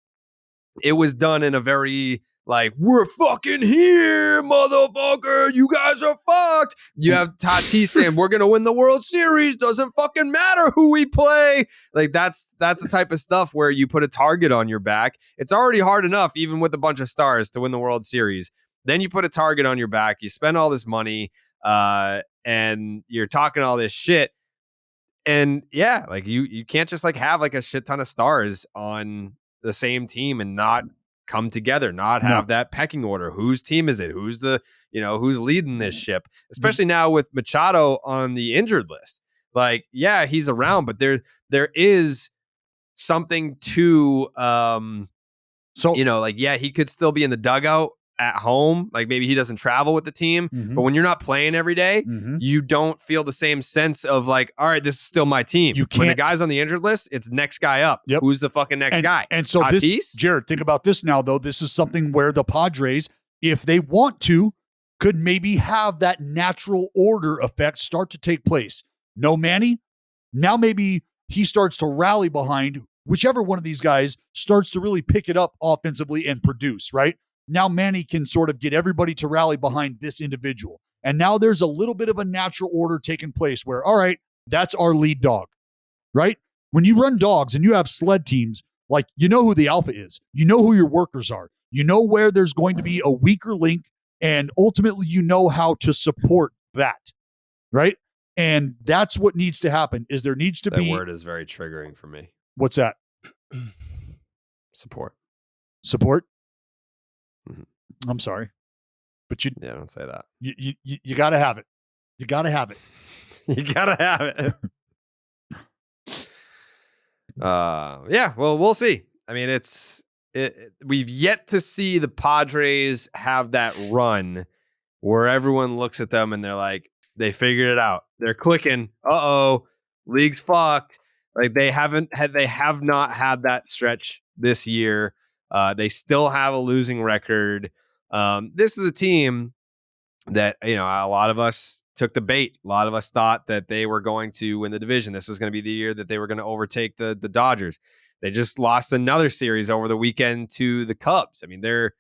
it was done in a very like, we're fucking here, motherfucker. You guys are fucked. You have Tatis saying, we're going to win the World Series. Doesn't fucking matter who we play. Like, that's the type of stuff where you put a target on your back. It's already hard enough, even with a bunch of stars, to win the World Series. Then you put a target on your back. You spend all this money, and you're talking all this shit. And yeah, like you can't just like have like a shit ton of stars on the same team and not come together, not have that pecking order. Whose team is it? Who's who's leading this ship? Especially now with Machado on the injured list. Like, yeah, he's around, but there is something to he could still be in the dugout at home. Like maybe he doesn't travel with the team, but when you're not playing every day, you don't feel the same sense of like, all right, this is still my team. When the guy's on the injured list, it's next guy up. Yep. Who's the fucking next guy? And so Tatis? this, Jared, think about this now, though. This is something where the Padres, if they want to, could maybe have that natural order effect start to take place. No Manny, now maybe he starts to rally behind whichever one of these guys starts to really pick it up offensively and produce, right? Now Manny can sort of get everybody to rally behind this individual. And now there's a little bit of a natural order taking place where, all right, that's our lead dog, right? When you run dogs and you have sled teams, like, you know who the alpha is. You know who your workers are. You know where there's going to be a weaker link, and ultimately you know how to support that, right? And that's what needs to happen, is there needs to be... That word is very triggering for me. What's that? Support. Support? I'm sorry, but don't say that. You got to have it. You got to have it. You got to have it. Yeah, well, we'll see. I mean, we've yet to see the Padres have that run where everyone looks at them and they're like, they figured it out. They're clicking. Uh-oh, league's fucked. Like they have not had that stretch this year. They still have a losing record. This is a team that, a lot of us took the bait. A lot of us thought that they were going to win the division. This was going to be the year that they were going to overtake the Dodgers. They just lost another series over the weekend to the Cubs. I mean, they're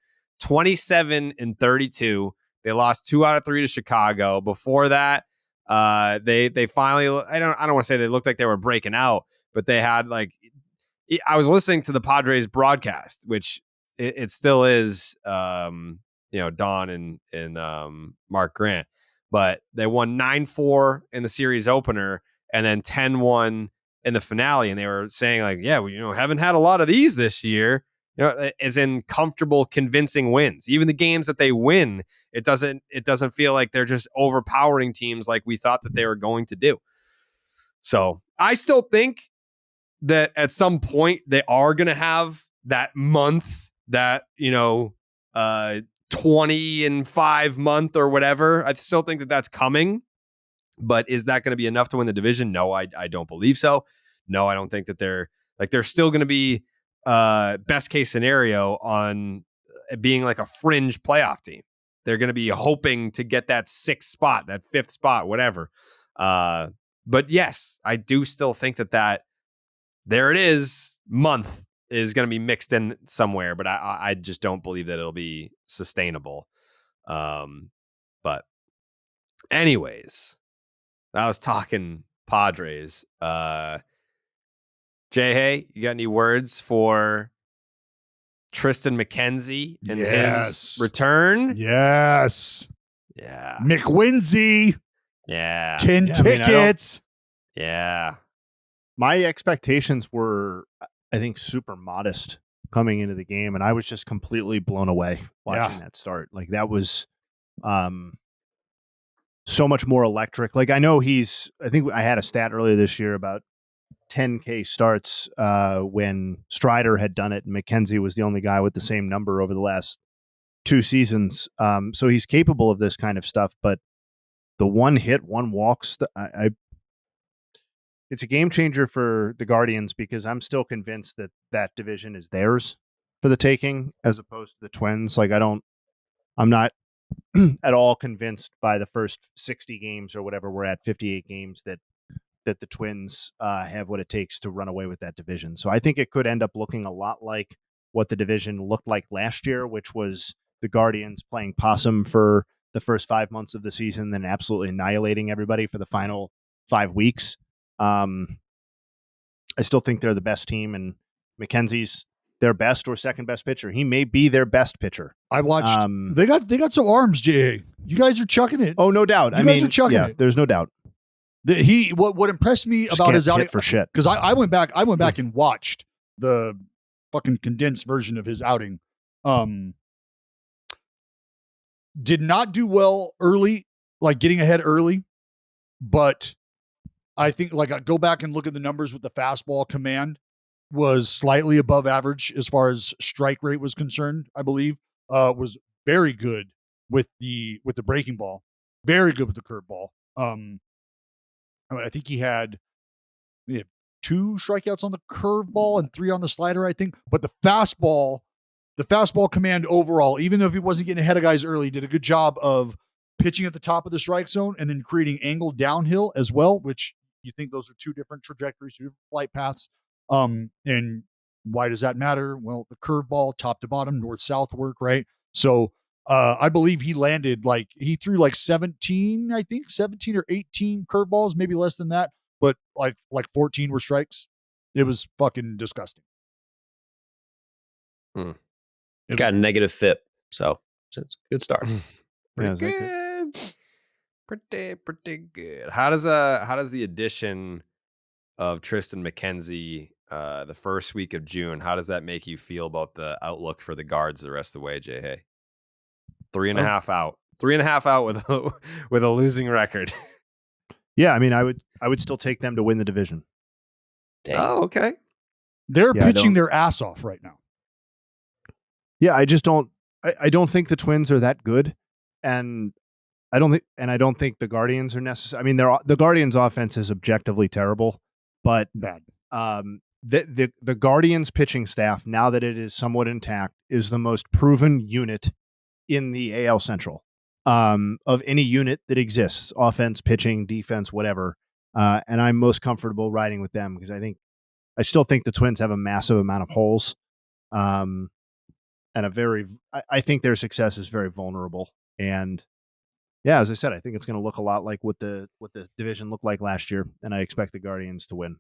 27-32. They lost 2 out of 3 to Chicago. Before that, they finally, I don't want to say they looked like they were breaking out, but they had like, I was listening to the Padres broadcast, which it still is, Don and Mark Grant, but they won 9-4 in the series opener and then 10-1 in the finale. And they were saying like, yeah, we, haven't had a lot of these this year, as in comfortable, convincing wins. Even the games that they win, it doesn't feel like they're just overpowering teams like we thought that they were going to do. So I still think that at some point they are going to have that month, that 20-5 month or whatever. I still think that that's coming, but is that going to be enough to win the division? No, I don't believe so. No, I don't think that they're still going to be best case scenario on being like a fringe playoff team. They're going to be hoping to get that 6th spot, that 5th spot, whatever. But yes, I do still think that there it is, month is going to be mixed in somewhere, but I just don't believe that it'll be sustainable. But anyways, I was talking Padres. Jay, hey, you got any words for Triston McKenzie and his return? Yes. Yeah. McWinsey. Yeah. 10 tickets. Yeah. My expectations were, I think, super modest coming into the game, and I was just completely blown away watching that start. Like that was so much more electric. Like I think I had a stat earlier this year about 10K starts when Strider had done it, and McKenzie was the only guy with the same number over the last 2 seasons. So he's capable of this kind of stuff, but the 1 hit, 1 walk, it's a game changer for the Guardians, because I'm still convinced that division is theirs for the taking as opposed to the Twins. Like I'm not at all convinced by the first 60 games or whatever we're at, 58 games, that the Twins have what it takes to run away with that division. So I think it could end up looking a lot like what the division looked like last year, which was the Guardians playing possum for the first 5 months of the season, then absolutely annihilating everybody for the final 5 weeks. I still think they're the best team, and McKenzie's their best or second best pitcher. He may be their best pitcher. I watched. They got some arms, J.A. You guys are chucking it. Oh, no doubt. You guys are chucking it. There's no doubt. What impressed me Just about can't his outing hit for shit. because I went back and watched the fucking condensed version of his outing. Did not do well early, like getting ahead early, but I think like I go back and look at the numbers with the fastball command was slightly above average as far as strike rate was concerned. I believe was very good with the breaking ball, very good with the curveball. I think he had 2 strikeouts on the curveball and 3 on the slider, I think. But the fastball command overall, even though if he wasn't getting ahead of guys early, did a good job of pitching at the top of the strike zone and then creating angle downhill as well, which you think those are 2 different trajectories, 2 different flight paths. And why does that matter? Well, the curveball, top to bottom, north-south work, right? So I believe he landed he threw 17 or 18 curveballs, maybe less than that, but like 14 were strikes. It was fucking disgusting. It's got a negative FIP, so it's a good start. Pretty good. Pretty good. How does the addition of Triston McKenzie the first week of June, how does that make you feel about the outlook for the guards the rest of the way, Jay Hay? 3.5 out. 3.5 out with a losing record. Yeah, I mean, I would still take them to win the division. Dang. Oh, okay. They're pitching their ass off right now. Yeah, I just don't. I don't think the Twins are that good, and I don't think the Guardians are necessary. I mean, the Guardians' offense is objectively terrible, but bad. The Guardians' pitching staff, now that it is somewhat intact, is the most proven unit in the AL Central of any unit that exists: offense, pitching, defense, whatever. And I'm most comfortable riding with them because I still think the Twins have a massive amount of holes. And I think their success is very vulnerable. And yeah, as I said, I think it's going to look a lot like what the division looked like last year, and I expect the Guardians to win.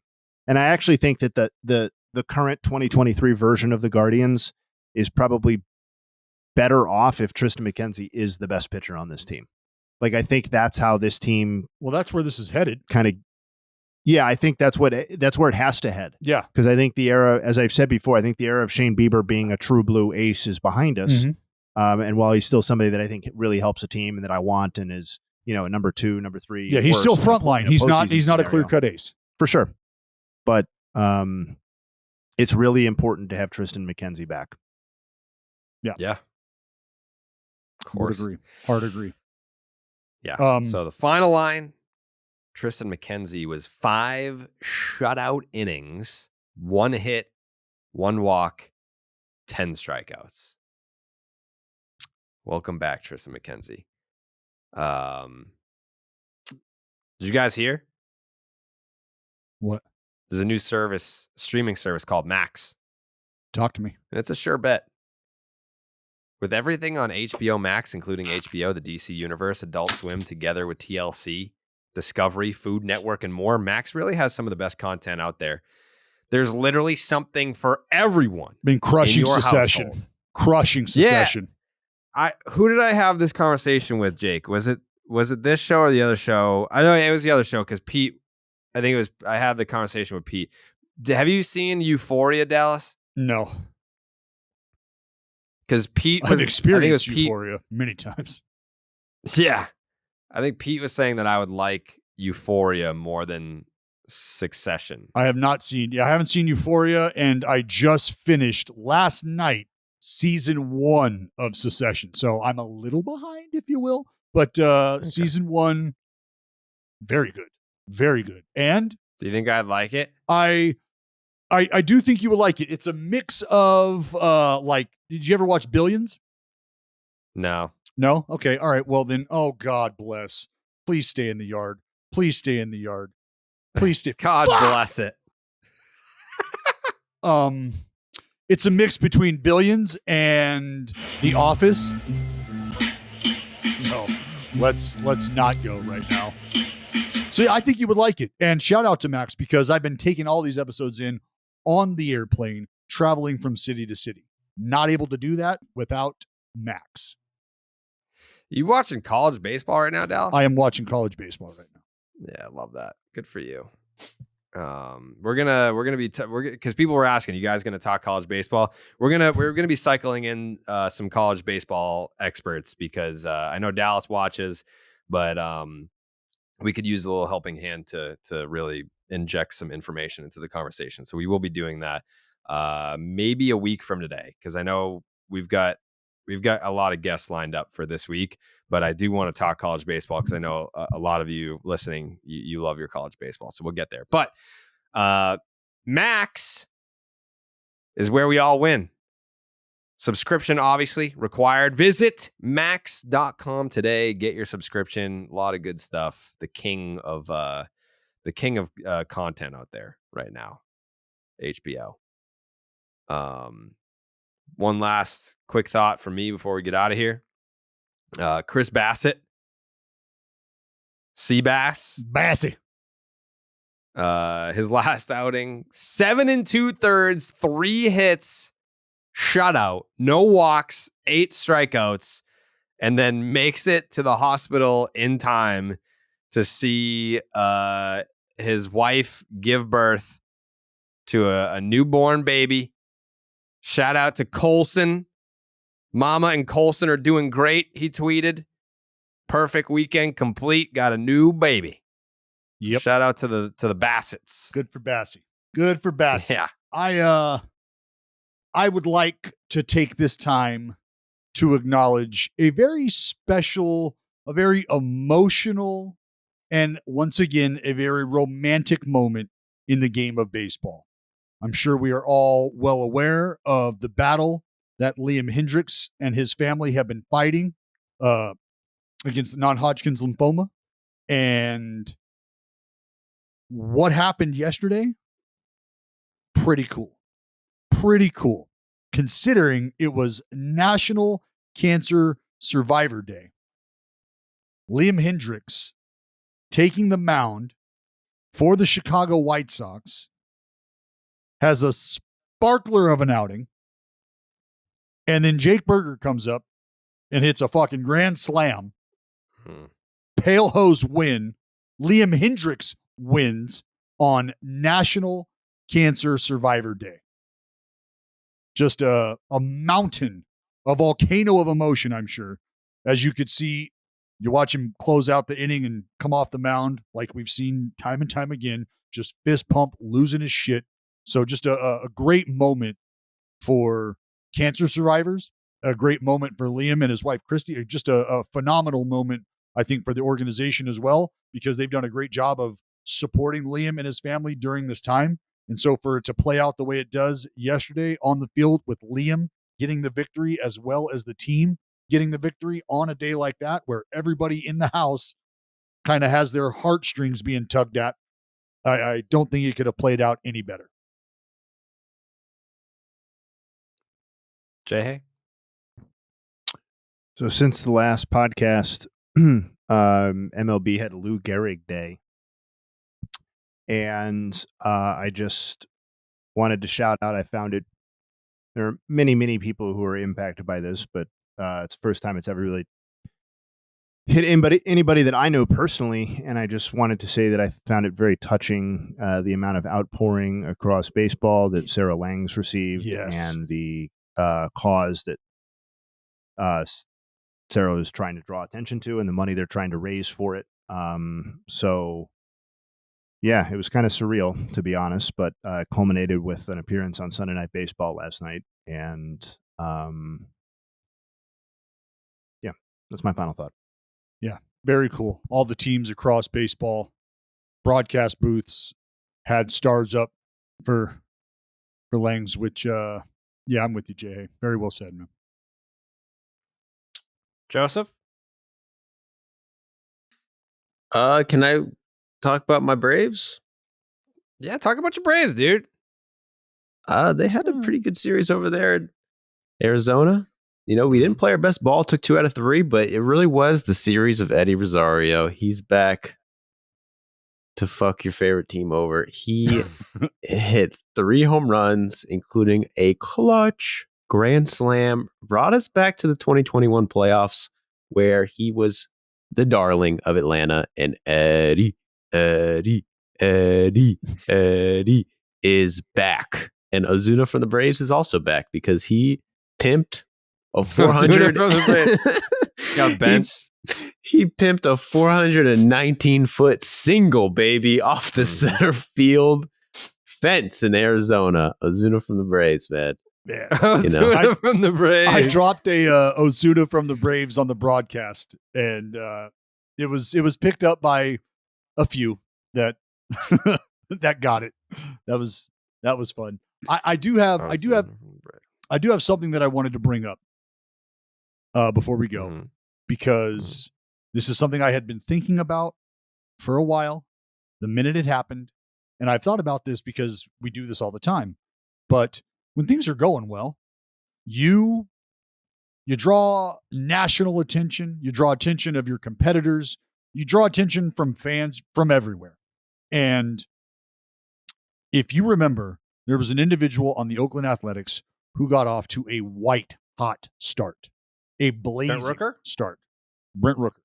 And I actually think that the current 2023 version of the Guardians is probably better off if Triston McKenzie is the best pitcher on this team. Like, I think that's how this team. Well, that's where this is headed. Kind of. Yeah, I think that's where it has to head. Yeah, because I think the era, as I've said before, I think the era of Shane Bieber being a true blue ace is behind us. Mm-hmm. And while he's still somebody that I think really helps a team and that I want and is number 2, number 3. Yeah, he's still frontline. He's not a clear cut ace for sure. But it's really important to have Triston McKenzie back. Yeah. Of course. Hard agree. Yeah. So the final line. Triston McKenzie was 5 shutout innings, 1 hit, 1 walk, 10 strikeouts. Welcome back, Triston McKenzie. Did you guys hear? What? There's a new streaming service called Max. Talk to me. And it's a sure bet. With everything on HBO Max, including HBO, the DC Universe, Adult Swim, together with TLC, Discovery, Food Network, and more, Max really has some of the best content out there. There's literally something for everyone. I mean, crushing Succession. Household. Crushing Succession. Yeah. Who did I have this conversation with, Jake? Was it this show or the other show? I know it was the other show because Pete, I had the conversation with Pete. Have you seen Euphoria, Dallas? No. Because Pete I've experienced Euphoria many times. Yeah. I think Pete was saying that I would like Euphoria more than Succession. I haven't seen Euphoria, and I just finished last night season 1 of Succession. So I'm a little behind, if you will. But season 1, very good. Very good. And do you think I'd like it? I do think you would like it. It's a mix of did you ever watch Billions? No. No? Okay. All right. Well then, oh God bless. Please stay in the yard. Please stay in the yard. Please stay. God bless it. It's a mix between Billions and The Office. No, let's not go right now. So yeah, I think you would like it. And shout out to Max, because I've been taking all these episodes in on the airplane, traveling from city to city. Not able to do that without Max. You watching college baseball right now, Dallas? I am watching college baseball right now. Yeah, I love that. Good for you. We're gonna be because people were asking, you guys gonna talk college baseball? We're gonna be cycling in some college baseball experts, because I know Dallas watches, but we could use a little helping hand to really inject some information into the conversation. So we will be doing that maybe a week from today, because I know we've got a lot of guests lined up for this week, but I do want to talk college baseball, because I know a lot of you listening, you love your college baseball. So we'll get there. But Max is where we all win. Subscription, obviously, required. Visit max.com today. Get your subscription. A lot of good stuff. The king of content out there right now. HBO. One last quick thought from me before we get out of here. Chris Bassett. Seabass. Bassy. His last outing, 7 2/3, 3 hits, shutout, no walks, 8 strikeouts, and then makes it to the hospital in time to see his wife give birth to a newborn baby. Shout out to Colson. Mama and Colson are doing great, he tweeted. Perfect weekend complete. Got a new baby. Yep. Shout out to the Bassets. Good for Bassy. Good for Bassy. Yeah. I would like to take this time to acknowledge a very special, a very emotional, and once again, a very romantic moment in the game of baseball. I'm sure we are all well aware of the battle that Liam Hendriks and his family have been fighting against non-Hodgkin's lymphoma. And what happened yesterday? Pretty cool. Pretty cool, considering it was National Cancer Survivor Day. Liam Hendriks taking the mound for the Chicago White Sox has a sparkler of an outing. And then Jake Berger comes up and hits a fucking grand slam. Pale hose win. Liam Hendriks wins on National Cancer Survivor Day. Just a mountain, a volcano of emotion, I'm sure. As you could see, you watch him close out the inning and come off the mound like we've seen time and time again, just fist pump, losing his shit. So just a great moment for cancer survivors, a great moment for Liam and his wife, Christy, just a phenomenal moment, I think, for the organization as well, because they've done a great job of supporting Liam and his family during this time. And so for it to play out the way it does yesterday on the field with Liam getting the victory as well as the team getting the victory on a day like that, where everybody in the house kind of has their heartstrings being tugged at, I don't think it could have played out any better. Jay? So since the last podcast, MLB had Lou Gehrig Day. And I just wanted to shout out, I found it, there are many, many people who are impacted by this, but it's the first time it's ever really hit anybody that I know personally. And I just wanted to say that I found it very touching, the amount of outpouring across baseball that Sarah Langs received, and the cause that Sarah is trying to draw attention to, and the money they're trying to raise for it. So yeah, it was kind of surreal, to be honest, but culminated with an appearance on Sunday Night Baseball last night. And yeah, that's my final thought. Yeah, very cool. All the teams across baseball, broadcast booths had stars up for Langs, which, yeah, I'm with you, Jay. Very well said, man. Joseph? Can I talk about my Braves? Yeah, talk about your Braves, dude. They had a pretty good series over there in Arizona. You know, we didn't play our best ball, took 2 out of 3, but it really was the series of Eddie Rosario. He's back to fuck your favorite team over. He hit 3 home runs, including a clutch grand slam, brought us back to the 2021 playoffs where he was the darling of Atlanta, and Eddie is back. And Ozuna from the Braves is also back because he pimped a 400 got benched. He pimped a 419-foot single, baby, off the center field fence in Arizona. Ozuna from the Braves, man. Yeah. Ozuna from the Braves. I dropped a Ozuna from the Braves on the broadcast, and it was picked up by a few that that got it. That was fun. I do have something that I wanted to bring up before we go, because this is something I had been thinking about for a while, the minute it happened. And I've thought about this because we do this all the time. But when things are going well, you draw national attention, you draw attention of your competitors, you draw attention from fans from everywhere. And if you remember, there was an individual on the Oakland Athletics who got off to a white hot start, a blazing start. Brent Rooker.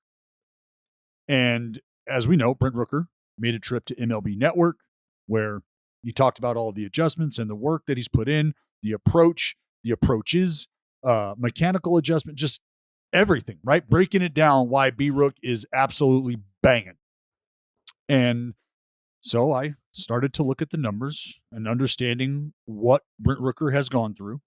And as we know, Brent Rooker made a trip to MLB Network where he talked about all of the adjustments and the work that he's put in, the approaches, mechanical adjustment, just everything, right? Breaking it down why B-Rook is absolutely banging. And so I started to look at the numbers and understanding what Brent Rooker has gone through.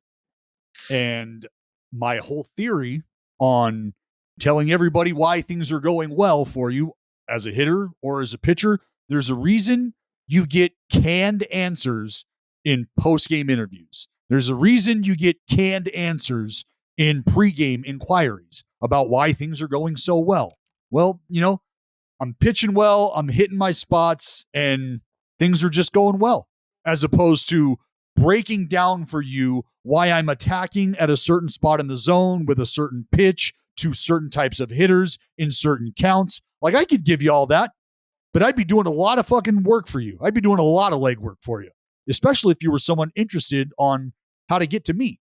And my whole theory on telling everybody why things are going well for you as a hitter or as a pitcher, there's a reason you get canned answers in post-game interviews. There's a reason you get canned answers in pre-game inquiries about why things are going so well. Well, you know, I'm pitching well, I'm hitting my spots, and things are just going well, as opposed to breaking down for you why I'm attacking at a certain spot in the zone with a certain pitch to certain types of hitters in certain counts. Like, I could give you all that, but I'd be doing a lot of fucking work for you. I'd be doing a lot of legwork for you, especially if you were someone interested on how to get to me.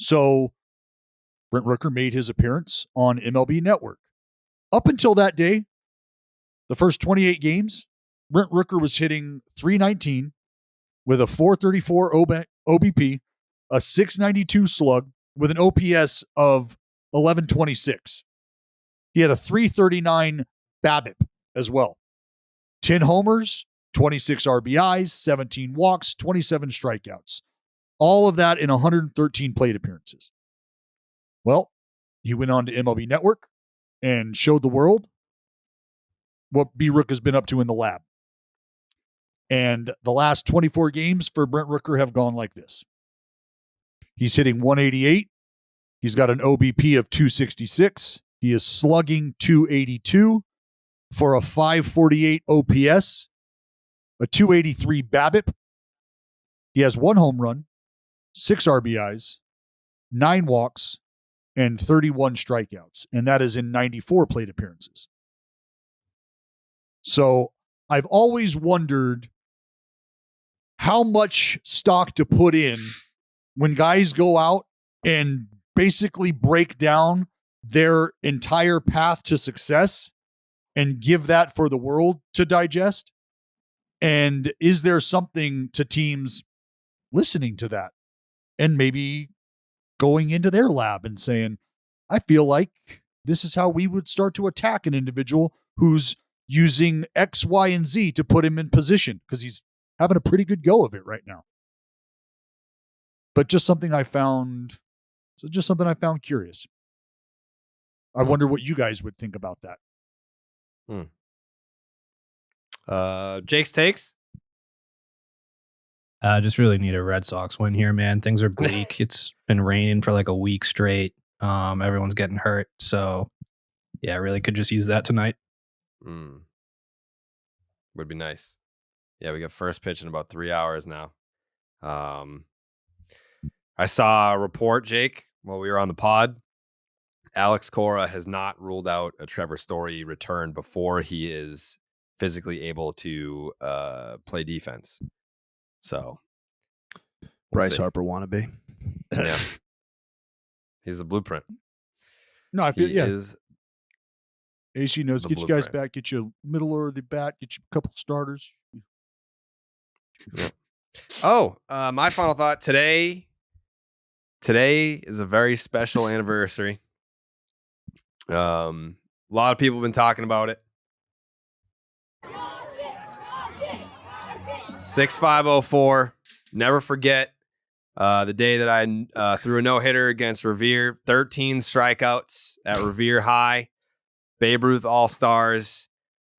So Brent Rooker made his appearance on MLB Network. Up until that day, the first 28 games, Brent Rooker was hitting .319 with a .434 OBP, a .692 slug with an OPS of 1126. He had a .339 BABIP as well. 10 homers, 26 RBIs, 17 walks, 27 strikeouts. All of that in 113 plate appearances. Well, he went on to MLB Network and showed the world what B-Rook has been up to in the lab. And the last 24 games for Brent Rooker have gone like this. He's hitting .188. He's got an OBP of .266. He is slugging .282 for a .548 OPS, a .283 BABIP. He has 1 home run, 6 RBIs, 9 walks, and 31 strikeouts. And that is in 94 plate appearances. So I've always wondered how much stock to put in when guys go out and basically break down their entire path to success and give that for the world to digest. And is there something to teams listening to that and maybe going into their lab and saying, I feel like this is how we would start to attack an individual who's using X, Y, and Z to put him in position, because he's having a pretty good go of it right now. But just something I found curious. I wonder what you guys would think about that. Jake's takes? Just really need a Red Sox win here, man. Things are bleak. It's been raining for like a week straight. Everyone's getting hurt. So, yeah, I really could just use that tonight. Would be nice. Yeah, we got first pitch in about 3 hours now. I saw a report, Jake, while we were on the pod. Alex Cora has not ruled out a Trevor Story return before he is physically able to play defense. So Bryce Harper wannabe. Yeah. He's the blueprint. No, I feel He is AC knows, the get you guys blueprint. back, get you middle order of the bat, get you a couple starters. Oh, my final thought today is a very special anniversary. A lot of people have been talking about it. 6504. Never forget the day that I threw a no-hitter against Revere. 13 strikeouts at Revere High. Babe Ruth All-Stars.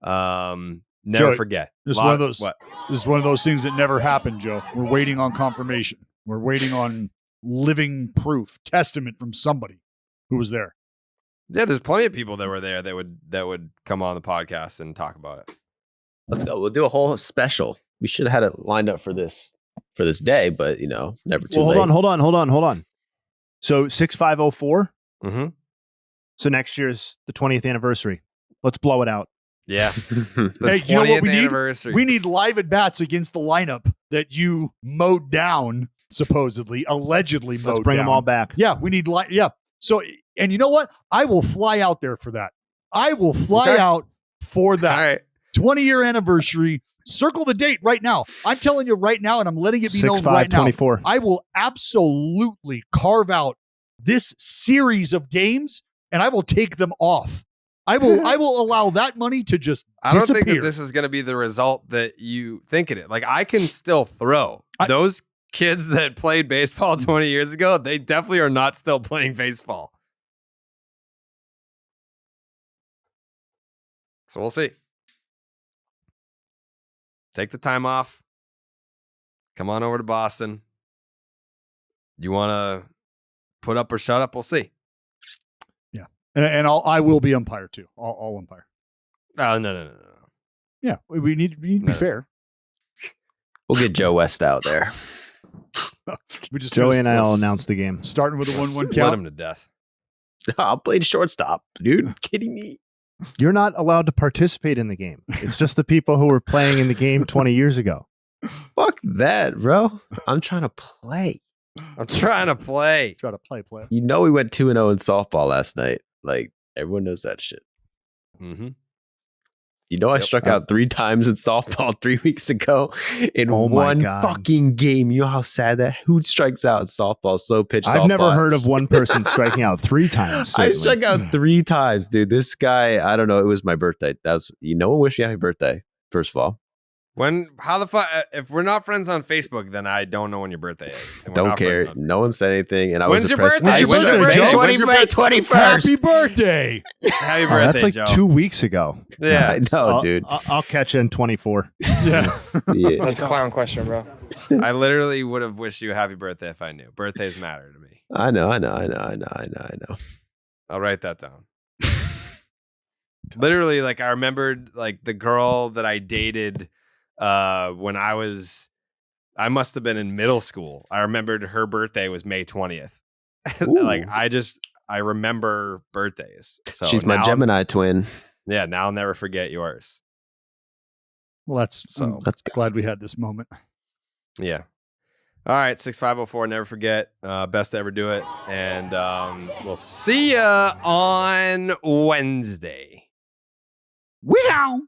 Never Joey, forget. This is one of those. This is one of those things that never happened, Joe. We're waiting on confirmation. We're waiting on living proof, testament from somebody who was there. Yeah, there's plenty of people that were there that would come on the podcast and talk about it. Let's go. We'll do a whole special. We should have had it lined up for this day, but never too late. Hold on. So 6504. Mm-hmm. So next year's the 20th anniversary. Let's blow it out. Yeah. The Hey, you know what we need? anniversary. We need live at bats against the lineup that you mowed down, supposedly, allegedly mowed down. Let's bring them all back. Yeah, we need yeah. So, and you know what? I will fly out there for that. I will fly out for that. All right. 20-year anniversary. Circle the date right now. I'm telling you right now, and I'm letting it be known right now. 6/5/24. I will absolutely carve out this series of games, and I will take them off. I will allow that money to just I don't disappear. think that this is going to be the result that you think it is. Like, I can still throw. Those kids that played baseball 20 years ago, they definitely are not still playing baseball. So we'll see. Take the time off. Come on over to Boston. You want to put up or shut up? We'll see. Yeah. And I will be umpire too. I'll umpire. Oh, no. Yeah. We need to be fair. We'll get Joe West out there. We just Joey and I will announce the game. Starting with a 1-1 Let count. him to death. I'll play shortstop, dude. Kidding me? You're not allowed to participate in the game. It's just the people who were playing in the game 20 years ago. Fuck that, bro. I'm trying to play. I'm trying to play. Try to play. We went 2-0 in softball last night. Like, everyone knows that shit. Mm-hmm. I struck out 3 times in softball 3 weeks ago in Oh my one God. fucking game. You know how sad that? Who strikes out in softball? Slow pitch softball. I've never heard of one person striking out 3 times. I certainly. struck out 3 times, dude. This guy, I don't know. It was my birthday. No one wished me happy birthday, first of all. How the fuck? If we're not friends on Facebook, then I don't know when your birthday is. And we're Don't not care. friends on- No one said anything. And I When's was your depressed. birthday? When's your birthday, Joe? When's your birthday? 21st. Happy birthday. Happy Oh, birthday, that's like Joe. 2 weeks ago. Yeah. I know, dude. I'll catch you in 24. Yeah. Yeah. That's a clown question, bro. I literally would have wished you a happy birthday if I knew. Birthdays matter to me. I know. I'll write that down. Literally, like, I remembered, like, the girl that I dated when I must have been in middle school. I remembered her birthday was May 20th. Like, I remember birthdays. So She's my now- Gemini twin. Yeah, now I'll never forget yours. Well, that's Let's go. glad we had this moment. Yeah. All right, 6504. Never forget. Best to ever do it. And we'll see ya on Wednesday. Wow.